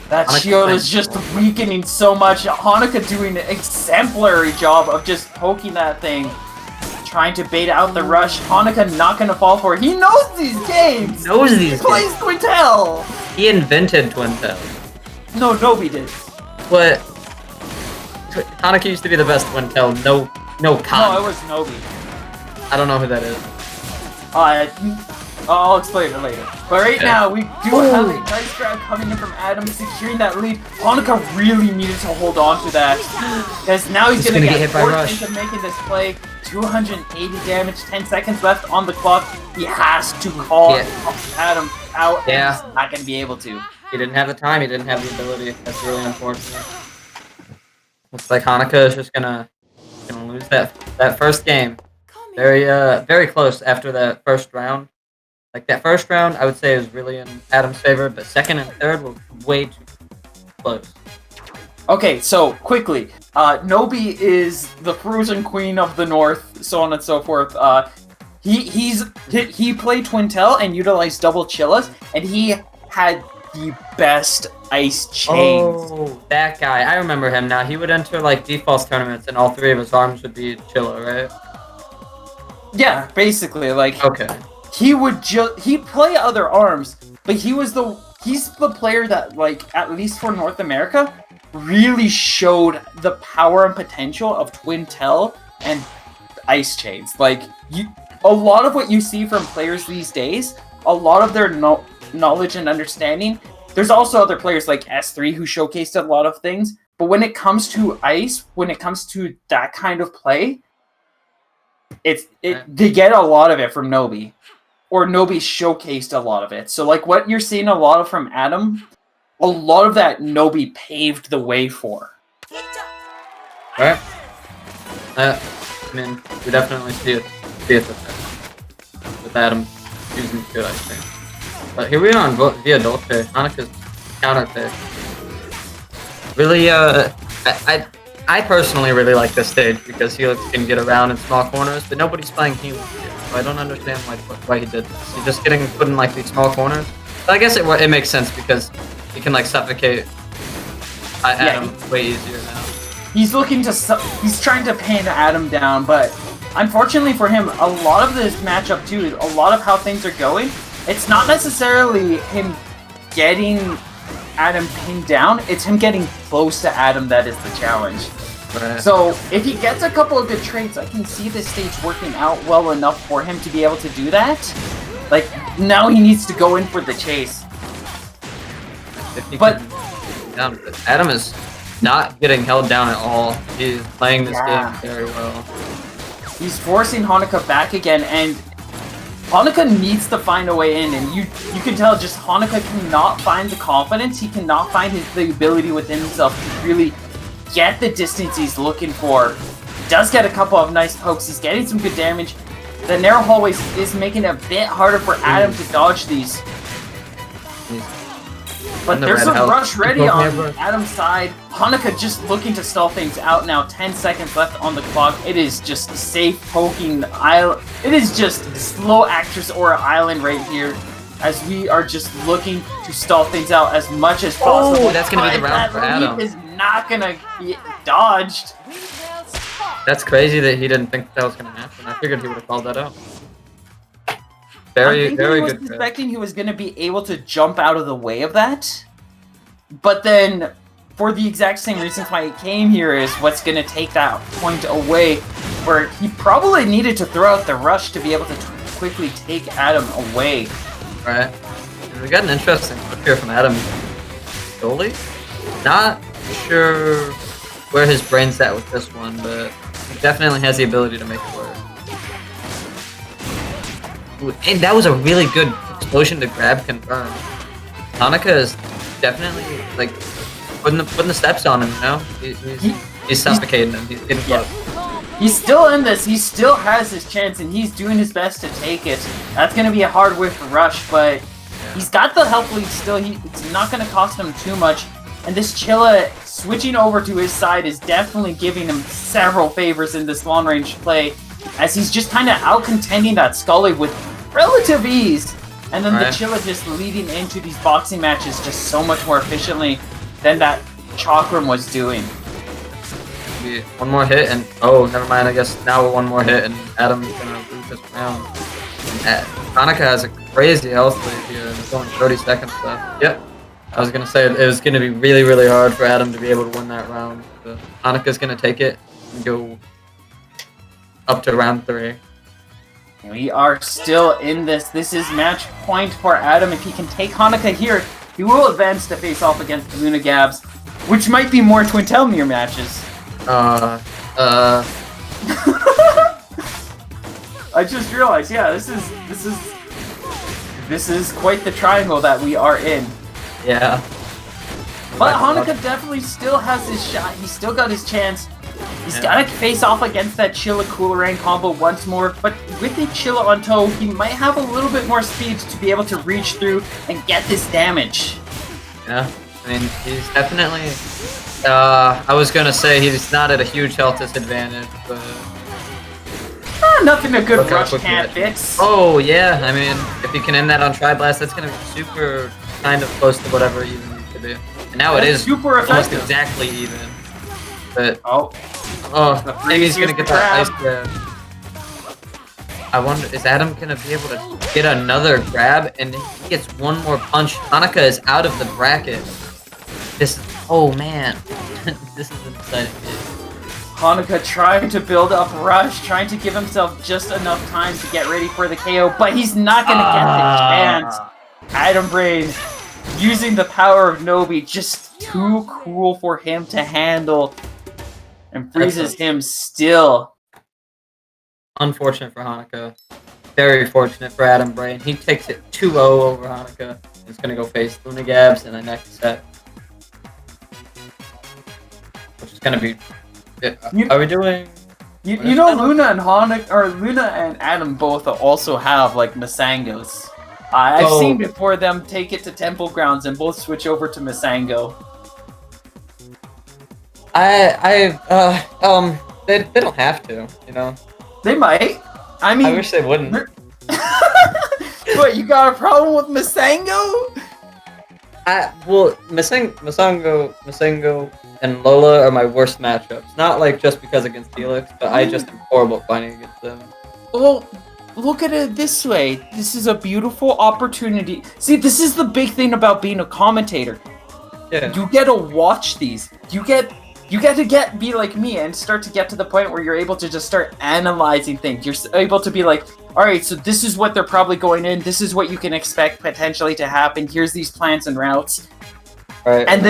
[SPEAKER 1] That shield is just weakening so much. Hanukkah doing an exemplary job of just poking that thing, trying to bait out the rush. Hanukkah not gonna fall for it. He knows these games!
[SPEAKER 2] He knows these games.
[SPEAKER 1] He plays Twintel!
[SPEAKER 2] He invented Twintel.
[SPEAKER 1] No, Nobi did.
[SPEAKER 2] What? Hanukkah used to be the best Twintel. No, con.
[SPEAKER 1] No, it was Nobi.
[SPEAKER 2] I don't know who that is.
[SPEAKER 1] I'll explain it later. But right now, we do have a nice grab coming in from Adam, securing that lead. Hanukkah really needed to hold on to that, because now he's gonna get forced into making this play. 280 damage, 10 seconds left on the clock. He has to call Adam out, and he's not gonna be able to.
[SPEAKER 2] He didn't have the time, he didn't have the ability. That's really unfortunate. Looks like Hanukkah is just gonna lose that first game. Very close after that first round. Like, that first round, I would say, is really in Adam's favor, but second and third were way too close.
[SPEAKER 1] Okay, so, quickly. Nobi is the frozen queen of the north, so on and so forth. He played Twintel and utilized double Chillas, and he had the best ice chains.
[SPEAKER 2] Oh, that guy. I remember him now. He would enter, like, default tournaments, and all three of his arms would be Chilla, right?
[SPEAKER 1] Yeah, basically, like...
[SPEAKER 2] Okay.
[SPEAKER 1] He'd play other arms, but he's the player that, like, at least for North America, really showed the power and potential of Twintel and ice chains. Like, a lot of what you see from players these days, a lot of their knowledge and understanding, there's also other players like S3 who showcased a lot of things, but when it comes to ice, when it comes to that kind of play, they get a lot of it from Nobi. Or Nobi showcased a lot of it. So, like, what you're seeing a lot of from Adam, a lot of that Nobi paved the way for.
[SPEAKER 2] Alright. I mean, we definitely see it with Adam using good, I think. But here we are on Via Dolce. Haneka's counter pick. Really, I personally really like this stage because he can get around in small corners, but nobody's playing Helium here, so I don't understand why he did this. He's just getting put in like these small corners. But I guess it makes sense because he can like suffocate Adam way easier now.
[SPEAKER 1] He's looking to he's trying to pin Adam down, but unfortunately for him, a lot of this matchup too, a lot of how things are going, it's not necessarily him getting Adam pinned down, it's him getting close to Adam that is the challenge.
[SPEAKER 2] Right.
[SPEAKER 1] So if he gets a couple of good trades, I can see this stage working out well enough for him to be able to do that. Like, now he needs to go in for the chase. But
[SPEAKER 2] Adam is not getting held down at all. He's playing this game very well.
[SPEAKER 1] He's forcing Haneka back again, and Haneka needs to find a way in, and you can tell just Haneka cannot find the confidence, he cannot find the ability within himself to really get the distance he's looking for. He does get a couple of nice pokes, he's getting some good damage. The narrow hallways is making it a bit harder for Adam to dodge these. But there's a rush ready on Adam's side. Haneka just looking to stall things out now. 10 seconds left on the clock. It is just safe poking the island. It is just slow actress aura island right here, as we are just looking to stall things out as much as possible.
[SPEAKER 2] Oh, that's gonna be the round for Adam.
[SPEAKER 1] That leap is not gonna get dodged.
[SPEAKER 2] That's crazy that he didn't think that was gonna happen. I figured he would have called that out. Very good.
[SPEAKER 1] I was suspecting he was going to be able to jump out of the way of that, but then for the exact same reasons why he came here is what's going to take that point away, where he probably needed to throw out the rush to be able to quickly take Adam away.
[SPEAKER 2] Right. We got an interesting clip here from Adam. Goalie? Not sure where his brain's at with this one, but he definitely has the ability to make it work. And that was a really good explosion to grab confirm. Haneka is definitely like putting the steps on him, you know? He's suffocating him. He's getting close.
[SPEAKER 1] He's still in this. He still has his chance, and he's doing his best to take it. That's going to be a hard whiff rush, but he's got the health lead still. It's not going to cost him too much. And this Chilla switching over to his side is definitely giving him several favors in this long-range play, as he's just kind of out-contending that Scully with relative ease. And then the Chilla just leading into these boxing matches just so much more efficiently than that Chakram was doing.
[SPEAKER 2] Maybe one more hit and... Oh, never mind. I guess now with one more hit and Adam's going to lose this round. Haneka has a crazy health lead here and it's only 30 seconds left. Yep. I was going to say it was going to be really, really hard for Adam to be able to win that round. But Haneka's going to take it and go up to round 3.
[SPEAKER 1] We are still in this. This is match point for Adam. If he can take Haneka here, he will advance to face off against Luna Gabs, which might be more Twin Telmere matches. I just realized, yeah, this is quite the triangle that we are in.
[SPEAKER 2] Yeah.
[SPEAKER 1] But Haneka definitely still has his shot. He's still got his chance. He's got to face off against that Chilla Coolerang combo once more, but with the Chilla on toe, he might have a little bit more speed to be able to reach through and get this damage.
[SPEAKER 2] Yeah, I mean, he's definitely... I was going to say he's not at a huge health disadvantage, but...
[SPEAKER 1] Nothing a good rush can't fix.
[SPEAKER 2] Oh, yeah, I mean, if you can end that on Tri-Blast, that's going to be super kind of close to whatever even needs to be. And now it is
[SPEAKER 1] super
[SPEAKER 2] almost exactly even. But maybe he's gonna get that ice grab. I wonder, is Adam gonna be able to get another grab? And if he gets one more punch, Haneka is out of the bracket. Oh man, this is an exciting game.
[SPEAKER 1] Haneka trying to build up rush, trying to give himself just enough time to get ready for the KO, but he's not gonna get the chance. Adam Brain using the power of Nobi, just too cool for him to handle. And freezes him still.
[SPEAKER 2] Unfortunate for Haneka. Very fortunate for Adam Brain. He takes it 2-0 over Haneka. He's going to go face Luna Gabs in the next set. Which is going to be... Are we doing
[SPEAKER 1] You know Luna and Luna and Adam both also have like Misangos. I've seen before them take it to Temple Grounds and both switch over to Misango.
[SPEAKER 2] They don't have to, you know.
[SPEAKER 1] They might. I mean,
[SPEAKER 2] I wish they wouldn't.
[SPEAKER 1] What, you got a problem with Misango?
[SPEAKER 2] Well, Misango, and Lola are my worst matchups. Not like just because against Felix, but I just am horrible at fighting against them.
[SPEAKER 1] Well, look at it this way. This is a beautiful opportunity. See, this is the big thing about being a commentator.
[SPEAKER 2] Yeah.
[SPEAKER 1] You get to watch these. You get to be like me and start to get to the point where you're able to just start analyzing things. You're able to be like, all right, so this is what they're probably going in. This is what you can expect potentially to happen. Here's these plans and routes.
[SPEAKER 2] Right.
[SPEAKER 1] And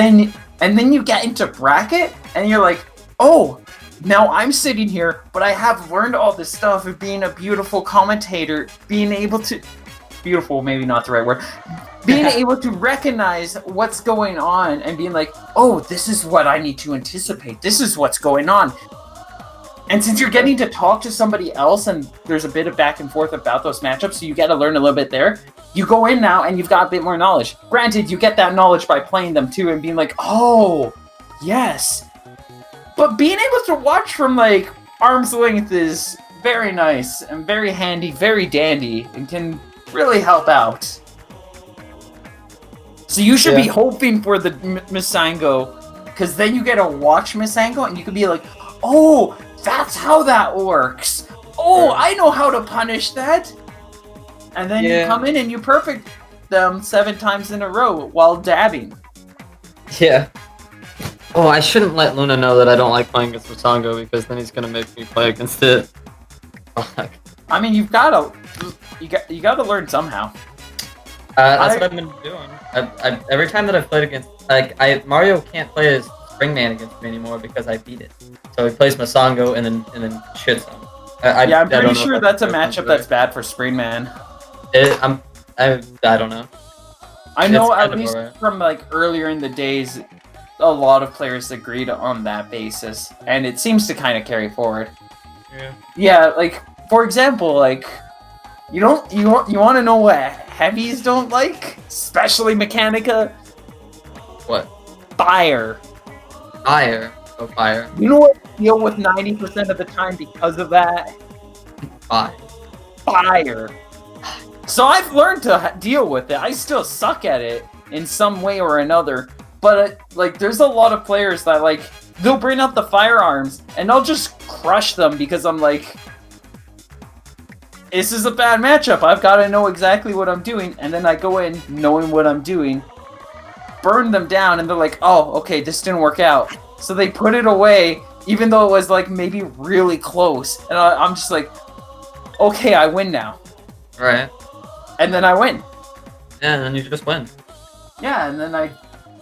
[SPEAKER 1] then you get into bracket and you're like, oh, now I'm sitting here, but I have learned all this stuff of being a beautiful commentator, being able to... Beautiful, maybe not the right word. Being able to recognize what's going on and being like, oh, this is what I need to anticipate. This is what's going on. And since you're getting to talk to somebody else and there's a bit of back and forth about those matchups, so you get to learn a little bit there, you go in now and you've got a bit more knowledge. Granted, you get that knowledge by playing them too and being like, oh, yes. But being able to watch from like arm's length is very nice and very handy, very dandy, and can really help out. So you should be hoping for the Misango, because then you get to watch Misango and you can be like, oh, that's how that works. Oh, I know how to punish that. And then you come in and you perfect them 7 times in a row while dabbing.
[SPEAKER 2] Yeah. Oh, I shouldn't let Luna know that I don't like playing against Misango, because then he's gonna make me play against it. Fuck.
[SPEAKER 1] I mean, you gotta learn somehow.
[SPEAKER 2] That's what I've been doing. Every time that I've played against, Mario can't play as Springman against me anymore because I beat it. So he plays Misango and then shits him.
[SPEAKER 1] I'm pretty sure that's a matchup that's bad for Springman.
[SPEAKER 2] I don't know.
[SPEAKER 1] I know at least from like earlier in the days, a lot of players agreed on that basis, and it seems to kind of carry forward.
[SPEAKER 2] Yeah.
[SPEAKER 1] Yeah, like for example, like you want to know what heavies don't like, especially Mechanica?
[SPEAKER 2] What?
[SPEAKER 1] Fire.
[SPEAKER 2] Fire. Oh, fire.
[SPEAKER 1] You know what I deal with 90% of the time because of that? Fire. So I've learned to deal with it. I still suck at it in some way or another. But like, there's a lot of players that like they'll bring out the firearms and I'll just crush them because I'm like, this is a bad matchup. I've got to know exactly what I'm doing, and then I go in knowing what I'm doing, burn them down, and they're like, oh, okay, this didn't work out. So they put it away, even though it was like maybe really close, and I'm just like, okay, I win now.
[SPEAKER 2] Right.
[SPEAKER 1] And then I win.
[SPEAKER 2] Yeah, and then you just win.
[SPEAKER 1] Yeah, and then I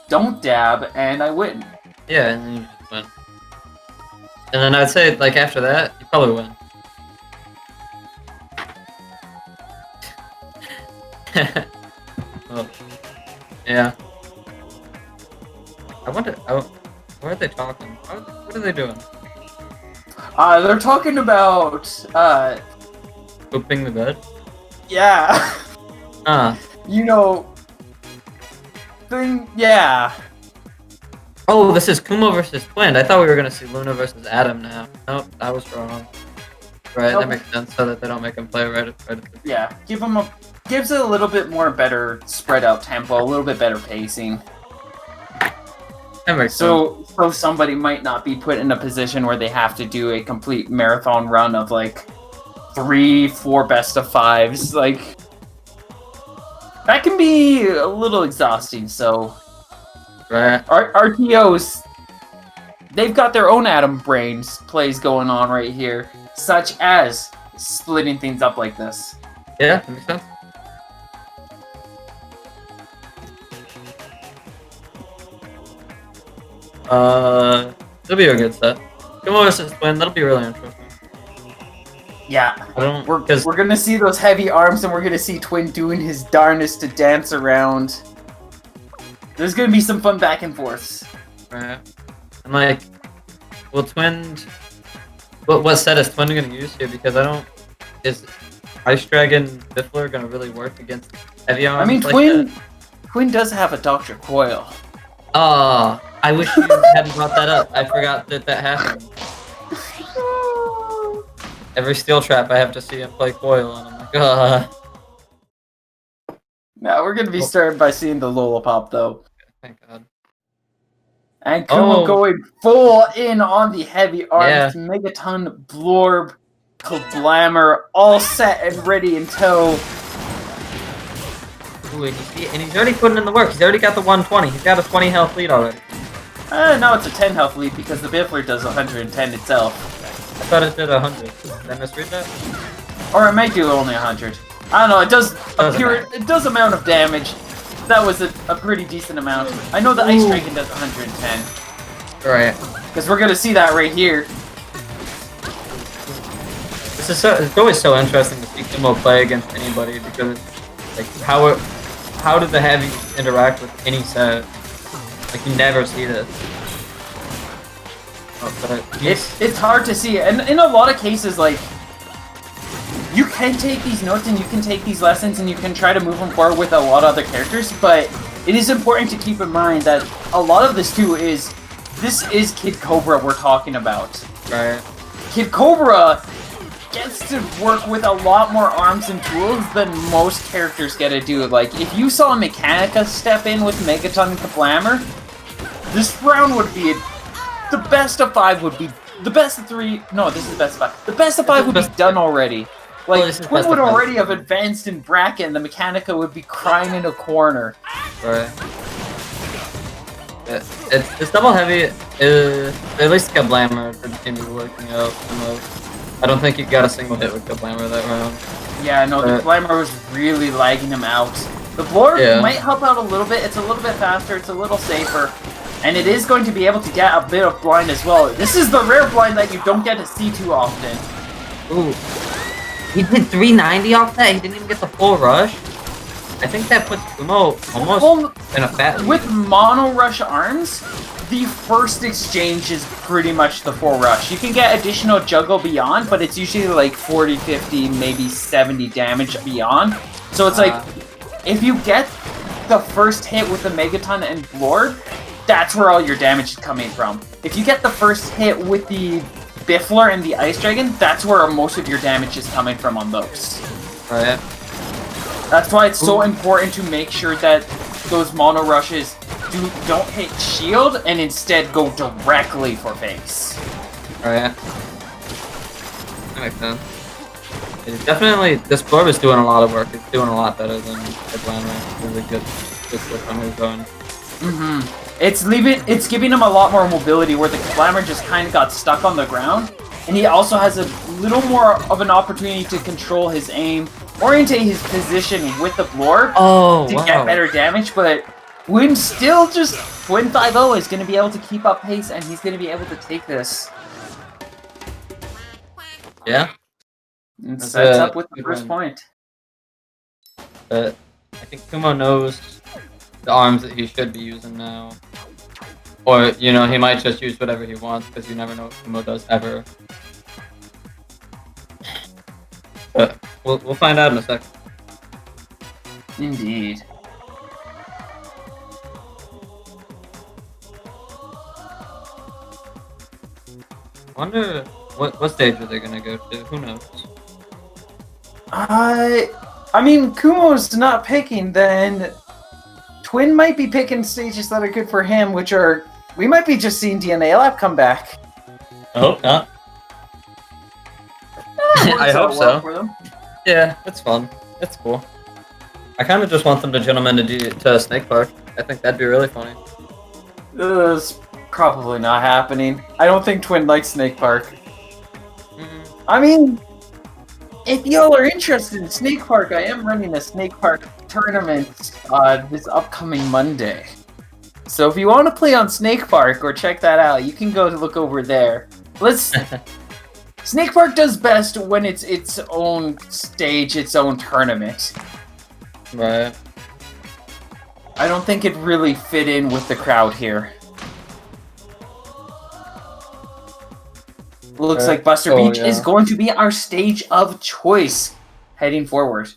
[SPEAKER 1] don't dab, and I win.
[SPEAKER 2] Yeah, and then you just win. And then I'd say, like, after that, you probably win. Oh. Yeah. I wonder, what are they talking? What are they doing?
[SPEAKER 1] They're talking about,
[SPEAKER 2] Pooping the bed?
[SPEAKER 1] Yeah. You know, yeah.
[SPEAKER 2] Oh, this is Kumo versus Twin. I thought we were gonna see Luna versus Adam now. Nope, I was wrong. Right, that makes sense, so that they don't make him play right at the...
[SPEAKER 1] Yeah, gives it a little bit more better spread out tempo, a little bit better pacing.
[SPEAKER 2] That makes sense.
[SPEAKER 1] So somebody might not be put in a position where they have to do a complete marathon run of like 3-4 best of 5s. Like, that can be a little exhausting, so...
[SPEAKER 2] Right.
[SPEAKER 1] RTOs, they've got their own Atom Brains plays going on right here, such as splitting things up like this.
[SPEAKER 2] Yeah, that makes sense. It'll be a good set. Kumo versus Twin, that'll be really interesting.
[SPEAKER 1] Yeah,
[SPEAKER 2] we're
[SPEAKER 1] gonna see those heavy arms, and we're gonna see Twin doing his darnest to dance around. There's gonna be some fun back and forths.
[SPEAKER 2] Right. And like, will Twin what set is Twin gonna use here? Because I don't. Is Ice Dragon Biffler gonna really work against heavy arms?
[SPEAKER 1] I mean,
[SPEAKER 2] like
[SPEAKER 1] Twin does have a Dr. Coil.
[SPEAKER 2] Oh, I wish you hadn't brought that up. I forgot that happened. Every steel trap I have to see him play Coil, and I'm like,
[SPEAKER 1] Now we're gonna be started by seeing the Lollipop though.
[SPEAKER 2] Thank God.
[SPEAKER 1] And Kumo going full in on the heavy arms.
[SPEAKER 2] Yeah.
[SPEAKER 1] Megaton, Blorb, Kablammer, all set and ready in tow.
[SPEAKER 2] Ooh, and he's already putting in the work. He's already got the 120. He's got a 20 health lead already.
[SPEAKER 1] No, it's a 10 health lead because the Biffler does 110 itself.
[SPEAKER 2] I thought it did 100. Did I misread that?
[SPEAKER 1] Or it might do only 100. I don't know, it does it does amount of damage. That was a pretty decent amount. I know the Ice Dragon does 110.
[SPEAKER 2] Right.
[SPEAKER 1] Because we're gonna see that right here.
[SPEAKER 2] This is it's always so interesting to see Kumo play against anybody because like how do the heavies interact with any set? Like you never see this. Oh, but
[SPEAKER 1] it's hard to see, and in a lot of cases, like you can take these notes and you can take these lessons and you can try to move them forward with a lot of other characters, but it is important to keep in mind that a lot of this too is Kid Cobra we're talking about.
[SPEAKER 2] Right.
[SPEAKER 1] Kid Cobra gets to work with a lot more arms and tools than most characters get to do. Like, if you saw Mechanica step in with Megaton and Kablammer, this round would be the best of 5 would be the best of 3. No, this is the best of 5. The best of 5 would be done already. Like, Twin would already have advanced in bracket, and the Mechanica would be crying in a corner.
[SPEAKER 2] Right. This double heavy is at least Kablammer seems to be working out the most. I don't think he got a single hit with Kablammer that round.
[SPEAKER 1] Yeah, no, the Kablammer was really lagging him out. The Blorb might help out a little bit. It's a little bit faster. It's a little safer. And it is going to be able to get a bit of blind as well. This is the rare blind that you don't get to see too often.
[SPEAKER 2] Ooh. He did 390 off that? He didn't even get the full rush? I think that puts Kumo almost in a fat lead.
[SPEAKER 1] With mono rush arms, the first exchange is pretty much the full rush. You can get additional juggle beyond, but it's usually like 40, 50, maybe 70 damage beyond. So it's like, if you get the first hit with the Megaton and Blorb, that's where all your damage is coming from. If you get the first hit with the Biffler and the Ice Dragon, that's where most of your damage is coming from on those.
[SPEAKER 2] Right.
[SPEAKER 1] That's why it's so important to make sure that those mono rushes don't hit shield and instead go directly for face.
[SPEAKER 2] Right. That makes sense. It's definitely, this Blorb is doing a lot of work. It's doing a lot better than Kablammer. It's a good switch on his zone.
[SPEAKER 1] It's giving him a lot more mobility where the Kablammer just kind of got stuck on the ground, and he also has a little more of an opportunity to control his aim, orientate his position with the Blorb to get better damage, but Twin still just, Twin 5-0 is going to be able to keep up pace, and he's going to be able to take this.
[SPEAKER 2] Yeah.
[SPEAKER 1] And sets up with the first point.
[SPEAKER 2] But I think Kumo knows the arms that he should be using now. Or, you know, he might just use whatever he wants, because you never know what Kumo does ever. But we'll find out in a sec.
[SPEAKER 1] Indeed.
[SPEAKER 2] I wonder what stage are they gonna go to? Who knows?
[SPEAKER 1] I mean, Kumo's not picking, then Twin might be picking stages that are good for him, which are, we might be just seeing DNA Lab come back.
[SPEAKER 2] I hope not. I hope so. For them. Yeah, it's fun. It's cool. I kind of just want them to gentlemen to Snake Park. I think that'd be really funny.
[SPEAKER 1] It's probably not happening. I don't think Twin likes Snake Park. I mean, if y'all are interested in Snake Park, I am running a Snake Park tournament this upcoming Monday. So if you want to play on Snake Park or check that out, you can go to look over there. Snake Park does best when it's its own stage, its own tournament.
[SPEAKER 2] Right.
[SPEAKER 1] I don't think it really fit in with the crowd here. Looks like Buster Beach is going to be our stage of choice heading forward.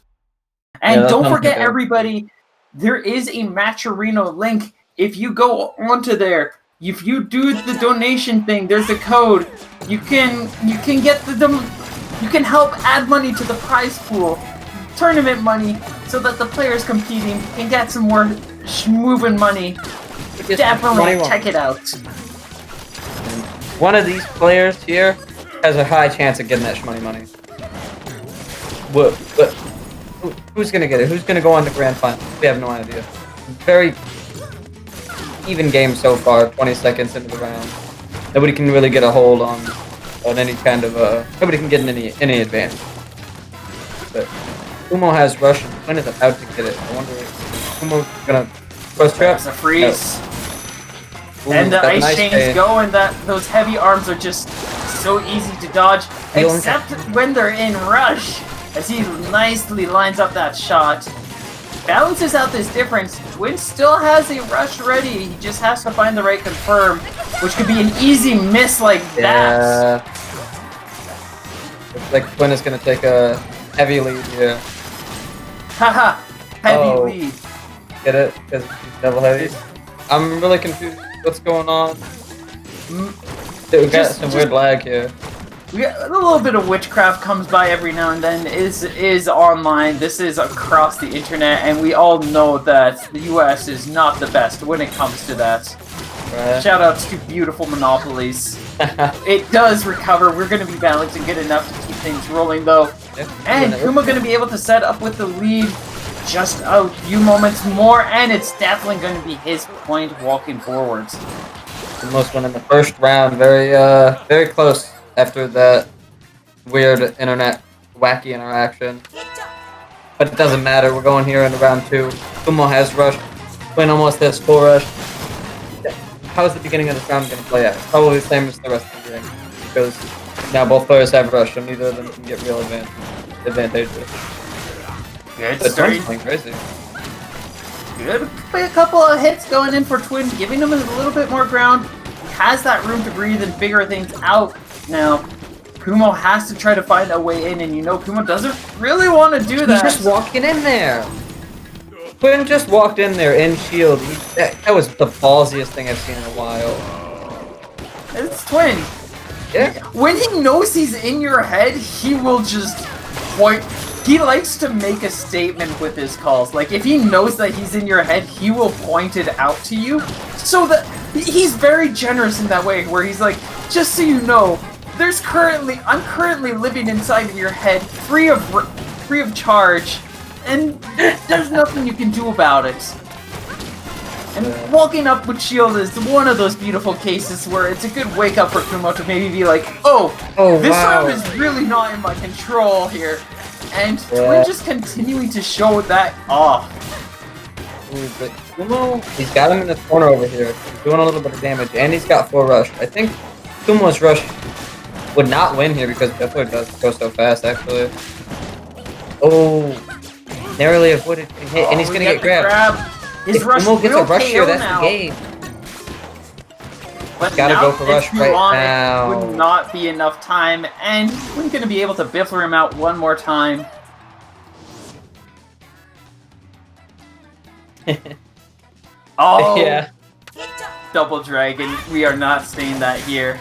[SPEAKER 1] And don't forget, everybody, there is a Matcherino link. If you go onto there, if you do the donation thing, there's a code. You can get you can help add money to the prize pool, tournament money, so that the players competing can get some more moving money. Definitely check it out.
[SPEAKER 4] One of these players here has a high chance of getting that shmoney money. Who's gonna get it? Who's gonna go on the grand final? We have no idea. Very even game so far. 20 seconds into the round, nobody can really get a hold on any kind of nobody can get any advantage. But Kumo has rush. Twin is about to get it. I wonder if Kumo's gonna first trap.
[SPEAKER 1] There's a freeze. And the ice chains go, and those heavy arms are just so easy to dodge, except when they're in rush, as he nicely lines up that shot. Balances out this difference. Twin still has a rush ready. He just has to find the right confirm, which could be an easy miss like that.
[SPEAKER 4] Looks like Twin is going to take a heavy lead here.
[SPEAKER 1] Haha, heavy lead.
[SPEAKER 4] Get it? Because he's double heavy. I'm really confused. What's going on? We got some weird lag here.
[SPEAKER 1] We got a little bit of witchcraft comes by every now and then. Is online. This is across the internet, and we all know that the U.S. is not the best when it comes to that. Right. Shout outs to beautiful monopolies. It does recover. We're going to be balanced and good enough to keep things rolling, though. Yep. And Kuma going to be able to set up with the lead. Just a few moments more, and it's definitely going to be his point walking forwards.
[SPEAKER 4] Almost won in the first round. Very close after that weird internet wacky interaction. But it doesn't matter. We're going here in round 2. Kumo has rush. Quinn almost has full rush. How's the beginning of this round going to play out? It's probably the same as the rest of the game. Because now both players have rush, so neither of them can get real advantages.
[SPEAKER 1] Good start.
[SPEAKER 4] Crazy.
[SPEAKER 1] Good. A couple of hits going in for Twin, giving him a little bit more ground. He has that room to breathe and figure things out. Now, Kumo has to try to find a way in, and you know Kumo doesn't really want to do that.
[SPEAKER 4] He's just walking in there. Twin just walked in there in shield. That was the ballsiest thing I've seen in a while.
[SPEAKER 1] It's Twin.
[SPEAKER 4] Yeah.
[SPEAKER 1] When he knows he's in your head, he will just point. He likes to make a statement with his calls. Like, if he knows that he's in your head, he will point it out to you. So that he's very generous in that way, where he's like, just so you know, I'm currently living inside of your head, free of charge, and there's nothing you can do about it. And walking up with shield is one of those beautiful cases where it's a good wake up for Kumo to maybe be like, this round is really not in my control here. And Twin just continuing to show that off.
[SPEAKER 4] Ooh, but Kumo, he's got him in the corner over here. He's doing a little bit of damage, and he's got full rush. I think Kumo's rush would not win here because Biffler does go so fast, actually. Oh, narrowly avoided getting hit, and he's gonna get grabbed.
[SPEAKER 1] His rush
[SPEAKER 4] Kumo gets a rush here, that's
[SPEAKER 1] now.
[SPEAKER 4] the game.
[SPEAKER 1] But
[SPEAKER 4] gotta go for rush right now.
[SPEAKER 1] It would not be enough time, and we're going to be able to biffler him out one more time. Oh,
[SPEAKER 4] yeah.
[SPEAKER 1] Double Dragon. We are not saying that here.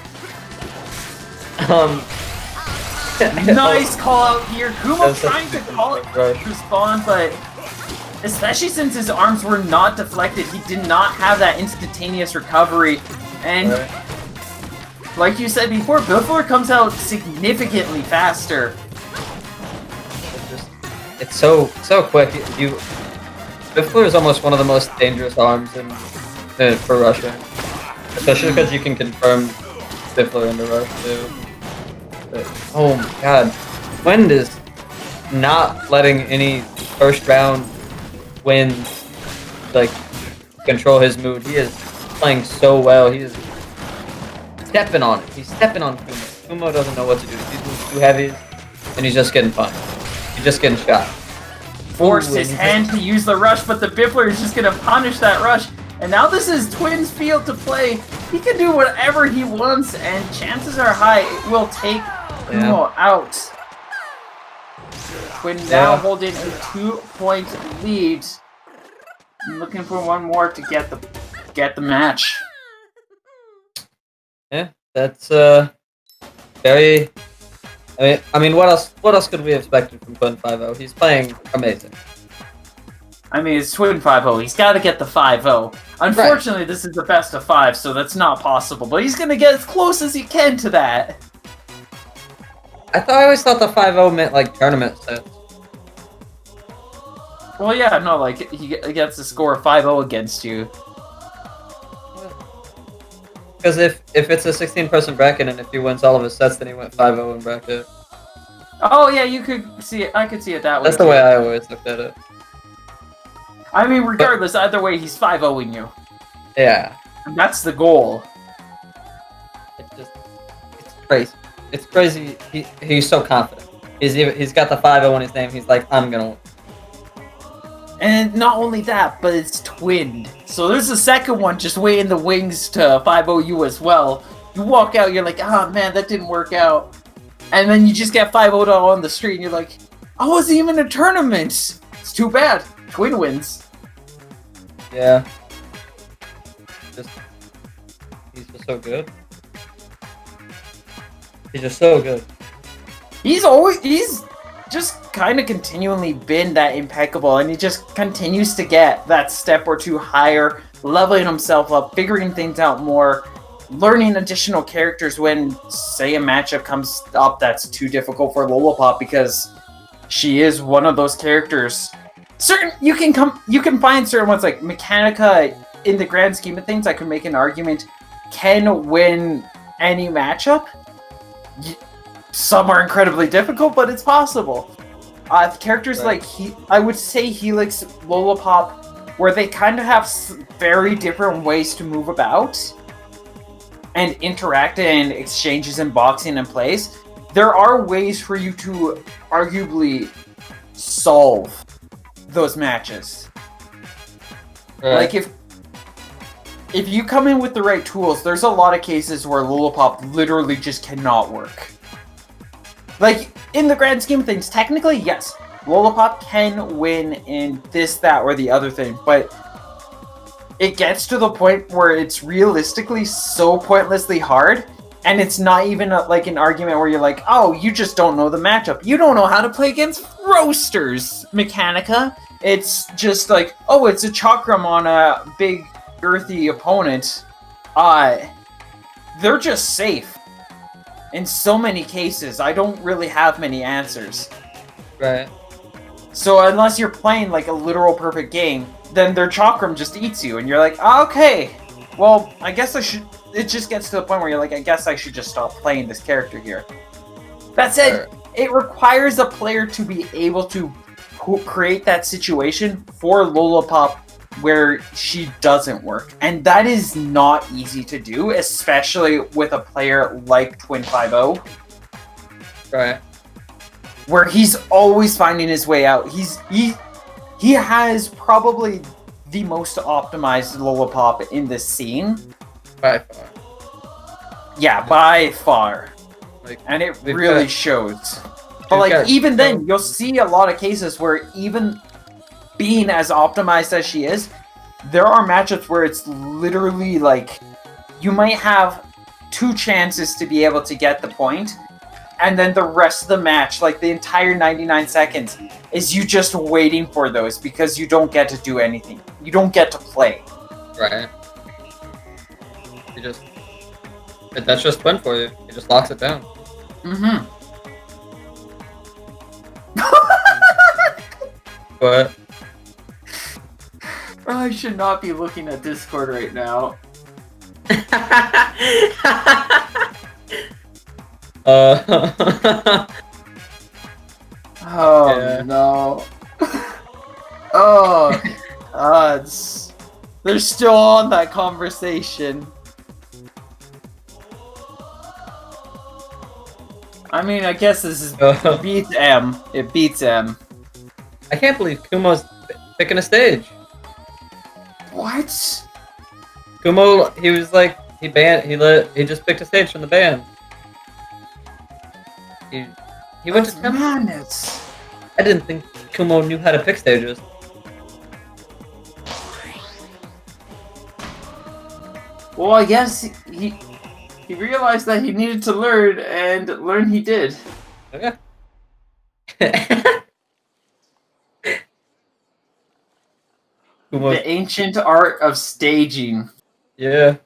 [SPEAKER 1] Nice call out here. Kumo trying to call it respawn, but especially since his arms were not deflected, he did not have that instantaneous recovery. And like you said before, Biffler comes out significantly faster.
[SPEAKER 4] It's so quick. Biffler is almost one of the most dangerous arms for rushing, especially because you can confirm Biffler in the rush too. But, oh my god, Wind is not letting any first round wins like control his mood. He is playing so well. He is stepping on it. He's stepping on Kumo. Kumo doesn't know what to do. He's doing too heavy, and he's just getting punched. He's just getting shot.
[SPEAKER 1] Forced his hand to use the rush, but the Biffler is just going to punish that rush. And now this is Twin's field to play. He can do whatever he wants, and chances are high it will take Kumo out. Twin now holding a 2-point lead. I'm looking for one more to get the match.
[SPEAKER 4] Yeah, that's very. I mean, what else could we have expected from Twin 5-0? He's playing amazing.
[SPEAKER 1] I mean, it's Twin 5-0. He's got to get the 5-0. Unfortunately, This is the best of 5, so that's not possible. But he's going to get as close as he can to that.
[SPEAKER 4] I always thought the 5-0 meant like tournament sets.
[SPEAKER 1] Well, yeah, no, like he gets to score 5-0 against you.
[SPEAKER 4] Because if it's a 16-person bracket and if he wins all of his sets, then he went 5-0 in bracket.
[SPEAKER 1] Oh yeah, you could see it. I could see it that way.
[SPEAKER 4] That's the way I always looked at it.
[SPEAKER 1] I mean, regardless, either way, he's 5-0ing you.
[SPEAKER 4] Yeah.
[SPEAKER 1] And that's the goal.
[SPEAKER 4] It's crazy. It's crazy. He's so confident. He's got the 5-0 in his name. He's like, I'm gonna win.
[SPEAKER 1] And not only that, but it's twinned. So there's a second one just waiting in the wings to 5-0 you as well. You walk out, you're like, oh man, that didn't work out. And then you just get 5-0 on the street, and you're like, I wasn't even in a tournament. It's too bad. Twin wins.
[SPEAKER 4] Yeah. He's just so good. He's just so good.
[SPEAKER 1] He's just kind of continually been that impeccable, and he just continues to get that step or two higher, leveling himself up, figuring things out more, learning additional characters when, say, a matchup comes up that's too difficult for Lollipop, because she is one of those characters. You can find certain ones like Mechanica. In the grand scheme of things, I could make an argument can win any matchup. Some are incredibly difficult, but it's possible. Characters like I would say Helix, Lollipop, where they kind of have very different ways to move about and interact in exchanges and boxing and plays. There are ways for you to arguably solve those matches. Like if you come in with the right tools, there's a lot of cases where Lollipop literally just cannot work. Like, in the grand scheme of things, technically, yes, Lollipop can win in this, that, or the other thing, but it gets to the point where it's realistically so pointlessly hard, and it's not even like an argument where you're like, oh, you just don't know the matchup. You don't know how to play against Roasters, Mechanica. It's just like, oh, it's a Chakram on a big, girthy opponent. They're just safe. In so many cases, I don't really have many answers.
[SPEAKER 4] Right.
[SPEAKER 1] So unless you're playing like a literal perfect game, then their Chakram just eats you, and you're like, okay, well, I guess I should... It just gets to the point where you're like, I guess I should just stop playing this character here. That said, it requires a player to be able to create that situation for Lollipop where she doesn't work. And that is not easy to do, especially with a player like Twin 5-0.
[SPEAKER 4] Right.
[SPEAKER 1] Where he's always finding his way out. He has probably the most optimized Lollipop in this scene.
[SPEAKER 4] By far.
[SPEAKER 1] Yeah, by far.
[SPEAKER 4] Like,
[SPEAKER 1] and it really shows. But like, even then, you'll see a lot of cases where even being as optimized as she is, there are matchups where it's literally like, you might have 2 chances to be able to get the point, and then the rest of the match, like the entire 99 seconds, is you just waiting for those because you don't get to do anything. You don't get to play.
[SPEAKER 4] Right. That's just fun for you. He just locks it down.
[SPEAKER 1] Mm-hmm.
[SPEAKER 4] But
[SPEAKER 1] I should not be looking at Discord right now. Oh yeah. No. Oh, they're still on that conversation. I mean, I guess this is it beats M. It beats M.
[SPEAKER 4] I can't believe Kumo's picking a stage.
[SPEAKER 1] What?
[SPEAKER 4] Kumo, he was like, he just picked a stage from the ban. He went to
[SPEAKER 1] That's
[SPEAKER 4] temp.
[SPEAKER 1] madness.
[SPEAKER 4] I didn't think Kumo knew how to pick stages.
[SPEAKER 1] Well, I guess he realized that he needed to learn, and learn he did.
[SPEAKER 4] Okay. Kumo's,
[SPEAKER 1] The ancient art of staging.
[SPEAKER 4] yeah.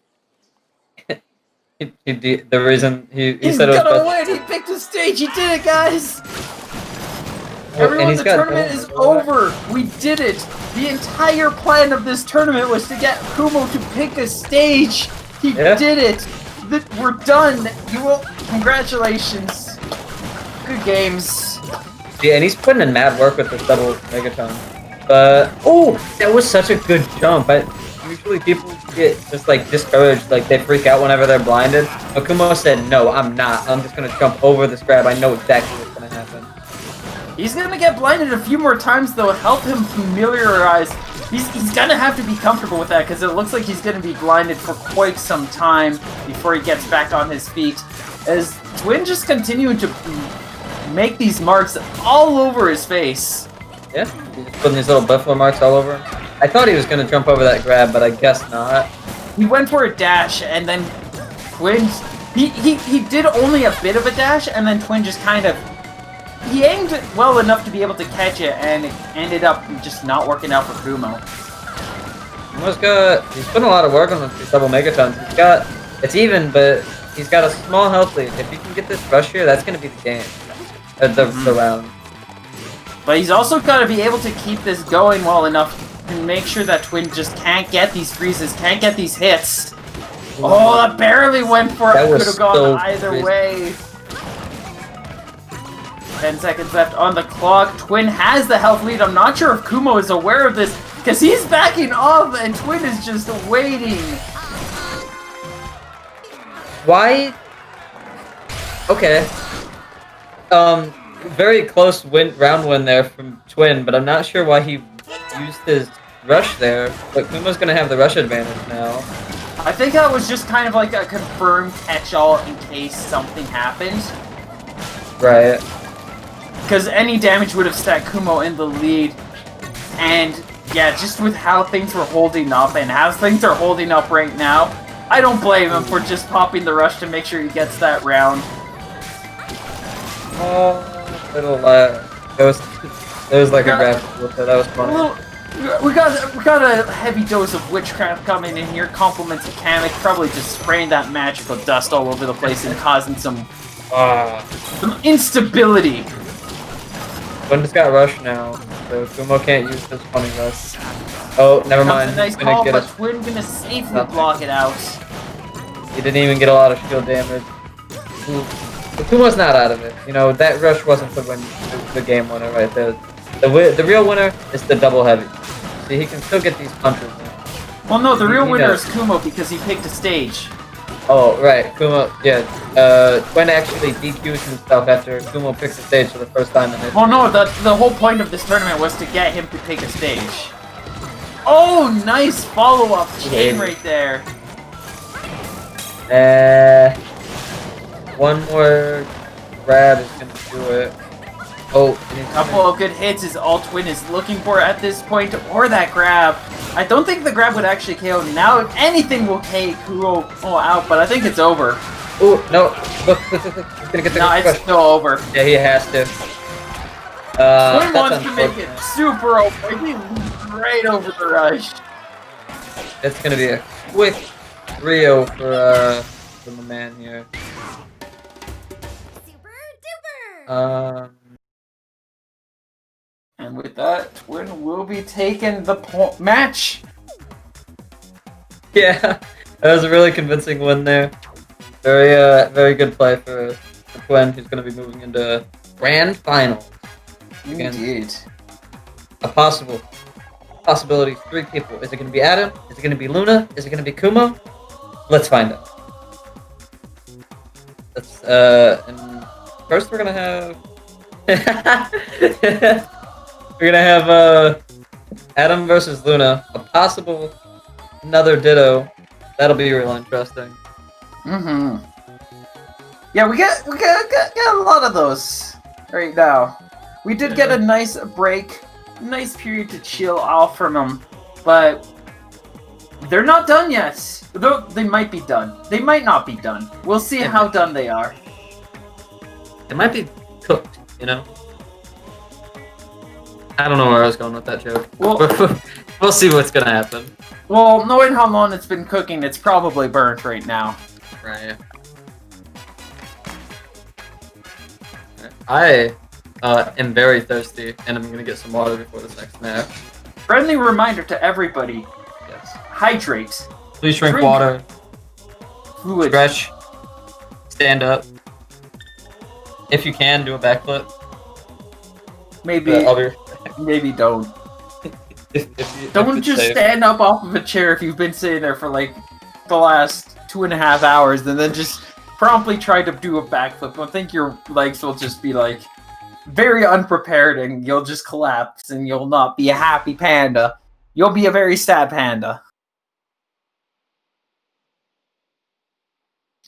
[SPEAKER 4] The reason he
[SPEAKER 1] He's
[SPEAKER 4] said it was
[SPEAKER 1] gonna
[SPEAKER 4] best.
[SPEAKER 1] win! He picked a stage! He did it, guys!
[SPEAKER 4] And
[SPEAKER 1] Everyone,
[SPEAKER 4] he's
[SPEAKER 1] the
[SPEAKER 4] got
[SPEAKER 1] tournament
[SPEAKER 4] double
[SPEAKER 1] is
[SPEAKER 4] overlap.
[SPEAKER 1] over! We did it! The entire plan of this tournament was to get Kumo to pick a stage! He
[SPEAKER 4] Yeah.
[SPEAKER 1] did it! We're done! You will... Congratulations! Good games.
[SPEAKER 4] Yeah, and he's putting in mad work with this double megaton. But oh, that was such a good jump. Usually people get just like discouraged, like they freak out whenever they're blinded. But Kumo said, "No, I'm not. I'm just gonna jump over this grab. I know exactly what's gonna happen."
[SPEAKER 1] He's gonna get blinded a few more times though. Help him familiarize. He's gonna have to be comfortable with that because it looks like he's gonna be blinded for quite some time before he gets back on his feet. As Twin just continuing to make these marks all over his face.
[SPEAKER 4] Yeah, he's just putting these little buffalo marks all over him. I thought he was gonna jump over that grab, but I guess not.
[SPEAKER 1] He went for a dash and then Twin. He did only a bit of a dash and then Twin just kind of. He aimed it well enough to be able to catch it, and it ended up just not working out for Kumo.
[SPEAKER 4] He's putting a lot of work on these double megatons. It's even, but he's got a small health lead. If you can get this rush here, that's going to be the game. The round.
[SPEAKER 1] But he's also got to be able to keep this going well enough to make sure that Twin just can't get these freezes, can't get these hits. Oh, that barely went for it.
[SPEAKER 4] That was
[SPEAKER 1] Could have gone
[SPEAKER 4] so
[SPEAKER 1] either
[SPEAKER 4] crazy.
[SPEAKER 1] way. 10 seconds left on the clock. Twin has the health lead. I'm not sure if Kumo is aware of this because he's backing off and Twin is just waiting.
[SPEAKER 4] Why? Okay. Very close round win there from Twin, but I'm not sure why he used his rush there. But Kumo's gonna have the rush advantage now.
[SPEAKER 1] I think that was just kind of like a confirmed catch-all in case something happened.
[SPEAKER 4] Right.
[SPEAKER 1] Because any damage would have set Kumo in the lead. And yeah, just with how things were holding up and how things are holding up right now, I don't blame him for just popping the rush to make sure he gets that round.
[SPEAKER 4] Oh, little there was like a graphic with it. That was funny.
[SPEAKER 1] We got a heavy dose of witchcraft coming in here. Compliments of Kamek, probably just spraying that magical dust all over the place and causing some instability.
[SPEAKER 4] Twin just got rushed now, so Kumo can't use his funny rush. Oh, never mind.
[SPEAKER 1] That's a nice
[SPEAKER 4] He's gonna
[SPEAKER 1] call,
[SPEAKER 4] get
[SPEAKER 1] but
[SPEAKER 4] it.
[SPEAKER 1] Twin gonna safely
[SPEAKER 4] Nothing.
[SPEAKER 1] block it out.
[SPEAKER 4] He didn't even get a lot of shield damage. But Kumo's not out of it. You know, that rush wasn't the game winner right there. The real winner is the double heavy. See, he can still get these punches in.
[SPEAKER 1] Well, no, the real
[SPEAKER 4] He
[SPEAKER 1] winner
[SPEAKER 4] does.
[SPEAKER 1] is Kumo because he picked a stage.
[SPEAKER 4] Oh, right. Kumo, yeah. Twin actually DQs himself after Kumo picks a stage for the first time in history.
[SPEAKER 1] Well, no, the whole point of this tournament was to get him to pick a stage. Oh, nice follow-up chain right there.
[SPEAKER 4] One more grab is gonna do it. Oh, and he's
[SPEAKER 1] A couple of good hits is all Twin is looking for at this point, or that grab. I don't think the grab would actually KO. Now, if anything, will KO Kumo out, but I think it's over.
[SPEAKER 4] Oh, no. Look. He's gonna get the
[SPEAKER 1] No, it's
[SPEAKER 4] rush.
[SPEAKER 1] still over.
[SPEAKER 4] Yeah, he has to.
[SPEAKER 1] Twin
[SPEAKER 4] That's
[SPEAKER 1] wants to make it
[SPEAKER 4] unfortunate.
[SPEAKER 1] super over. He leaped right over the rush.
[SPEAKER 4] It's gonna be a quick 3-0 for the man here.
[SPEAKER 1] And with that, Twin will be taking the match.
[SPEAKER 4] Yeah, that was a really convincing win there. Very good play for Twin, who's gonna be moving into grand finals.
[SPEAKER 1] Indeed.
[SPEAKER 4] A possibility, 3 people. Is it gonna be Adam? Is it gonna be Luna? Is it gonna be Kumo? Let's find out. And first we're gonna have Adam versus Luna. A possible another Ditto That'll be real interesting.
[SPEAKER 1] Mm-hmm. Yeah, we got a lot of those right now. We did get a nice break, nice period to chill off from them, but they're not done yet. Though they might be done. They might not be done. We'll see how done they are.
[SPEAKER 2] It might be cooked, you know? I don't know where I was going with that joke.
[SPEAKER 1] Well,
[SPEAKER 2] we'll see what's gonna happen.
[SPEAKER 1] Well, knowing how long it's been cooking, it's probably burnt right now.
[SPEAKER 2] Right. I am very thirsty, and I'm gonna get some water before this next match.
[SPEAKER 1] Friendly reminder to everybody:
[SPEAKER 2] Yes.
[SPEAKER 1] hydrate.
[SPEAKER 2] Please drink water.
[SPEAKER 1] Fluid.
[SPEAKER 2] Stretch. Stand up. If you can, do a backflip.
[SPEAKER 1] Maybe.
[SPEAKER 2] I'll be...
[SPEAKER 1] Maybe don't.
[SPEAKER 2] if
[SPEAKER 1] Don't just
[SPEAKER 2] safe.
[SPEAKER 1] stand up off of a chair if you've been sitting there for like the last 2.5 hours, and then just promptly try to do a backflip. I think your legs will just be like very unprepared, and you'll just collapse, and you'll not be a happy panda. You'll be a very sad panda.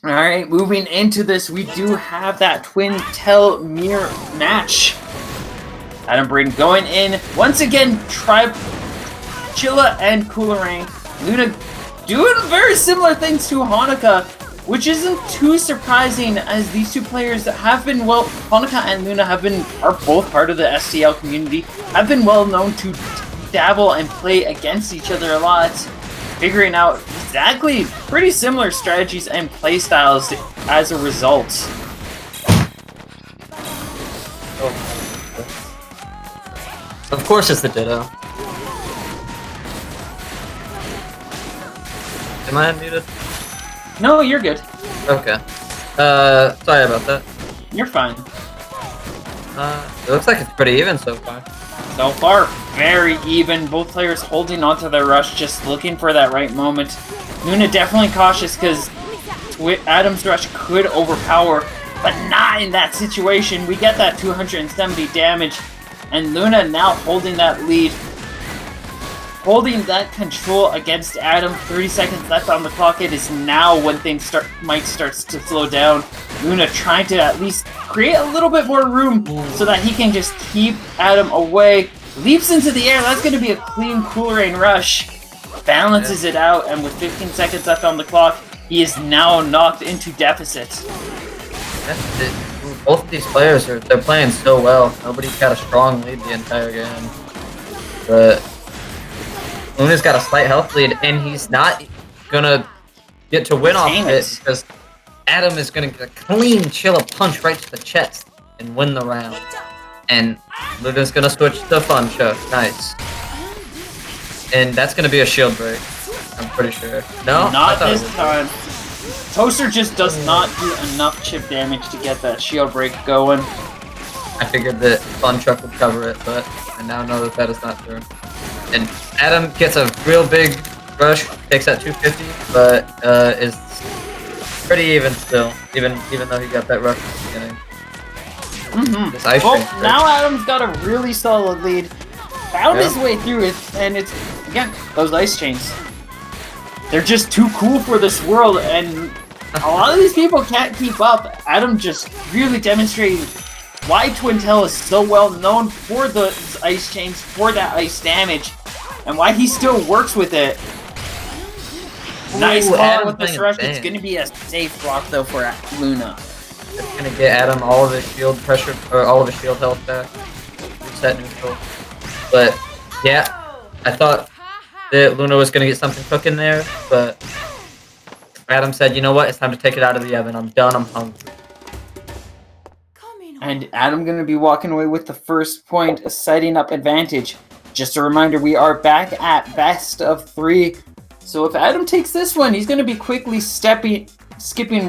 [SPEAKER 1] Alright, moving into this, we do have that Twin Tail Mirror match. Adam Braden going in. Once again, Chilla and Coolerang. Luna doing very similar things to Hanukkah, which isn't too surprising as these two players that have been, well, Hanukkah and Luna are both part of the STL community, have been well known to dabble and play against each other a lot, figuring out exactly pretty similar strategies and play styles as a result.
[SPEAKER 2] Of course it's the Ditto. Am I unmuted?
[SPEAKER 1] No, you're good.
[SPEAKER 2] Okay. Sorry about that.
[SPEAKER 1] You're fine.
[SPEAKER 2] It looks like it's pretty even so far.
[SPEAKER 1] So far, very even. Both players holding onto their rush, just looking for that right moment. Luna definitely cautious because Adam's rush could overpower, but not in that situation. We get that 270 damage, and Luna now holding that lead. Holding that control against Adam. 30 seconds left on the clock. It is now when things might start to slow down. Luna trying to at least create a little bit more room so that he can just keep Adam away. Leaps into the air. That's going to be a clean Coolerang rush. Balances it out, and with 15 seconds left on the clock, he is now knocked into deficit.
[SPEAKER 2] Both of these players they're playing so well. Nobody's got a strong lead the entire game. But Luna's got a slight health lead, and he's not gonna get to win off it because Adam is gonna get a clean Chilla punch right to the chest and win the round. And Luna's gonna switch to Fun Chuck. Nice. And that's gonna be a shield break. I'm pretty sure. No?
[SPEAKER 1] Not this time. Toaster just does not do enough chip damage to get that shield break going.
[SPEAKER 2] I figured that Fun Chuck would cover it, but I now know that is not true. And Adam gets a real big rush, takes that 250, but is pretty even still, even though he got that rush at the beginning.
[SPEAKER 1] Well, now Adam's got a really solid lead. Found his way through it, and it's, again, those ice chains. They're just too cool for this world, and a lot of these people can't keep up. Adam just really demonstrating why Twin Tail is so well known for the ice chains, for that ice damage, and why he still works with it. Nice call with this rush. It's going to be a safe block, though, for Luna.
[SPEAKER 2] It's going to get Adam all of his shield pressure, or all of his shield health back. Reset neutral. But, yeah, I thought that Luna was going to get something cooking there, but Adam said, you know what, it's time to take it out of the oven. I'm done, I'm hungry.
[SPEAKER 1] And Adam going to be walking away with the first point, a setting up advantage. Just a reminder, we are back at best of 3. So if Adam takes this one, he's going to be quickly skipping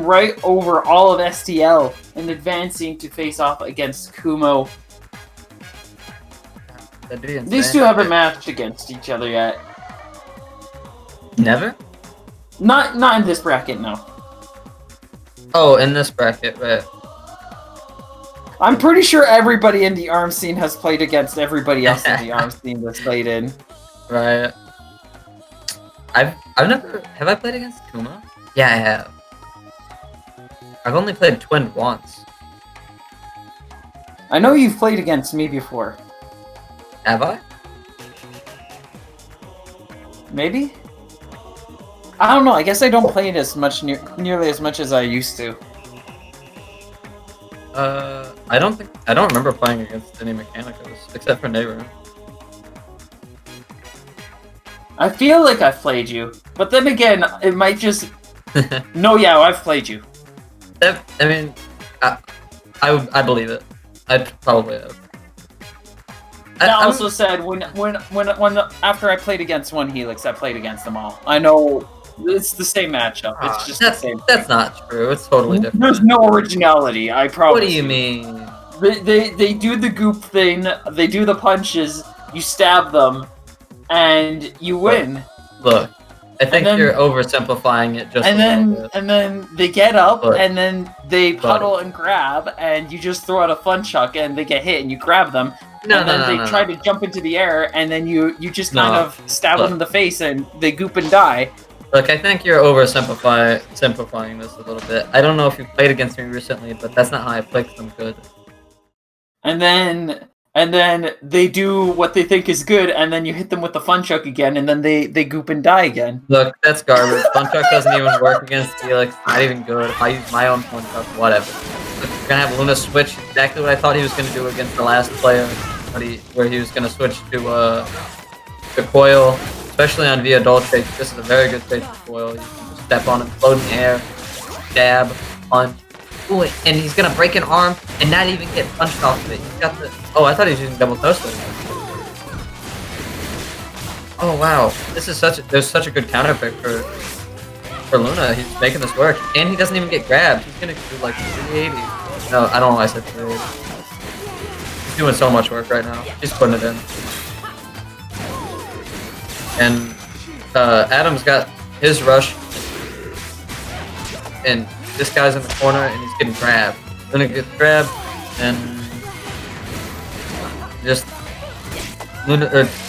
[SPEAKER 1] right over all of STL and advancing to face off against Kumo. These two haven't matched against each other yet.
[SPEAKER 2] Never?
[SPEAKER 1] Not in this bracket, no.
[SPEAKER 2] Oh, in this bracket, right.
[SPEAKER 1] I'm pretty sure everybody in the ARM scene has played against everybody else in the ARM scene that's played in.
[SPEAKER 2] Right. I've never have I played against Kuma? Yeah, I have. I've only played Twin once.
[SPEAKER 1] I know you've played against me before.
[SPEAKER 2] Have I?
[SPEAKER 1] Maybe? I don't know. I guess I don't play it as much nearly as much as I used to.
[SPEAKER 2] I don't remember playing against any Mechanicos except for Nehru.
[SPEAKER 1] I feel like I've played you, but then again, it might just. No, yeah, I've played you.
[SPEAKER 2] I mean, I believe it. I probably have.
[SPEAKER 1] That also said, when after I played against one Helix, I played against them all. I know it's the same matchup. It's just the same.
[SPEAKER 2] That's not true. It's totally different.
[SPEAKER 1] There's no originality. I promise.
[SPEAKER 2] What do you mean?
[SPEAKER 1] They do the goop thing. They do the punches. You stab them, and you win.
[SPEAKER 2] Look, I think you're oversimplifying it just.
[SPEAKER 1] And then they get up, and then they puddle and grab, and you just throw out a fun chuck, and they get hit, and you grab them. They try to jump into the air, and then you just kind of stab them in the face, and they goop and die.
[SPEAKER 2] Look, I think you're simplifying this a little bit. I don't know if you've played against me recently, but that's not how I play because I'm good.
[SPEAKER 1] And then they do what they think is good, and then you hit them with the fun chuck again, and then they goop and die again.
[SPEAKER 2] Look, that's garbage. Fun chuck doesn't even work against Felix. Not even good. If I use my own fun chuck, whatever. Look, you're gonna have Luna switch exactly what I thought he was gonna do against the last player, where he was gonna switch to Coil, especially on Via Dolce. This is a very good stage for Coil. You can just step on him, float in the air, dab, punch. Ooh, and he's gonna break an arm and not even get punched off of it. He's got the. Oh, I thought he was using double toaster. Oh wow, this is there's such a good counter pick for Luna. He's making this work, and he doesn't even get grabbed. He's gonna do like 380. No, I don't know why I said 380. He's doing so much work right now. He's putting it in. And Adam's got his rush, and this guy's in the corner, and he's getting grabbed. Luna gets grabbed, and just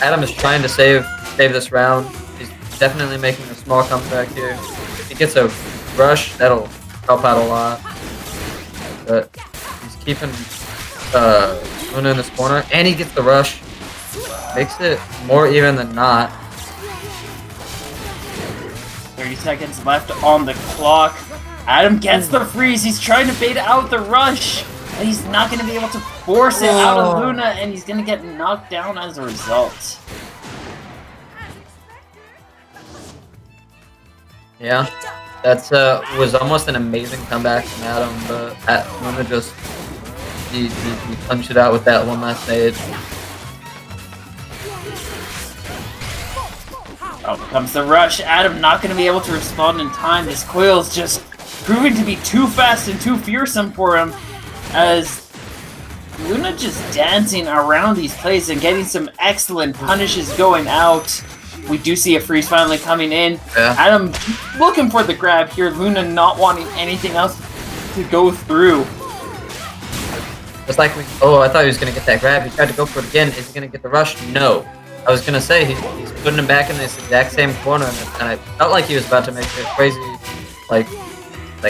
[SPEAKER 2] Adam is trying to save this round. He's definitely making a small comeback here. If he gets a rush, that'll help out a lot. But he's keeping Luna in this corner, and he gets the rush. Makes it more even than not.
[SPEAKER 1] 30 seconds left on the clock. Adam gets the freeze. He's trying to bait out the rush, and he's not going to be able to force it out of Luna, and he's going to get knocked down as a result.
[SPEAKER 2] Yeah, that's was almost an amazing comeback from Adam, but Luna just he punched it out with that one last stage.
[SPEAKER 1] Oh, here comes the rush. Adam not going to be able to respond in time. This coil's just proving to be too fast and too fearsome for him, as Luna just dancing around these plays and getting some excellent punishes going out. We do see a freeze finally coming in.
[SPEAKER 2] Yeah.
[SPEAKER 1] Adam looking for the grab here. Luna not wanting anything else to go through.
[SPEAKER 2] It's like, oh, I thought he was going to get that grab. He tried to go for it again. Is he going to get the rush? No. I was going to say, he's putting him back in this exact same corner, and I felt like he was about to make a crazy, like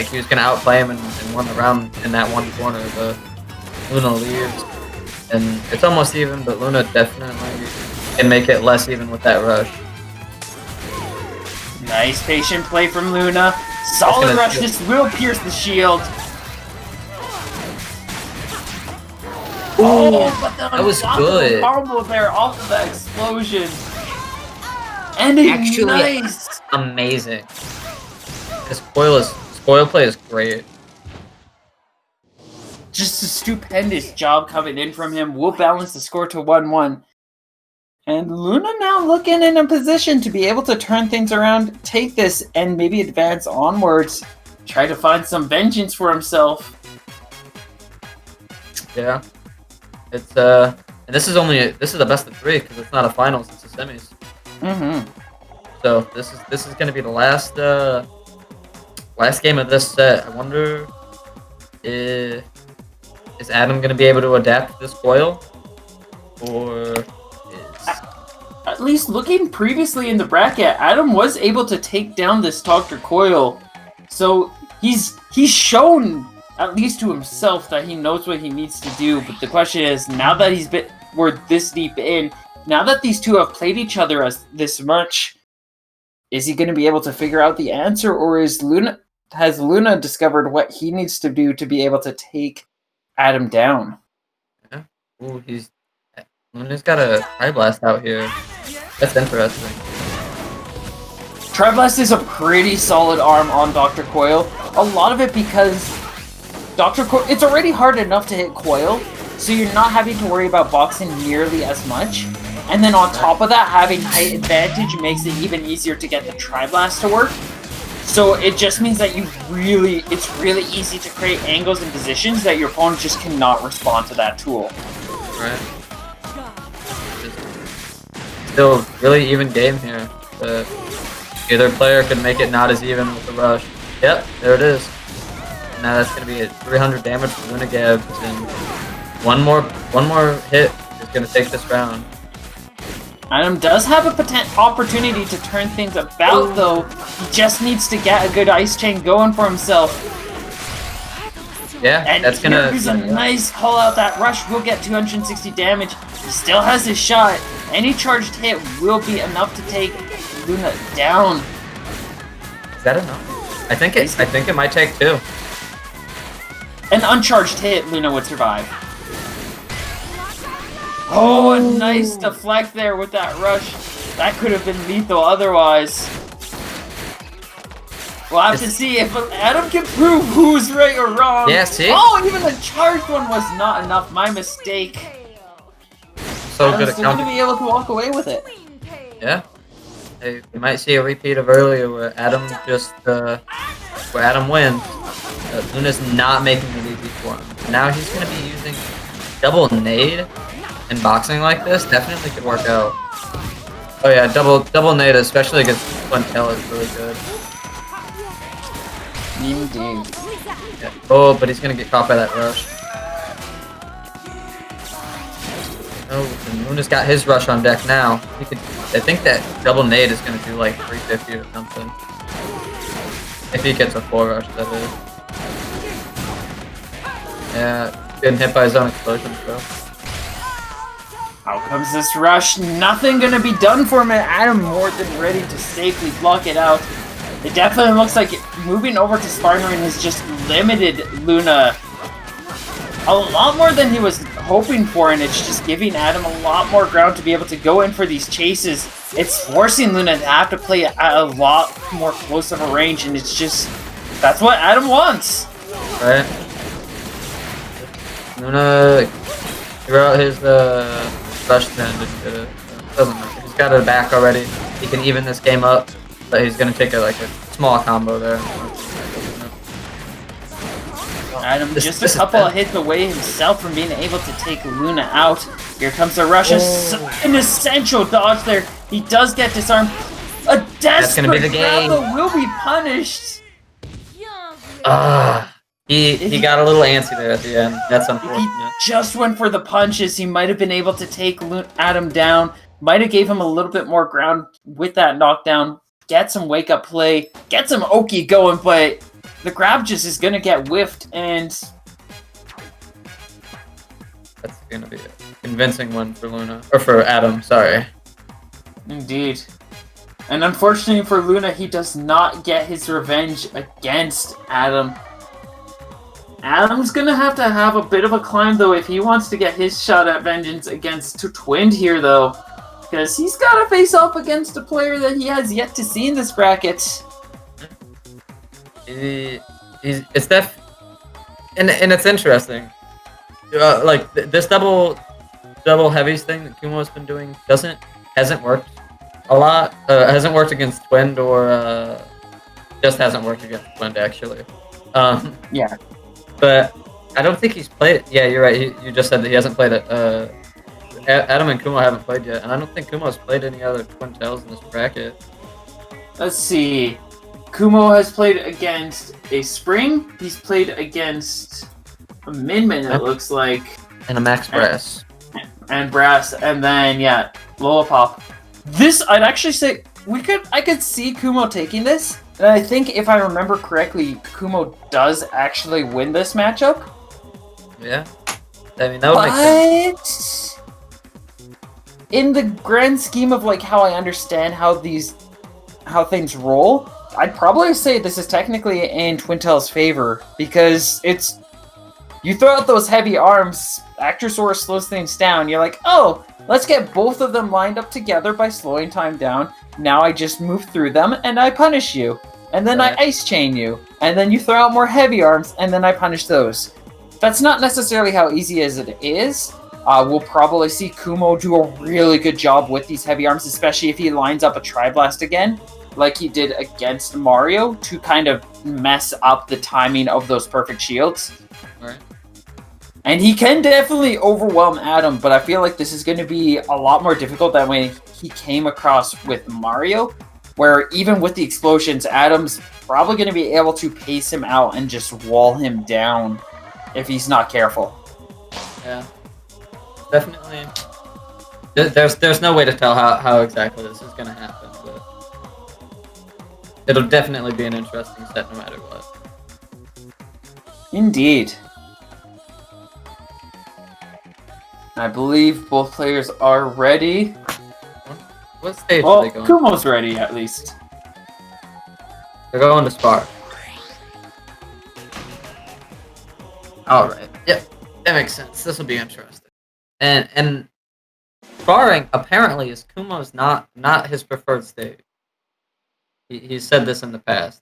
[SPEAKER 2] he was going to outplay him and win the round in that one corner, but Luna leaves. And it's almost even, but Luna definitely can make it less even with that rush.
[SPEAKER 1] Nice patient play from Luna. Solid rush. This will pierce the shield. Oh, but
[SPEAKER 2] that was good.
[SPEAKER 1] Combo there off of that explosion. Ending
[SPEAKER 2] actually
[SPEAKER 1] nice.
[SPEAKER 2] Amazing. His coil play is great.
[SPEAKER 1] Just a stupendous job coming in from him. We'll balance the score to 1-1. And Luna now looking in a position to be able to turn things around, take this, and maybe advance onwards. Try to find some vengeance for himself.
[SPEAKER 2] Yeah. It's and this is the best of 3 because it's not a finals, it's a semis. So this is gonna be the last game of this set. I wonder is Adam gonna be able to adapt this coil, or is
[SPEAKER 1] at least looking previously in the bracket, Adam was able to take down this Dr. Coil. So he's shown, at least to himself, that he knows what he needs to do. But the question is, now that we're this deep in, now that these two have played each other as this much, is he going to be able to figure out the answer, or has Luna discovered what he needs to do to be able to take Adam down?
[SPEAKER 2] Yeah. Ooh, Luna's got a Tri-Blast out here. That's interesting.
[SPEAKER 1] Tri-Blast is a pretty solid arm on Dr. Coil. A lot of it because Dr. Coil, it's already hard enough to hit Coil, so you're not having to worry about boxing nearly as much. And then on top of that, having height advantage makes it even easier to get the Tri-Blast to work. So it just means that it's really easy to create angles and positions that your opponent just cannot respond to that tool.
[SPEAKER 2] Right. Still really even game here. Either player could make it not as even with the rush. Yep, there it is. Now that's gonna be a 300 damage for Luna Gabs, and one more hit is gonna take this round.
[SPEAKER 1] Adam does have a opportunity to turn things about, though. He just needs to get a good ice chain going for himself.
[SPEAKER 2] Yeah,
[SPEAKER 1] and
[SPEAKER 2] that's gonna.
[SPEAKER 1] Here's a nice call out. That rush will get 260 damage. He still has his shot. Any charged hit will be enough to take Luna down.
[SPEAKER 2] Is that enough? I think it might take two.
[SPEAKER 1] An uncharged hit, Luna would survive. Oh, a nice deflect there with that rush. That could have been lethal otherwise. We'll have to see if Adam can prove who's right or wrong.
[SPEAKER 2] Yeah, see?
[SPEAKER 1] Oh, even the charged one was not enough. My mistake.
[SPEAKER 2] So good at
[SPEAKER 1] still going to be able to walk away with it.
[SPEAKER 2] Yeah. Hey, you might see a repeat of earlier where Adam wins. Luna's not making it easy for him. Now he's going to be using double nade. And boxing like this definitely could work out. Oh yeah, double nade, especially against Quintel, is really good.
[SPEAKER 1] Indeed.
[SPEAKER 2] Yeah. Oh, but he's gonna get caught by that rush. Oh, and Luna's got his rush on deck now. I think that double nade is gonna do like 350 or something. If he gets a 4 rush, that is. Yeah, getting hit by his own explosions, though.
[SPEAKER 1] Out comes this rush. Nothing gonna be done for him, and Adam more than ready to safely block it out. It definitely looks like moving over to Spartan Marine has just limited Luna a lot more than he was hoping for, and it's just giving Adam a lot more ground to be able to go in for these chases. It's forcing Luna to have to play at a lot more close of a range, and it's just, that's what Adam wants.
[SPEAKER 2] Right. Luna threw out his rush then. Doesn't matter. He's got it back already. He can even this game up, but he's gonna take a small combo there.
[SPEAKER 1] Adam just a couple of hits away himself from being able to take Luna out. Here comes the rush. An essential dodge there. He does get disarmed. A desperate grab will be punished.
[SPEAKER 2] He got a little antsy there at the end. That's unfortunate.
[SPEAKER 1] He just went for the punches. He might have been able to take Adam down. Might have gave him a little bit more ground with that knockdown. Get some wake-up play. Get some Oki going, but the grab just is going to get whiffed, and
[SPEAKER 2] that's going to be a convincing one for Luna. Or for Adam, sorry.
[SPEAKER 1] Indeed. And unfortunately for Luna, he does not get his revenge against Adam. Adam's gonna have a bit of a climb, though, if he wants to get his shot at vengeance against Twind here, though. Because he's got to face off against a player that he has yet to see in this bracket.
[SPEAKER 2] And it's interesting. This double heavies thing that Kumo's been doing hasn't worked a lot. Hasn't worked against Twind, or just hasn't worked against Twind, actually.
[SPEAKER 1] Yeah.
[SPEAKER 2] But I don't think he's played. Yeah, you're right. You just said that he hasn't played it. Adam and Kumo haven't played yet, and I don't think Kumo's played any other Quintels in this bracket.
[SPEAKER 1] Let's see. Kumo has played against a Spring. He's played against a Min-Min, it looks like.
[SPEAKER 2] And a Max Brass.
[SPEAKER 1] And Brass, and then, yeah, Lollipop. This, I'd actually say, I could see Kumo taking this. And I think if I remember correctly, Kumo does actually win this matchup.
[SPEAKER 2] Yeah. I mean, that would make sense.
[SPEAKER 1] In the grand scheme of like how I understand how things roll, I'd probably say this is technically in Twintel's favor because you throw out those heavy arms, Actrosaurus slows things down. You're like, oh, let's get both of them lined up together by slowing time down. Now I just move through them and I punish you, and then I ice chain you, and then you throw out more heavy arms and then I punish those. That's not necessarily how easy as it is. We'll probably see Kumo do a really good job with these heavy arms, especially if he lines up a Tri-Blast again, like he did against Mario, to kind of mess up the timing of those perfect shields.
[SPEAKER 2] Right.
[SPEAKER 1] And he can definitely overwhelm Adam, but I feel like this is going to be a lot more difficult than when he came across with Mario, where even with the explosions, Adam's probably going to be able to pace him out and just wall him down if he's not careful.
[SPEAKER 2] Yeah. Definitely. There's no way to tell how exactly this is going to happen, but it'll definitely be an interesting set no matter what.
[SPEAKER 1] Indeed. I believe both players are ready.
[SPEAKER 2] What stage are they going?
[SPEAKER 1] Kumo's ready, at least.
[SPEAKER 2] They're going to spar. Alright. Yep. That makes sense. This will be interesting. And sparring apparently is Kumo's not his preferred stage. He said this in the past.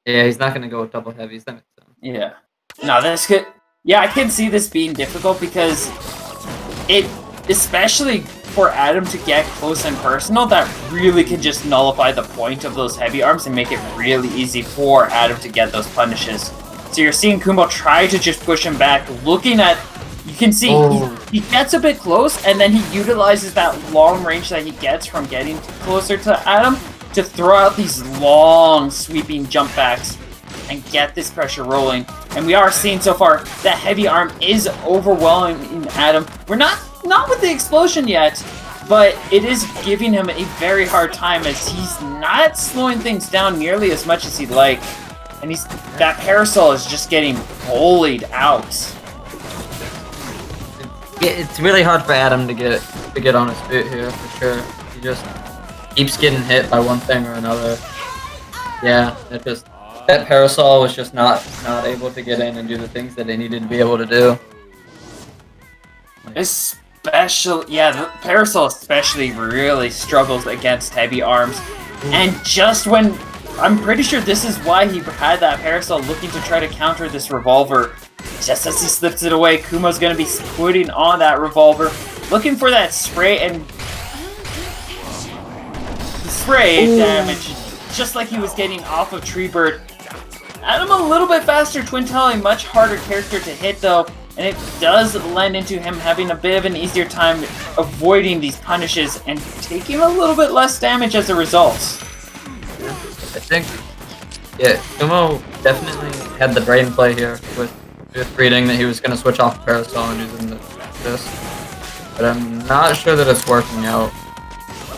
[SPEAKER 2] Yeah, he's not going to go with double heavies. That makes sense.
[SPEAKER 1] Yeah. No, that's good. Yeah, I can see this being difficult because especially for Adam to get close and personal, that really can just nullify the point of those heavy arms and make it really easy for Adam to get those punishes. So you're seeing Kumo try to just push him back, looking at... You can see he gets a bit close, and then he utilizes that long range that he gets from getting closer to Adam to throw out these long, sweeping jump backs and get this pressure rolling. And we are seeing so far that heavy arm is overwhelming Adam. We're not with the explosion yet, but it is giving him a very hard time as he's not slowing things down nearly as much as he'd like. And that parasol is just getting bullied out.
[SPEAKER 2] It's really hard for Adam to get on his feet here for sure. He just keeps getting hit by one thing or another. Yeah, that parasol was just not able to get in and do the things that they needed to be able to do.
[SPEAKER 1] The parasol especially really struggles against heavy arms. And just when I'm pretty sure this is why he had that parasol looking to try to counter this revolver. Just as he slips it away, Kumo's going to be putting on that revolver, looking for that spray and damage, just like he was getting off of Treebird. Adam a little bit faster, Twintel a much harder character to hit though, and it does lend into him having a bit of an easier time avoiding these punishes and taking a little bit less damage as a result.
[SPEAKER 2] I think, yeah, Kumo definitely had the brain play here with reading that he was going to switch off Parasol and using this. But I'm not sure that it's working out.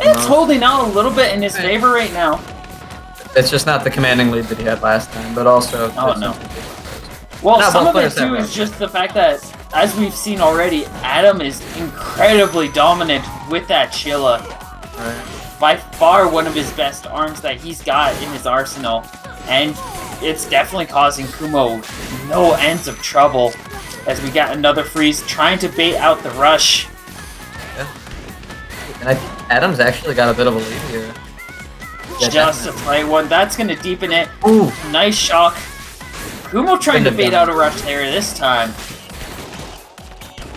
[SPEAKER 1] It's holding out a little bit in his favor right now.
[SPEAKER 2] It's just not the commanding lead that he had last time, but also...
[SPEAKER 1] Oh, no. Well, some of it, too, is just the fact that, as we've seen already, Adam is incredibly dominant with that Chilla.
[SPEAKER 2] Right.
[SPEAKER 1] By far one of his best arms that he's got in his arsenal. And it's definitely causing Kumo no ends of trouble as we got another freeze trying to bait out the rush.
[SPEAKER 2] Yeah. And I think Adam's actually got a bit of a lead here. Yeah,
[SPEAKER 1] just a slight one. That's going to deepen it.
[SPEAKER 2] Ooh.
[SPEAKER 1] Nice shock. Kumo trying to bait out a rush there this time.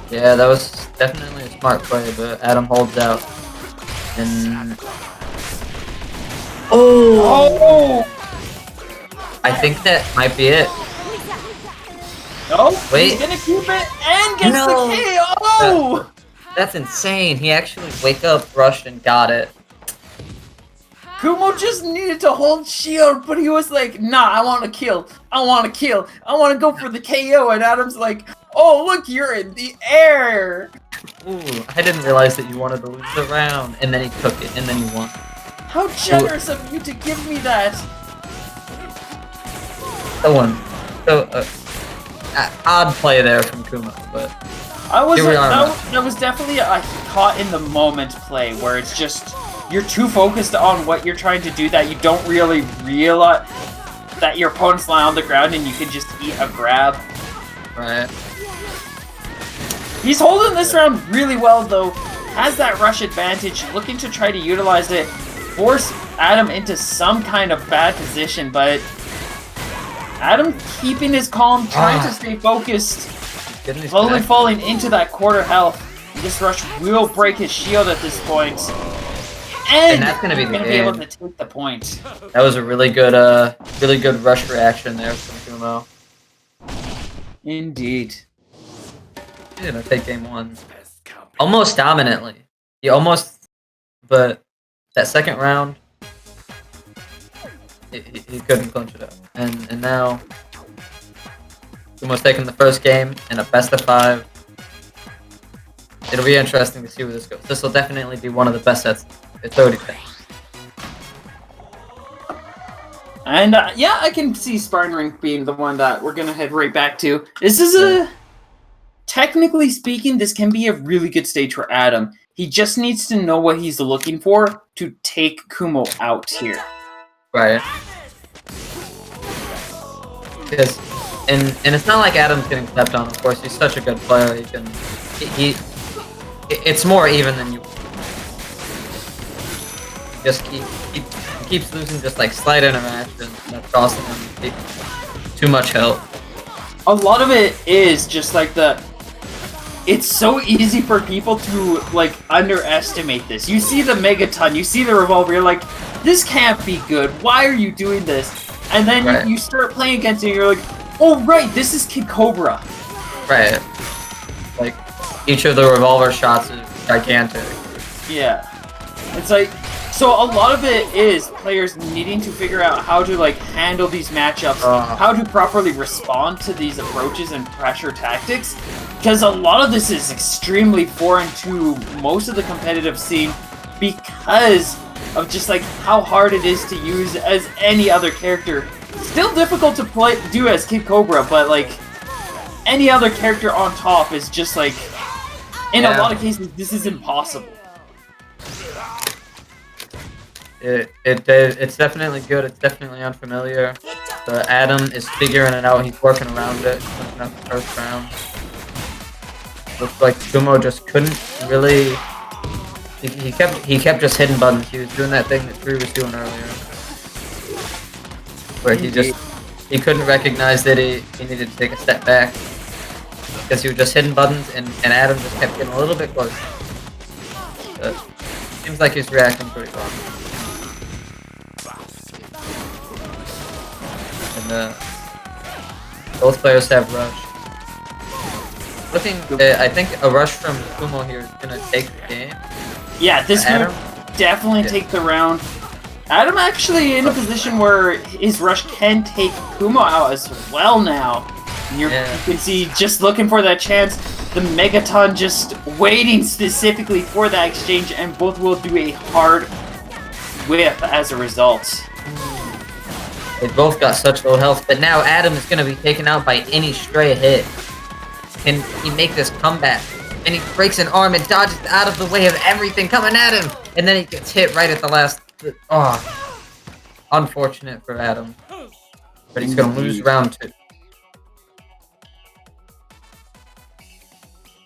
[SPEAKER 2] Yeah, that was definitely a smart play, but Adam holds out. And...
[SPEAKER 1] Oh!
[SPEAKER 2] I think that might be it.
[SPEAKER 1] No,
[SPEAKER 2] wait.
[SPEAKER 1] He's gonna keep it and gets the KO!
[SPEAKER 2] That's insane. He actually wake up, rushed, and got it.
[SPEAKER 1] Kumo just needed to hold shield, but he was like, nah, I want to kill. I want to kill. I want to go for the KO. And Adam's like, oh, look, you're in the air.
[SPEAKER 2] Ooh, I didn't realize that you wanted to lose the round, and then he took it, and then he won.
[SPEAKER 1] How generous of you to give me that!
[SPEAKER 2] Odd play there from Kuma, but
[SPEAKER 1] that was definitely a caught in the moment play where it's just you're too focused on what you're trying to do that you don't really realize that your opponent's lying on the ground and you can just eat a grab.
[SPEAKER 2] Right.
[SPEAKER 1] He's holding this round really well though. Has that rush advantage, looking to try to utilize it, force Adam into some kind of bad position, but Adam keeping his calm, trying to stay focused, slowly falling into that quarter health. This rush will break his shield at this point. And
[SPEAKER 2] that's gonna be
[SPEAKER 1] able to take the point.
[SPEAKER 2] That was a really good rush reaction there from Kumo.
[SPEAKER 1] Indeed.
[SPEAKER 2] He's gonna take game 1 almost dominantly. But that second round, he couldn't clinch it up. And now Kumo's taking the first game in a best of 5. It'll be interesting to see where this goes. This will definitely be one of the best sets. It's already been.
[SPEAKER 1] And yeah, I can see Spartan Rink being the one that we're gonna head right back to. This is technically speaking, this can be a really good stage for Adam. He just needs to know what he's looking for to take Kumo out here.
[SPEAKER 2] Right. Because, and it's not like Adam's getting stepped on. Of course, he's such a good player. It's more even than you. He keeps losing just like slight interactions that's costing him too much health.
[SPEAKER 1] A lot of it is just like it's so easy for people to like underestimate this. You see the Megaton, you see the Revolver, you're like, this can't be good. Why are you doing this? And then you start playing against it and you're like, oh right, this is Kid Cobra.
[SPEAKER 2] Right. Like, each of the Revolver shots is gigantic.
[SPEAKER 1] Yeah. It's like, so a lot of it is players needing to figure out how to like handle these matchups, how to properly respond to these approaches and pressure tactics, because a lot of this is extremely foreign to most of the competitive scene because of just like how hard it is to use as any other character. Still difficult to do as Kid Cobra, but like any other character on top is just like, in a lot of cases, this is impossible.
[SPEAKER 2] It's definitely good. It's definitely unfamiliar. But Adam is figuring it out. He's working around it. Finishing up the first round. Looks like Kumo just couldn't really. He kept just hitting buttons. He was doing that thing that Tree was doing earlier, where he couldn't recognize that he needed to take a step back because he was just hitting buttons, and Adam just kept getting a little bit closer. But seems like he's reacting pretty well. And both players have rush. I think a rush from Kumo here is gonna take the game.
[SPEAKER 1] Yeah, this would definitely take the round. Adam actually in a position where his rush can take Kumo out as well now. And you can see just looking for that chance, the Megaton just waiting specifically for that exchange, and both will do a hard whip as a result.
[SPEAKER 2] They both got such low health, but now Adam is going to be taken out by any stray hit. Can he make this comeback? And he breaks an arm and dodges out of the way of everything coming at him. And then he gets hit right at the last... Oh, unfortunate for Adam. But he's going to lose round 2.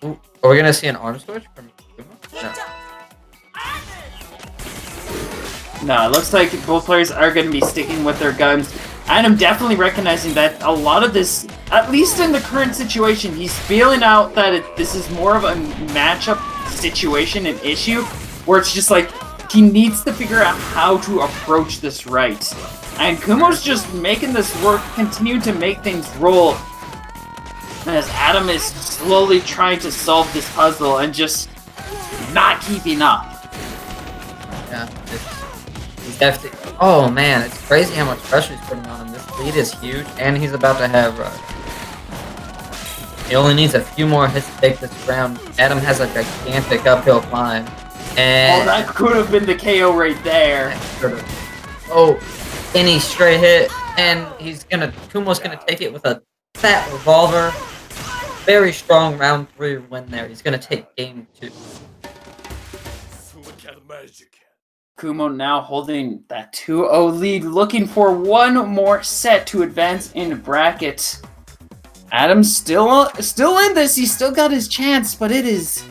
[SPEAKER 2] Ooh, are we going to see an arm switch from Kumo? No.
[SPEAKER 1] No, it looks like both players are going to be sticking with their guns. And I'm definitely recognizing that a lot of this, at least in the current situation, he's feeling out that this is more of a matchup situation and issue, where it's just like, he needs to figure out how to approach this right. And Kumo's just making this work, continue to make things roll, as Adam is slowly trying to solve this puzzle and just not keeping up.
[SPEAKER 2] Yeah, he's definitely... Oh man, it's crazy how much pressure he's putting on him. This lead is huge, and he's about to have rush. He only needs a few more hits to take this round. Adam has a gigantic uphill climb. And
[SPEAKER 1] oh, that could have been the KO right there.
[SPEAKER 2] Oh, any straight hit, and Kumo's gonna take it with a fat revolver. Very strong round 3 win there. He's gonna take game 2.
[SPEAKER 1] Kumo now holding that 2-0 lead, looking for one more set to advance in bracket. Adam's still in this. He's still got his chance, but it is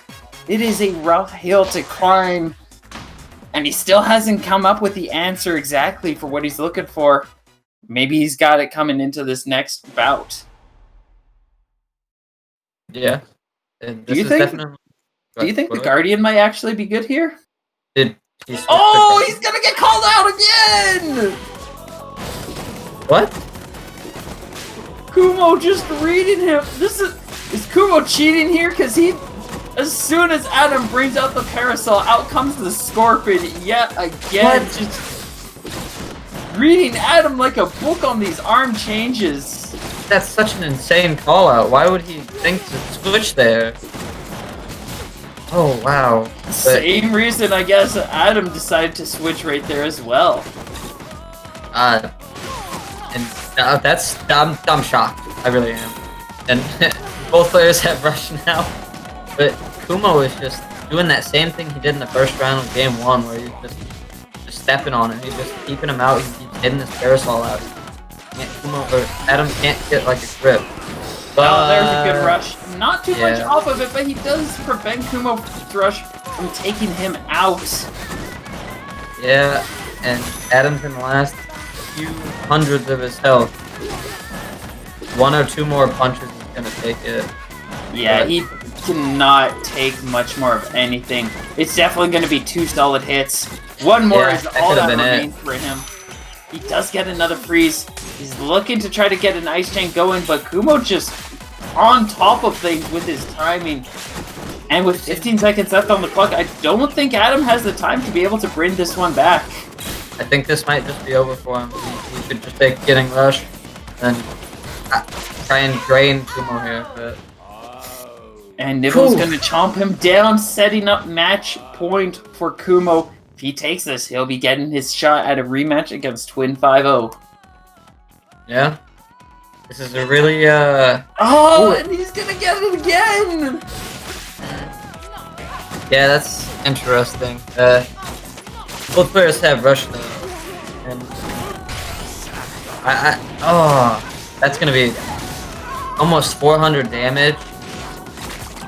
[SPEAKER 1] a rough hill to climb, and he still hasn't come up with the answer exactly for what he's looking for. Maybe he's got it coming into this next bout.
[SPEAKER 2] Yeah. And
[SPEAKER 1] Do you think the Guardian might actually be good here? Oh, he's gonna get called out again!
[SPEAKER 2] What?
[SPEAKER 1] Kumo just reading him. Is Kumo cheating here? Because as soon as Adam brings out the parasol, out comes the Scorpion yet again.
[SPEAKER 2] What?
[SPEAKER 1] Just reading Adam like a book on these arm changes.
[SPEAKER 2] That's such an insane call out. Why would he think to switch there? Oh, wow.
[SPEAKER 1] Same reason, I guess, Adam decided to switch right there as well.
[SPEAKER 2] I'm shocked. I really am. And both players have rush now. But Kumo is just doing that same thing he did in the first round of game 1, where he's just stepping on it. He's just keeping him out. He keeps hitting his parasol out. Adam can't get like a grip.
[SPEAKER 1] Oh, there's a good rush. Not too much off of it, but he does prevent Kumo's rush from taking him out.
[SPEAKER 2] Yeah, and Adam's in the last few hundreds of his health. 1 or 2 more punches is gonna take it.
[SPEAKER 1] Yeah, he cannot take much more of anything. It's definitely gonna be 2 solid hits. One more is all that remains for him. He does get another freeze. He's looking to try to get an ice chain going, but Kumo just on top of things with his timing. And with 15 seconds left on the clock, I don't think Adam has the time to be able to bring this one back.
[SPEAKER 2] I think this might just be over for him. He could just take getting rushed and try and drain Kumo here. But...
[SPEAKER 1] And Nibble's going to chomp him down, setting up match point for Kumo. If he takes this, he'll be getting his shot at a rematch against Twin 5-0.
[SPEAKER 2] Yeah. This is a really,
[SPEAKER 1] Oh, and he's gonna get it again!
[SPEAKER 2] Yeah, that's interesting. Both players have rush though. And... that's gonna be almost 400 damage.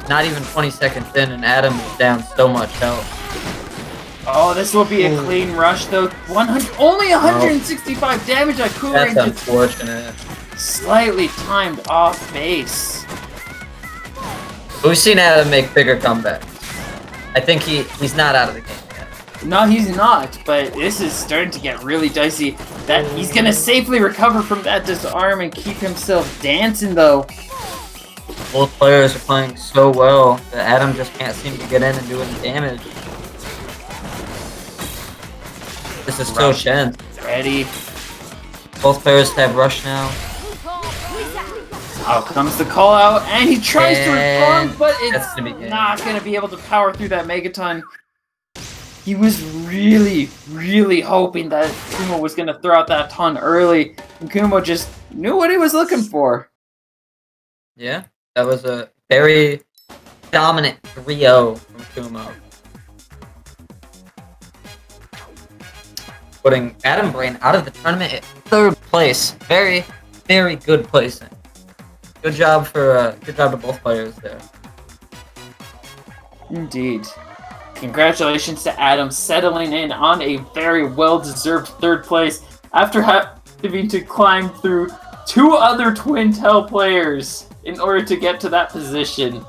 [SPEAKER 2] Not even 20 seconds in, and Adam is down so much health.
[SPEAKER 1] Oh, this will be a clean rush though. Only 165 damage on Kumo.
[SPEAKER 2] That's unfortunate.
[SPEAKER 1] Slightly timed off base.
[SPEAKER 2] We've seen Adam make bigger comebacks. I think he's not out of the game yet.
[SPEAKER 1] No, he's not, but this is starting to get really dicey. That he's gonna safely recover from that disarm and keep himself dancing though.
[SPEAKER 2] Both players are playing so well that Adam just can't seem to get in and do any damage. This is so tense.
[SPEAKER 1] Ready.
[SPEAKER 2] Both players have rush now.
[SPEAKER 1] Out comes the call out, and he tries to respond, but it's not going to be able to power through that Megaton. He was really, really hoping that Kumo was going to throw out that ton early, and Kumo just knew what he was looking for.
[SPEAKER 2] Yeah, that was a very dominant 3-0 from Kumo. Putting Adam Brain out of the tournament at 3rd place. Very, very good placing. Good job to both players there.
[SPEAKER 1] Indeed. Congratulations to Adam settling in on a very well-deserved 3rd place after having to climb through 2 other Twintel players in order to get to that position.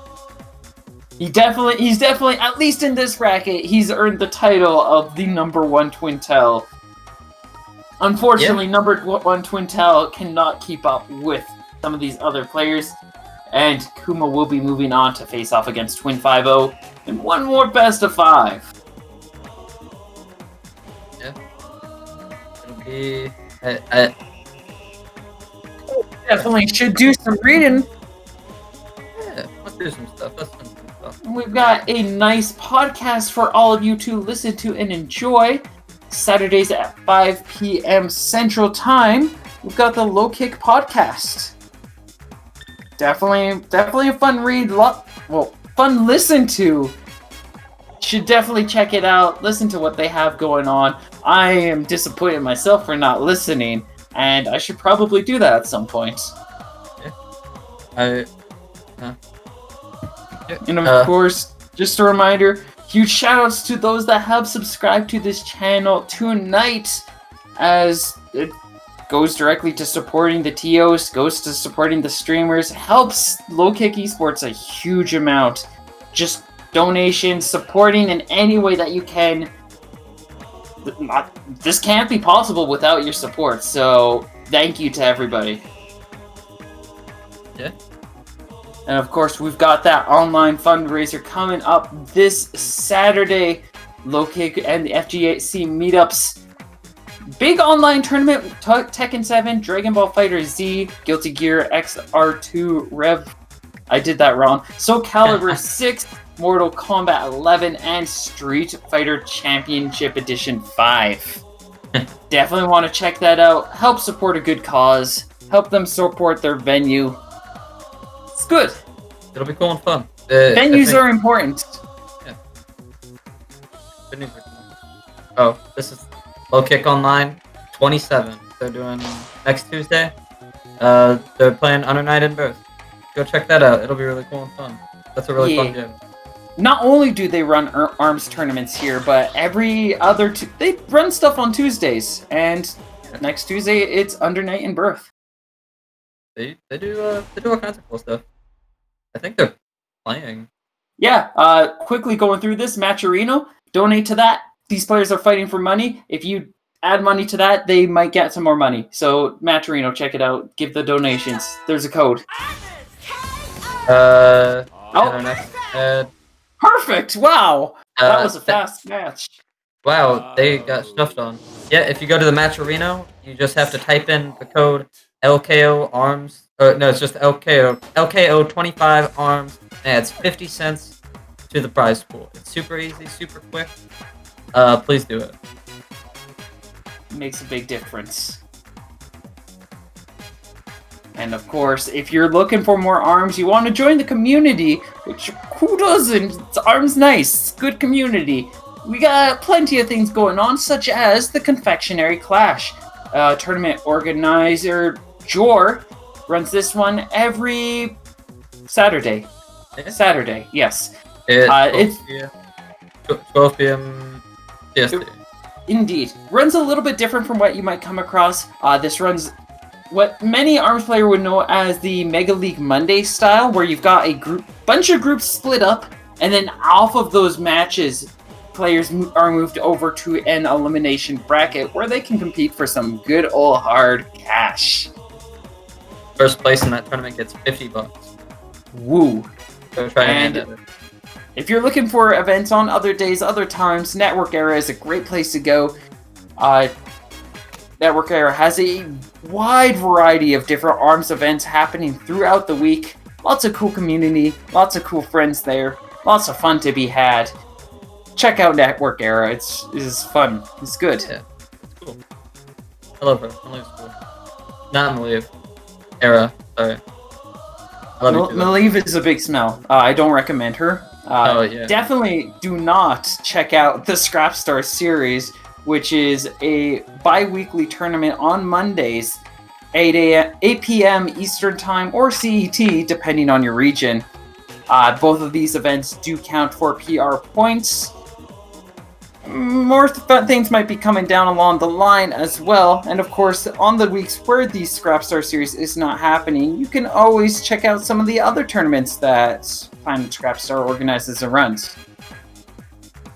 [SPEAKER 1] He's definitely, at least in this bracket, he's earned the title of the #1 Twintel. Unfortunately, #1 Twintel cannot keep up with some of these other players, and Kumo will be moving on to face off against Twin 5-0 in one more best of 5.
[SPEAKER 2] Yeah. It'll be...
[SPEAKER 1] Definitely should do some reading.
[SPEAKER 2] do some stuff. Let's do some stuff.
[SPEAKER 1] We've got a nice podcast for all of you to listen to and enjoy. Saturdays at 5 p.m. Central Time. We've got the Low Kick podcast. Definitely a fun read. Fun listen to. Should definitely check it out. Listen to what they have going on. I am disappointed myself for not listening, and I should probably do that at some point.
[SPEAKER 2] Yeah.
[SPEAKER 1] And of course, just a reminder, huge shoutouts to those that have subscribed to this channel tonight, as it goes directly to supporting the TOs, goes to supporting the streamers, helps Low Kick Esports a huge amount. Just donations, supporting in any way that you can. This can't be possible without your support, so thank you to everybody.
[SPEAKER 2] Yeah.
[SPEAKER 1] And of course, we've got that online fundraiser coming up this Saturday. Low Kick and the FGC meetups. Big online tournament, Tekken 7, Dragon Ball Fighter Z, Guilty Gear XR2 Rev. I did that wrong. Soul Calibur 6, Mortal Kombat 11, and Street Fighter Championship Edition 5. Definitely want to check that out. Help support a good cause. Help them support their venue. It's good.
[SPEAKER 2] It'll be cool and fun.
[SPEAKER 1] Venues are important.
[SPEAKER 2] Yeah. Venues are cool. Oh, this is Low Kick Online 27. They're doing next Tuesday. They're playing Under Night in Birth. Go check that out. It'll be really cool and fun. That's a really fun game.
[SPEAKER 1] Not only do they run ARMS tournaments here, but every other they run stuff on Tuesdays. And next Tuesday, it's Under Night in Birth.
[SPEAKER 2] They do all kinds of cool stuff. I think they're playing.
[SPEAKER 1] Yeah, quickly going through this, Matcherino, donate to that. These players are fighting for money. If you add money to that, they might get some more money. So, Matcherino, check it out. Give the donations. There's a code. Perfect! Wow! That was a fast match.
[SPEAKER 2] Wow, they got stuffed on. Yeah, if you go to the Matcherino, you just have to type in the code LKO ARMS. No, it's just LKO. LKO 25 ARMS. And it's 50 cents to the prize pool. It's super easy, super quick. Please do it.
[SPEAKER 1] Makes a big difference. And of course, if you're looking for more ARMS, you want to join the community, which who doesn't? It's ARMS nice, good community. We got plenty of things going on, such as the Confectionery Clash. Tournament organizer Jor runs this one every Saturday. Saturday, yes.
[SPEAKER 2] It's 12 p.m. PST.
[SPEAKER 1] Indeed. Runs a little bit different from what you might come across. This runs what many ARMS player would know as the Mega League Monday style, where you've got a bunch of groups split up, and then off of those matches, players are moved over to an elimination bracket where they can compete for some good old hard cash.
[SPEAKER 2] First place in that tournament gets $50.
[SPEAKER 1] Woo.
[SPEAKER 2] Go try and
[SPEAKER 1] if you're looking for events on other days, other times, Network Era is a great place to go. Network Era has a wide variety of different ARMS events happening throughout the week. Lots of cool community, lots of cool friends there, lots of fun to be had. Check out Network Era. It's fun. It's good.
[SPEAKER 2] Yeah, it's cool. I love her. Maliev's cool. Not Maliev. Era. Sorry. I love you too.
[SPEAKER 1] Maliev is a big smell. I don't recommend her.
[SPEAKER 2] Yeah.
[SPEAKER 1] Definitely do not check out the Scrapstar series, which is a bi-weekly tournament on Mondays, 8 p.m. Eastern Time or CET, depending on your region. Both of these events do count for PR points. More things might be coming down along the line as well. And of course, on the weeks where the Scrapstar series is not happening, you can always check out some of the other tournaments that Planet Scrapstar organizes and runs.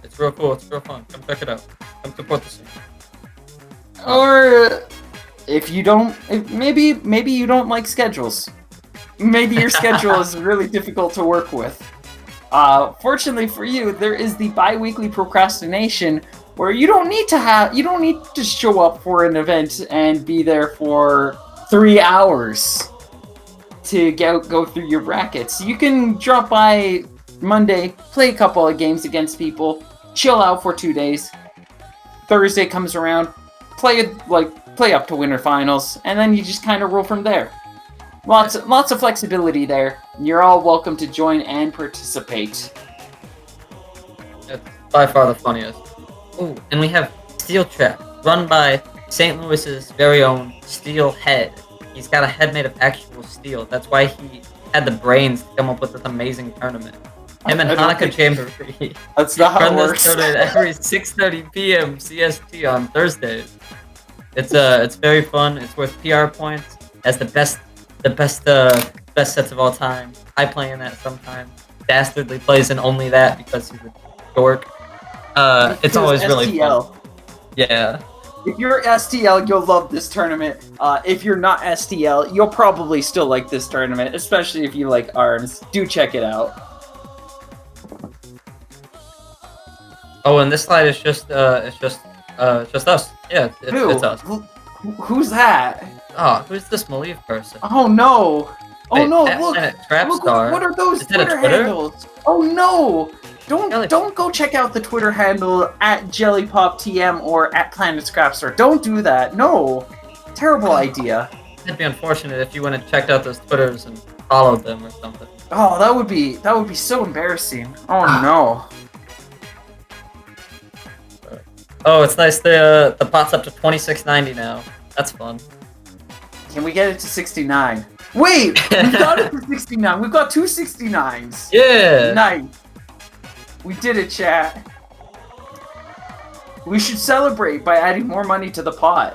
[SPEAKER 2] It's real cool. It's real fun. Come check it out. Come support the scene.
[SPEAKER 1] Or if you don't, maybe you don't like schedules. Maybe your schedule is really difficult to work with. Fortunately for you, there is the bi-weekly procrastination where you don't need to show up for an event and be there for 3 hours. to go through your brackets. You can drop by Monday, play a couple of games against people, chill out for 2 days. Thursday comes around, play up to winter finals, and then you just kind of roll from there. Lots of flexibility there. You're all welcome to join and participate.
[SPEAKER 2] It's by far the funniest. Ooh, and we have Steel Trap, run by St. Louis's very own Steel Head. He's got a head made of actual steel. That's why he had the brains to come up with this amazing tournament. Him and Hanukkah Chamberlain.
[SPEAKER 1] That's not how
[SPEAKER 2] run
[SPEAKER 1] it works.
[SPEAKER 2] this tournament every 6:30 p.m. CST on Thursdays. It's very fun. It's worth PR points. Has the best sets of all time. I play in that sometimes. Dastardly plays in only that because he's a dork. It's always really fun. Yeah.
[SPEAKER 1] If you're STL, you'll love this tournament. If you're not STL, you'll probably still like this tournament, especially if you like ARMS. Do check it out.
[SPEAKER 2] Oh, and this slide is just us. Yeah, it's us.
[SPEAKER 1] Who's that?
[SPEAKER 2] Oh, who's this Maliv person?
[SPEAKER 1] Oh no! Oh
[SPEAKER 2] Wait,
[SPEAKER 1] no!
[SPEAKER 2] look!
[SPEAKER 1] What are those Twitter handles? Oh no! Don't go check out the Twitter handle at JellyPopTM or at Planet Scrapster. Don't do that. No, terrible idea.
[SPEAKER 2] It'd be unfortunate if you went and checked out those Twitters and followed them or something.
[SPEAKER 1] Oh, that would be so embarrassing. Oh no.
[SPEAKER 2] Oh, it's nice. The pot's up to 26.90 now. That's fun.
[SPEAKER 1] Can we get it to 69? Wait, we've got it to 69. We've got two 69s.
[SPEAKER 2] Yeah.
[SPEAKER 1] Nice. We did it, chat. We should celebrate by adding more money to the pot.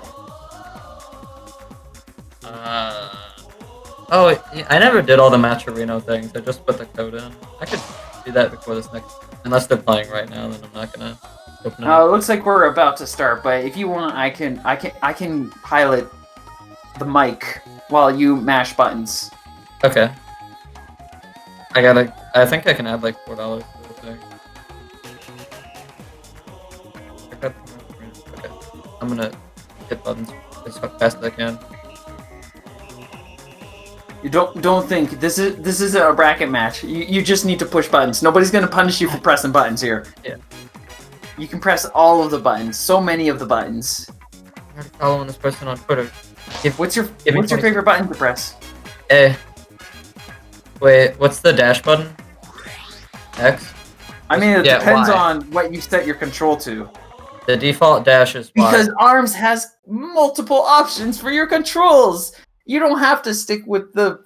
[SPEAKER 2] Oh, I never did all the Matcherino things. I just put the code in. I could do that before this next. Unless they're playing right now, then I'm not gonna open it.
[SPEAKER 1] It looks like we're about to start, but if you want, I can pilot the mic while you mash buttons.
[SPEAKER 2] Okay. I think I can add like $4 to the thing. Okay. I'm gonna hit buttons as fast as I can.
[SPEAKER 1] You don't think this is a bracket match. You just need to push buttons. Nobody's gonna punish you for pressing buttons here.
[SPEAKER 2] Yeah.
[SPEAKER 1] You can press all of the buttons. So many of the buttons.
[SPEAKER 2] I'm already following this person on Twitter.
[SPEAKER 1] What's your favorite button to press?
[SPEAKER 2] Wait, what's the dash button? X?
[SPEAKER 1] I mean, it depends
[SPEAKER 2] Y.
[SPEAKER 1] on what you set your control to.
[SPEAKER 2] The default dash is Y.
[SPEAKER 1] Because ARMS has multiple options for your controls. You don't have to stick with the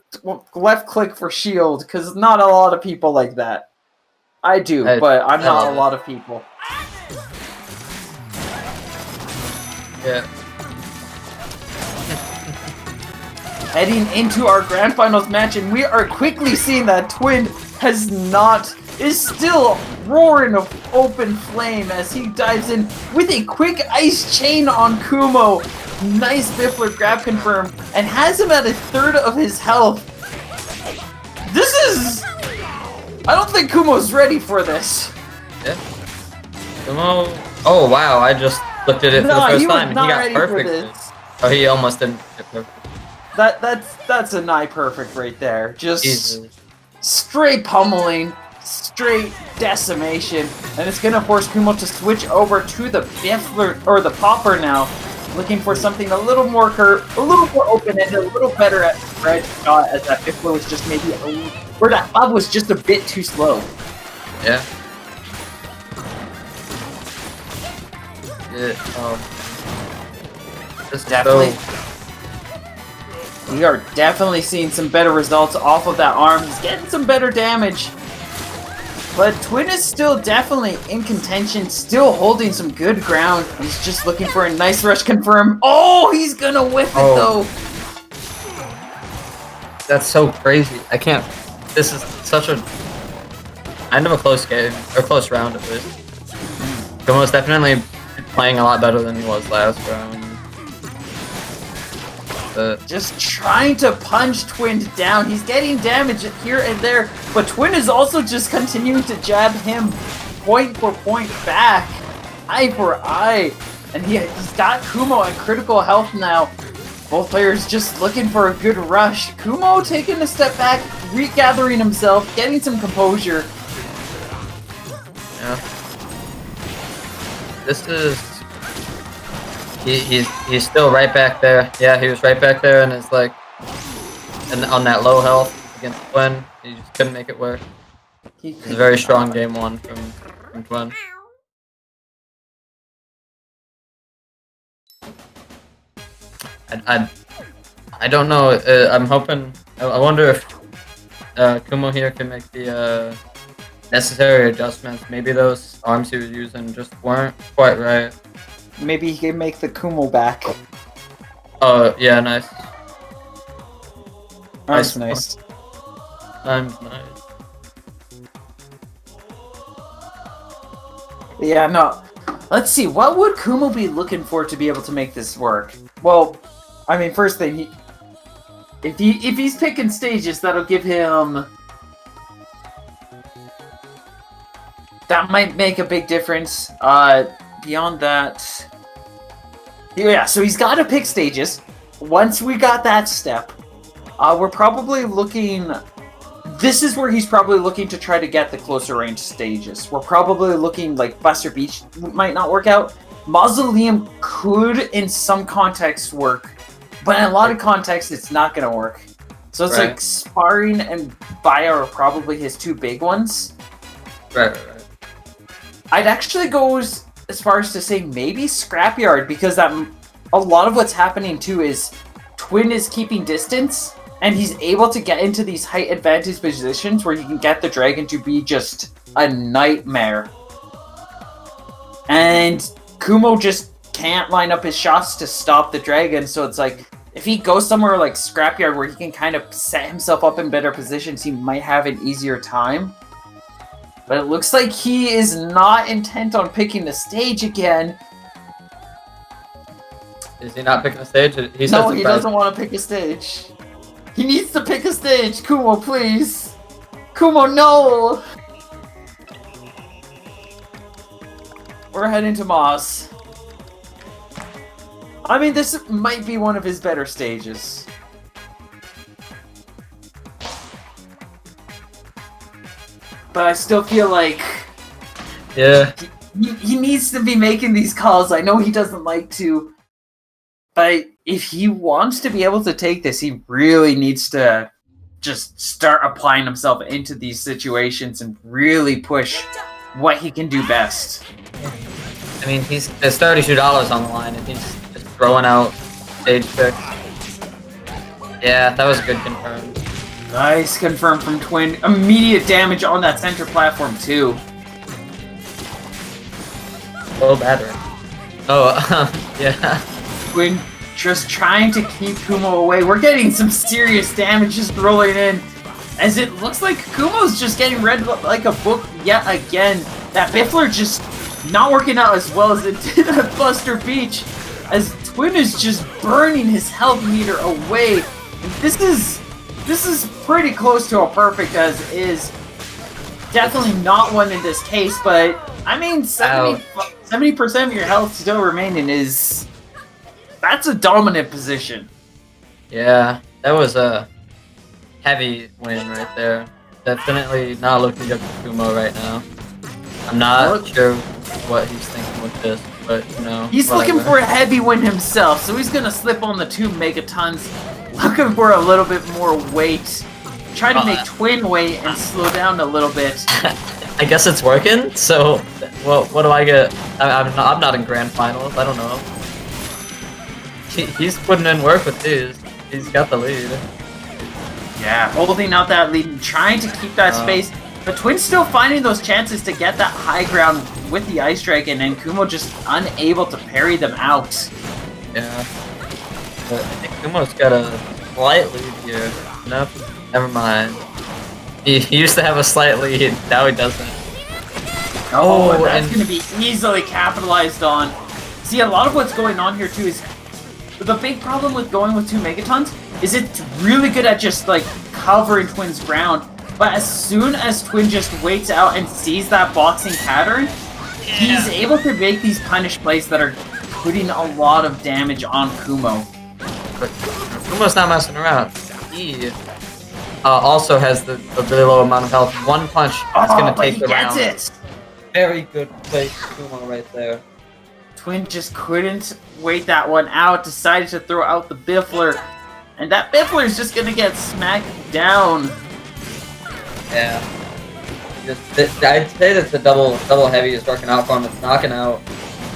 [SPEAKER 1] left click for shield, because not a lot of people like that. I do, but I'm not a lot of people.
[SPEAKER 2] Yeah.
[SPEAKER 1] Heading into our grand finals match, and we are quickly seeing that Twin is still roaring of open flame as he dives in with a quick ice chain on Kumo. Nice Biffler grab confirm, and has him at a third of his health. I don't think Kumo's ready for this.
[SPEAKER 2] Yeah. Kumo. Oh wow! I just looked at it for the first time, and he got perfect. Oh, he almost didn't get perfect.
[SPEAKER 1] That's a nigh perfect right there. Just
[SPEAKER 2] Jesus.
[SPEAKER 1] Straight pummeling, straight decimation, and it's gonna force Kumo to switch over to the Biffler or the Popper now, looking for something a little more open and a little better at spread shot, as that Biffler was just maybe that Bob was just a bit too slow.
[SPEAKER 2] Yeah.
[SPEAKER 1] Definitely. We are definitely seeing some better results off of that arm. He's getting some better damage. But Twin is still definitely in contention, still holding some good ground. He's just looking for a nice rush confirm. Oh, he's gonna whiff it though.
[SPEAKER 2] That's so crazy. I can't. This is such a end of a close game, or close round at least. Kumo's definitely playing a lot better than he was last round.
[SPEAKER 1] Just trying to punch Twin down. He's getting damage here and there, but Twin is also just continuing to jab him point for point back, eye for eye. And he's got Kumo at critical health now. Both players just looking for a good rush. Kumo taking a step back, regathering himself, getting some composure.
[SPEAKER 2] Yeah. This is... He's still right back there. Yeah, he was right back there, and it's like... And on that low health against Twin, he just couldn't make it work. It's a very strong game one from Twin. I don't know. I'm hoping. I wonder if Kumo here can make the necessary adjustments. Maybe those arms he was using just weren't quite right.
[SPEAKER 1] Maybe he can make the Kumo back.
[SPEAKER 2] Oh yeah, nice.
[SPEAKER 1] Nice.
[SPEAKER 2] Nice.
[SPEAKER 1] Yeah, no. Let's see. What would Kumo be looking for to be able to make this work? Well, I mean, first thing, if he's picking stages, that'll give him. That might make a big difference. Beyond that, yeah. So he's got to pick stages. Once we got that step, we're probably looking. This is where he's probably looking to try to get the closer range stages. We're probably looking like Buster Beach might not work out. Mausoleum could, in some contexts, work, but in a lot of contexts, it's not going to work. So it's like Sparring and Bio are probably his two big ones.
[SPEAKER 2] Right.
[SPEAKER 1] I'd actually go as far as to say maybe Scrapyard, because that a lot of what's happening too is Twin is keeping distance. And he's able to get into these height advantage positions where you can get the dragon to be just a nightmare. And Kumo just can't line up his shots to stop the dragon, so it's like, if he goes somewhere like Scrapyard where he can kind of set himself up in better positions, he might have an easier time. But it looks like he is not intent on picking the stage again.
[SPEAKER 2] Is he not picking a stage?
[SPEAKER 1] No, he doesn't want to pick a stage. He needs to pick a stage! Kumo, please! Kumo, no! We're heading to Moss. I mean, this might be one of his better stages. But I still feel like...
[SPEAKER 2] Yeah.
[SPEAKER 1] He needs to be making these calls. I know he doesn't like to. But if he wants to be able to take this, he really needs to just start applying himself into these situations and really push what he can do best.
[SPEAKER 2] I mean, there's $32 on the line, and he's just throwing out stage picks. Yeah, that was a good confirm.
[SPEAKER 1] Nice confirm from Twin. Immediate damage on that center platform, too.
[SPEAKER 2] Low battery. Oh, yeah.
[SPEAKER 1] Twin just trying to keep Kumo away. We're getting some serious damage just rolling in. As it looks like Kumo's just getting read like a book yet again. That Biffler just not working out as well as it did at Buster Beach. As Twin is just burning his health meter away. And this is pretty close to a perfect as is. Definitely not one in this case, but I mean 70% of your health still remaining is... That's a dominant position.
[SPEAKER 2] Yeah, that was a heavy win right there. Definitely not looking good for Kumo right now. I'm not sure what he's thinking with this, but you know.
[SPEAKER 1] He's looking for a heavy win himself, so he's gonna slip on the 2 megatons, looking for a little bit more weight. Try to make Twin weight and slow down a little bit.
[SPEAKER 2] I guess it's working. So, what do I get? I'm not in grand finals. I don't know. He's putting in work with these. He's got the lead.
[SPEAKER 1] Yeah, holding out that lead and trying to keep that space. But Twin's still finding those chances to get that high ground with the Ice Dragon, and Kumo just unable to parry them out.
[SPEAKER 2] Yeah. But I think Kumo's got a slight lead here. Nope, never mind. He used to have a slight lead, now he doesn't.
[SPEAKER 1] Oh, and that's going to be easily capitalized on. See, a lot of what's going on here, too, is the big problem with going with 2 megatons is it's really good at just, like, covering Twin's ground. But as soon as Twin just waits out and sees that boxing pattern, he's able to make these punish plays that are putting a lot of damage on Kumo.
[SPEAKER 2] But Kumo's not messing around. He also has a really low amount of health. One punch is going to take the round.
[SPEAKER 1] It.
[SPEAKER 4] Very good play from Kumo right there.
[SPEAKER 1] Twin just couldn't wait that one out, decided to throw out the Biffler, and that Biffler is just gonna get smacked down.
[SPEAKER 4] Yeah. I'd say that the double heavy is working out for him. It's knocking out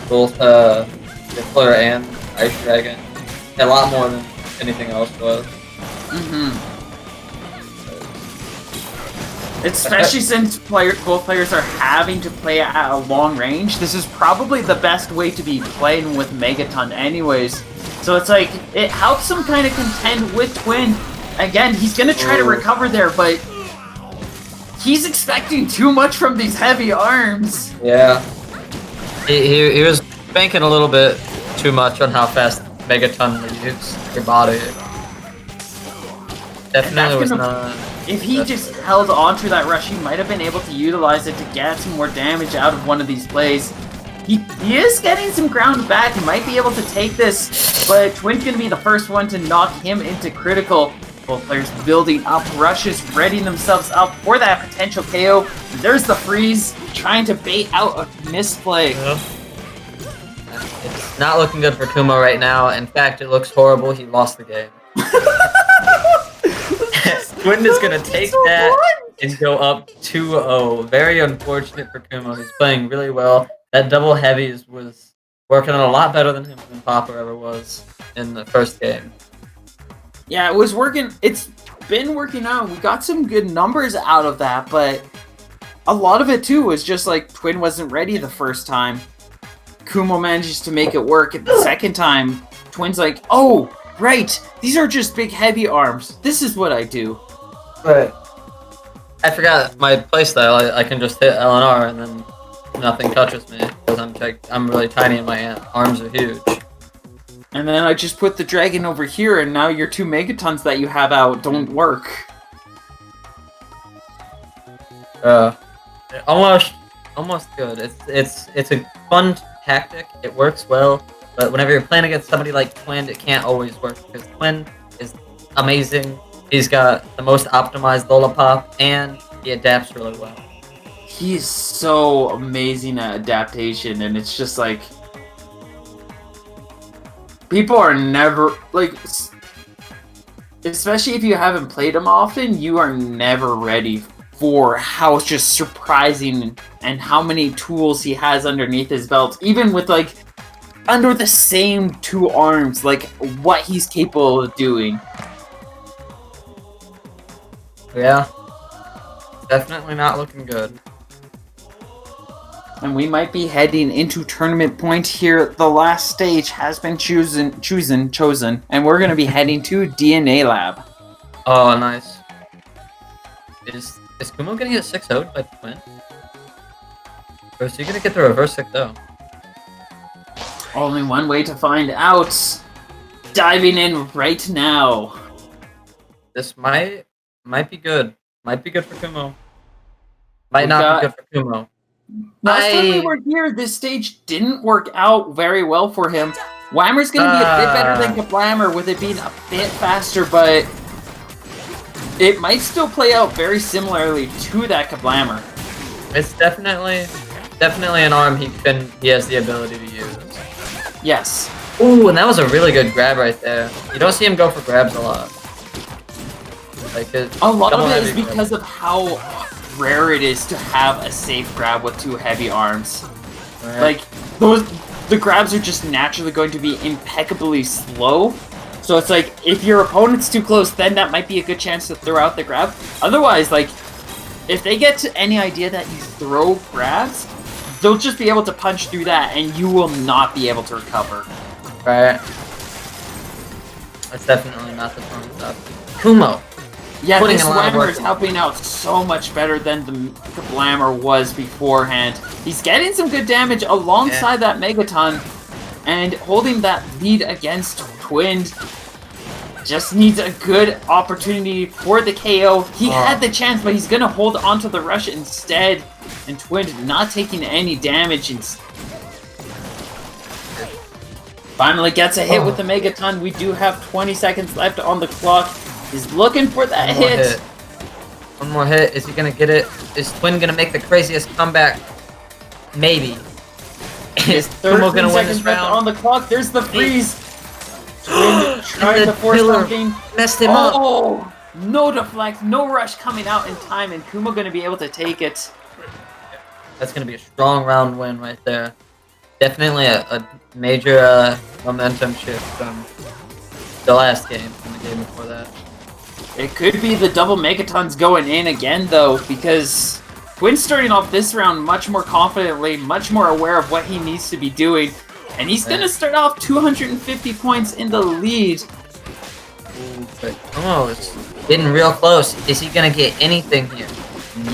[SPEAKER 4] both Biffler and Ice Dragon a lot more than anything else was.
[SPEAKER 1] Especially since both players are having to play at a long range, this is probably the best way to be playing with Megaton anyways. So it's like, it helps him kind of contend with Twin. Again, he's going to try to recover there, but he's expecting too much from these heavy arms.
[SPEAKER 4] Yeah.
[SPEAKER 2] He was banking a little bit too much on how fast Megaton leaves your body. Definitely was not...
[SPEAKER 1] If he just held on to that rush, he might have been able to utilize it to get some more damage out of one of these plays. He is getting some ground back. He might be able to take this, but Twin's going to be the first one to knock him into critical. Both players building up rushes, readying themselves up for that potential KO. There's the freeze, trying to bait out a misplay.
[SPEAKER 2] Yeah. It's not looking good for Kumo right now. In fact, it looks horrible. He lost the game. Twin is going to take that and go up 2-0. Very unfortunate for Kumo. He's playing really well. That double heavies was working a lot better than him than Popper ever was in the first game.
[SPEAKER 1] Yeah, it was working. It's been working out. We got some good numbers out of that, but a lot of it too was just like Twin wasn't ready the first time. Kumo manages to make it work. At the second time, Twin's like, oh, right, these are just big heavy arms. This is what I do.
[SPEAKER 4] Right.
[SPEAKER 2] I forgot my playstyle. I can just hit LNR and then nothing touches me because I'm really tiny and my arms are huge.
[SPEAKER 1] And then I just put the dragon over here, and now your 2 Megatons that you have out don't work.
[SPEAKER 2] Almost good. It's a fun tactic. It works well, but whenever you're playing against somebody like Twin, it can't always work because Twin is amazing. He's got the most optimized Lollipop, and he adapts really well.
[SPEAKER 1] He's so amazing at adaptation, and it's just like... People are never, like... Especially if you haven't played him often, you are never ready for how just surprising and how many tools he has underneath his belt. Even with, like, under the same 2 arms, like, what he's capable of doing.
[SPEAKER 2] Yeah. Definitely not looking good.
[SPEAKER 1] And we might be heading into tournament point here. The last stage has been chosen, and we're going to be heading to DNA Lab.
[SPEAKER 2] Oh, nice. Is Kumo going to get 6-0'd by Twin? Or is he going to get the reverse 6-0?
[SPEAKER 1] Only one way to find out. Diving in right now.
[SPEAKER 2] This might be good. Might be good for Kumo. Might not be good for Kumo.
[SPEAKER 1] Last time we were here, this stage didn't work out very well for him. Whammer's going to be a bit better than Kablammer with it being a bit faster, but it might still play out very similarly to that Kablammer.
[SPEAKER 2] It's definitely an arm he has the ability to use.
[SPEAKER 1] Yes.
[SPEAKER 2] Ooh, and that was a really good grab right there. You don't see him go for grabs a lot. Like
[SPEAKER 1] a lot of it is because of how rare it is to have a safe grab with 2 heavy arms.
[SPEAKER 2] Right.
[SPEAKER 1] Like, the grabs are just naturally going to be impeccably slow. So it's like, if your opponent's too close, then that might be a good chance to throw out the grab. Otherwise, like, if they get to any idea that you throw grabs, they'll just be able to punch through that, and you will not be able to recover.
[SPEAKER 2] Right. That's definitely not the strongest option. Kumo!
[SPEAKER 1] Yeah, this Whammer is helping out so much better than the Kablammer was beforehand. He's getting some good damage alongside that Megaton, and holding that lead against Twin. Just needs a good opportunity for the KO. He had the chance, but he's going to hold onto the rush instead. And Twin not taking any damage. Finally gets a hit with the Megaton. We do have 20 seconds left on the clock. He's looking for that hit.
[SPEAKER 2] One more hit. Is he gonna get it? Is Twin gonna make the craziest comeback? Maybe. Is Kumo gonna win this round?
[SPEAKER 1] On the clock, there's the freeze. Twin trying to force something.
[SPEAKER 2] Messed him up.
[SPEAKER 1] Oh, no deflect, no rush coming out in time, and Kumo gonna be able to take it.
[SPEAKER 2] That's gonna be a strong round win right there. Definitely a major momentum shift from the last game, from the game before that.
[SPEAKER 1] It could be the double Megatons going in again, though, because Twin's starting off this round much more confidently, much more aware of what he needs to be doing, and he's gonna start off 250 points in the lead.
[SPEAKER 2] Ooh, but Kumo is getting real close. Is he gonna get anything here?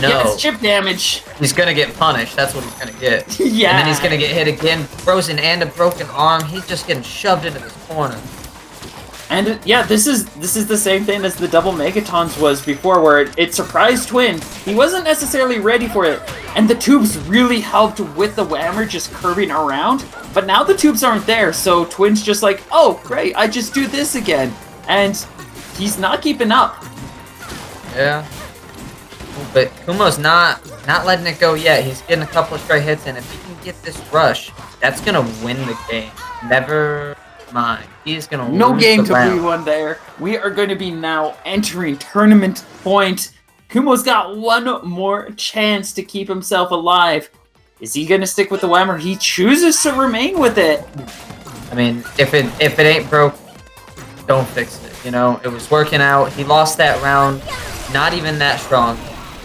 [SPEAKER 2] No.
[SPEAKER 1] Yes, chip damage.
[SPEAKER 2] He's gonna get punished. That's what he's gonna get.
[SPEAKER 1] Yeah.
[SPEAKER 2] And then he's gonna get hit again, frozen and a broken arm. He's just getting shoved into this corner.
[SPEAKER 1] And yeah, this is the same thing as the double Megatons was before, where it surprised Twin. He wasn't necessarily ready for it, and the tubes really helped with the whammer just curving around. But now the tubes aren't there, so Twin's just like, oh great, I just do this again, and he's not keeping up.
[SPEAKER 2] Yeah. But Kumo's not letting it go yet. He's getting a couple of straight hits, and if he can get this rush, that's gonna win the game. Never mind. He's gonna
[SPEAKER 1] no
[SPEAKER 2] lose
[SPEAKER 1] game
[SPEAKER 2] the
[SPEAKER 1] to
[SPEAKER 2] round.
[SPEAKER 1] be won there. We are going to be now entering tournament point. Kumo's got one more chance to keep himself alive. Is he going to stick with the whammer? He chooses to remain with it.
[SPEAKER 2] I mean, if it ain't broke, don't fix it. You know, it was working out. He lost that round, not even that strong.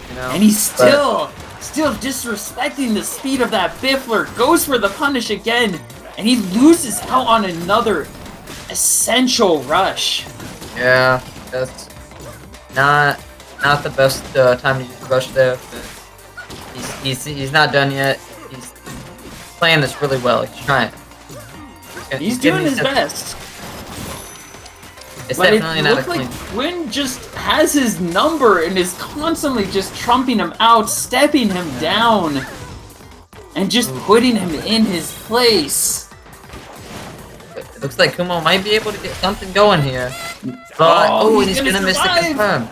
[SPEAKER 2] You know,
[SPEAKER 1] And he's still disrespecting the speed of that Biffler. Goes for the punish again, and he loses out on another essential rush.
[SPEAKER 2] Yeah, that's not the best time to use rush there. But he's not done yet. He's playing this really well. He's trying.
[SPEAKER 1] He's doing his best.
[SPEAKER 2] It's
[SPEAKER 1] But
[SPEAKER 2] definitely
[SPEAKER 1] it
[SPEAKER 2] not a
[SPEAKER 1] looks
[SPEAKER 2] clean.
[SPEAKER 1] like Twin just has his number and is constantly just trumping him out, stepping him down, and just putting him in his place.
[SPEAKER 2] It looks like Kumo might be able to get something going here. But, and he's gonna miss the confirm.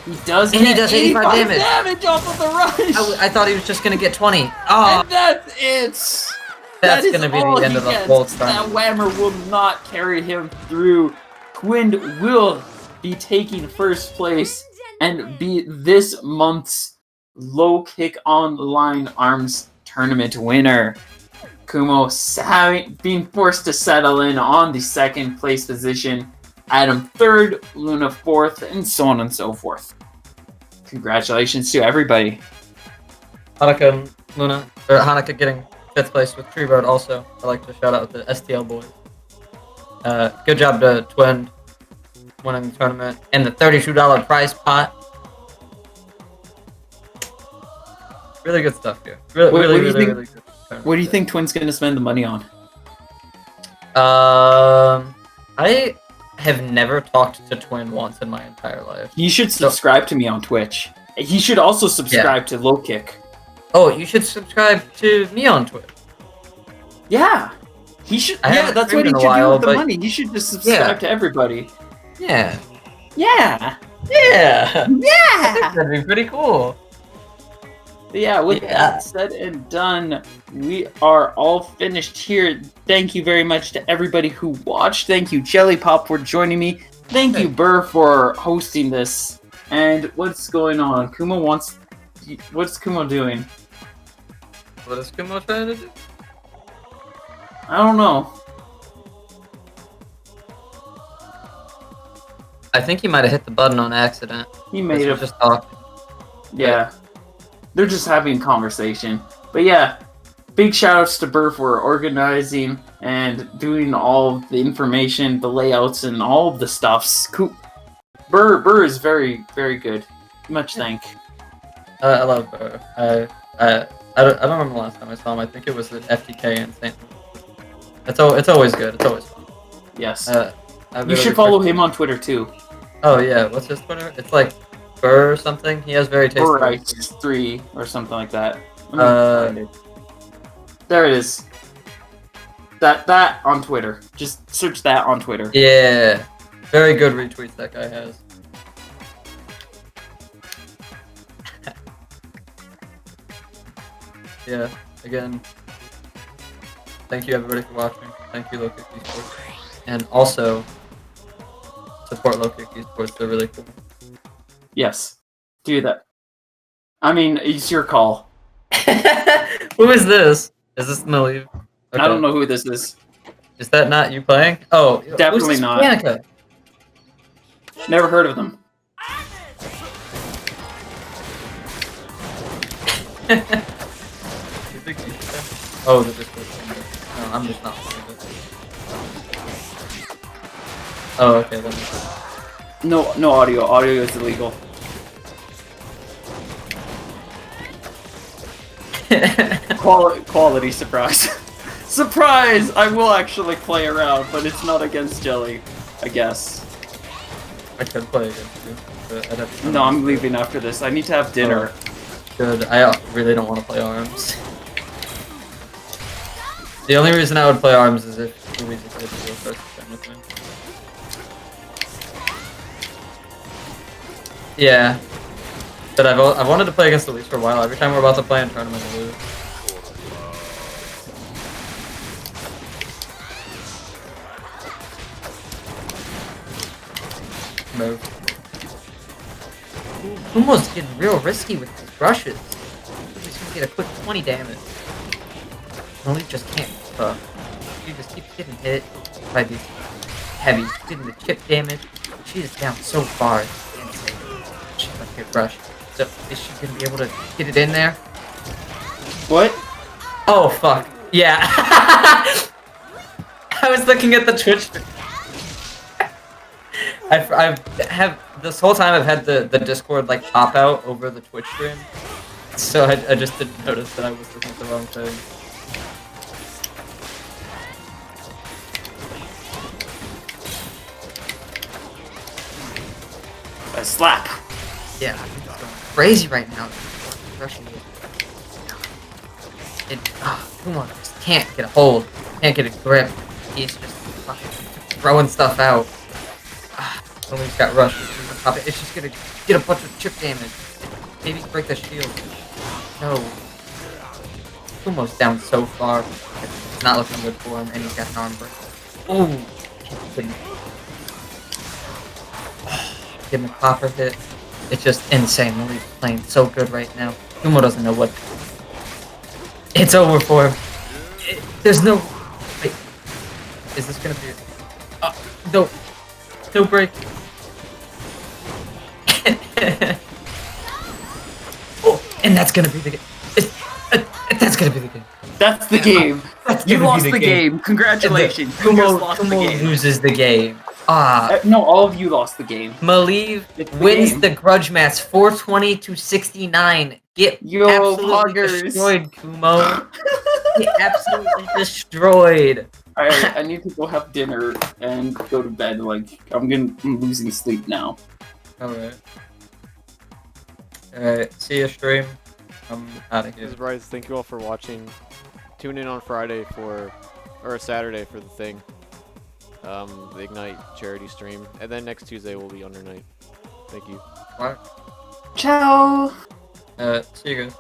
[SPEAKER 1] He does
[SPEAKER 2] And he
[SPEAKER 1] get
[SPEAKER 2] does 85
[SPEAKER 1] damage off of the rush!
[SPEAKER 2] I thought he was just gonna get 20. Oh,
[SPEAKER 1] And that's it!
[SPEAKER 2] that's
[SPEAKER 1] That is
[SPEAKER 2] gonna be
[SPEAKER 1] all
[SPEAKER 2] the end
[SPEAKER 1] he
[SPEAKER 2] of the
[SPEAKER 1] gets.
[SPEAKER 2] whole
[SPEAKER 1] That
[SPEAKER 2] time.
[SPEAKER 1] whammer will not carry him through. Twin will be taking first place and be this month's Low Kick Online Arms Tournament winner. Kumo being forced to settle in on the second place position. Adam third, Luna fourth, and so on and so forth. Congratulations to everybody.
[SPEAKER 2] Hanukkah and Luna, or Hanukkah getting 5th place with Tree Road also. I like to shout out the STL boys. Good job to Twin winning the tournament and the $32 prize pot. Really good stuff here. Really good. Tournament.
[SPEAKER 1] What do you think Twin's going to spend the money on?
[SPEAKER 2] I have never talked to Twin once in my entire life.
[SPEAKER 1] He should subscribe to me on Twitch. He should also subscribe to Low Kick.
[SPEAKER 2] Oh, you should subscribe to me on Twitch.
[SPEAKER 1] Yeah. He should.
[SPEAKER 2] I
[SPEAKER 1] Yeah,
[SPEAKER 2] haven't
[SPEAKER 1] that's what he
[SPEAKER 2] streamed
[SPEAKER 1] should
[SPEAKER 2] in a
[SPEAKER 1] do
[SPEAKER 2] while,
[SPEAKER 1] with the
[SPEAKER 2] but-
[SPEAKER 1] money. He should just subscribe to everybody.
[SPEAKER 2] Yeah.
[SPEAKER 1] Yeah.
[SPEAKER 2] Yeah.
[SPEAKER 1] Yeah.
[SPEAKER 2] That'd be pretty cool.
[SPEAKER 1] But yeah, with that said and done, we are all finished here. Thank you very much to everybody who watched. Thank you, Jelly Pop, for joining me. Thank you, Burr, for hosting this. And what's going on? What's Kumo doing?
[SPEAKER 2] What is Kumo trying to do?
[SPEAKER 1] I don't know.
[SPEAKER 2] I think he might have hit the button on accident.
[SPEAKER 1] He made
[SPEAKER 2] We're
[SPEAKER 1] it.
[SPEAKER 2] just talking.
[SPEAKER 1] Yeah. They're just having conversation. But yeah, big shout outs to Burr for organizing and doing all the information, the layouts, and all of the stuffs. Burr is very, very good. Much thank.
[SPEAKER 2] I love Burr. I don't remember the last time I saw him. I think it was at FTK in St. Louis. It's always good. It's always fun.
[SPEAKER 1] Yes.
[SPEAKER 2] I
[SPEAKER 1] You
[SPEAKER 2] really
[SPEAKER 1] should follow
[SPEAKER 2] appreciate-
[SPEAKER 1] him on Twitter too.
[SPEAKER 2] Oh yeah, what's his Twitter? It's like Burr or something. He has very tasty.
[SPEAKER 1] Burrites 3 or something like that. Let me
[SPEAKER 2] Uh,
[SPEAKER 1] find it. There it is. That on Twitter. Just search that on Twitter.
[SPEAKER 2] Yeah. Very good retweets that guy has. Yeah, again, thank you everybody for watching. Thank you, Low Kick Esports. And also, support Low Kick Esports, they're really cool.
[SPEAKER 1] Yes. Do that. I mean, it's your call.
[SPEAKER 2] Who is this? Is this Millie? Okay.
[SPEAKER 1] I don't know who this is.
[SPEAKER 2] Is that not you playing? Oh,
[SPEAKER 1] Definitely
[SPEAKER 2] who's this
[SPEAKER 1] not.
[SPEAKER 2] Danica?
[SPEAKER 1] Never heard of them.
[SPEAKER 2] You think you should- Oh, the Discord thing. No, I'm just not playing it. Oh, okay, then.
[SPEAKER 1] No audio. Audio is illegal. Quality surprise. Surprise! I will actually play around, but it's not against Jelly, I guess.
[SPEAKER 2] I could play against you, but I'd have to.
[SPEAKER 1] No, I'm leaving after this. I need to have dinner.
[SPEAKER 2] Good. I really don't want to play ARMS. The only reason I would play ARMS is if Louise is able to go first again with me. Yeah. But I've wanted to play against Louise for a while. Every time we're about to play in tournament, I lose. Move. Kumo's getting real risky with his brushes. He's gonna get a quick 20 damage. Only just can't. She just keeps getting hit by these heavies, getting the chip damage. She is down so far. It's insane. She's like a brush. So is she gonna be able to get it in there?
[SPEAKER 1] What?
[SPEAKER 2] Oh fuck. Yeah. I was looking at the Twitch. I've this whole time I've had the Discord like pop out over the Twitch stream, so I just didn't notice that I was looking at the wrong thing.
[SPEAKER 1] A slap.
[SPEAKER 2] Yeah, he's going crazy right now. Rushing it. Come on, just can't get a hold, can't get a grip. He's just fucking throwing stuff out. When he's got rushed, it's just gonna get a bunch of chip damage. Maybe break the shield. No. Kumo's down so far. It's not looking good for him, and he's got an arm break. Ooh. Getting a copper hit. It's just insane. Millie's playing so good right now. Kumo doesn't know what. It's over for him. There's no. Wait. Is this gonna be? No. No break. Oh, and that's gonna be the game. That's gonna be the game.
[SPEAKER 1] That's the game. You lost the game. Congratulations. You just lost the
[SPEAKER 2] Kumo
[SPEAKER 1] game.
[SPEAKER 2] loses the game.
[SPEAKER 1] No, all of you lost the game.
[SPEAKER 2] Maliv wins the grudge match 420 to 69. Get absolutely destroyed, Kumo. Get absolutely destroyed.
[SPEAKER 1] I need to go have dinner and go to bed. Like I'm losing sleep now.
[SPEAKER 2] Alright. Alright, see you stream. I'm out of here.
[SPEAKER 3] This is Bryce. Thank you all for watching. Tune in on Friday or Saturday for the thing. The Ignite charity stream. And then next Tuesday will be Under Night. Thank you.
[SPEAKER 2] Bye.
[SPEAKER 1] Ciao.
[SPEAKER 2] See you guys.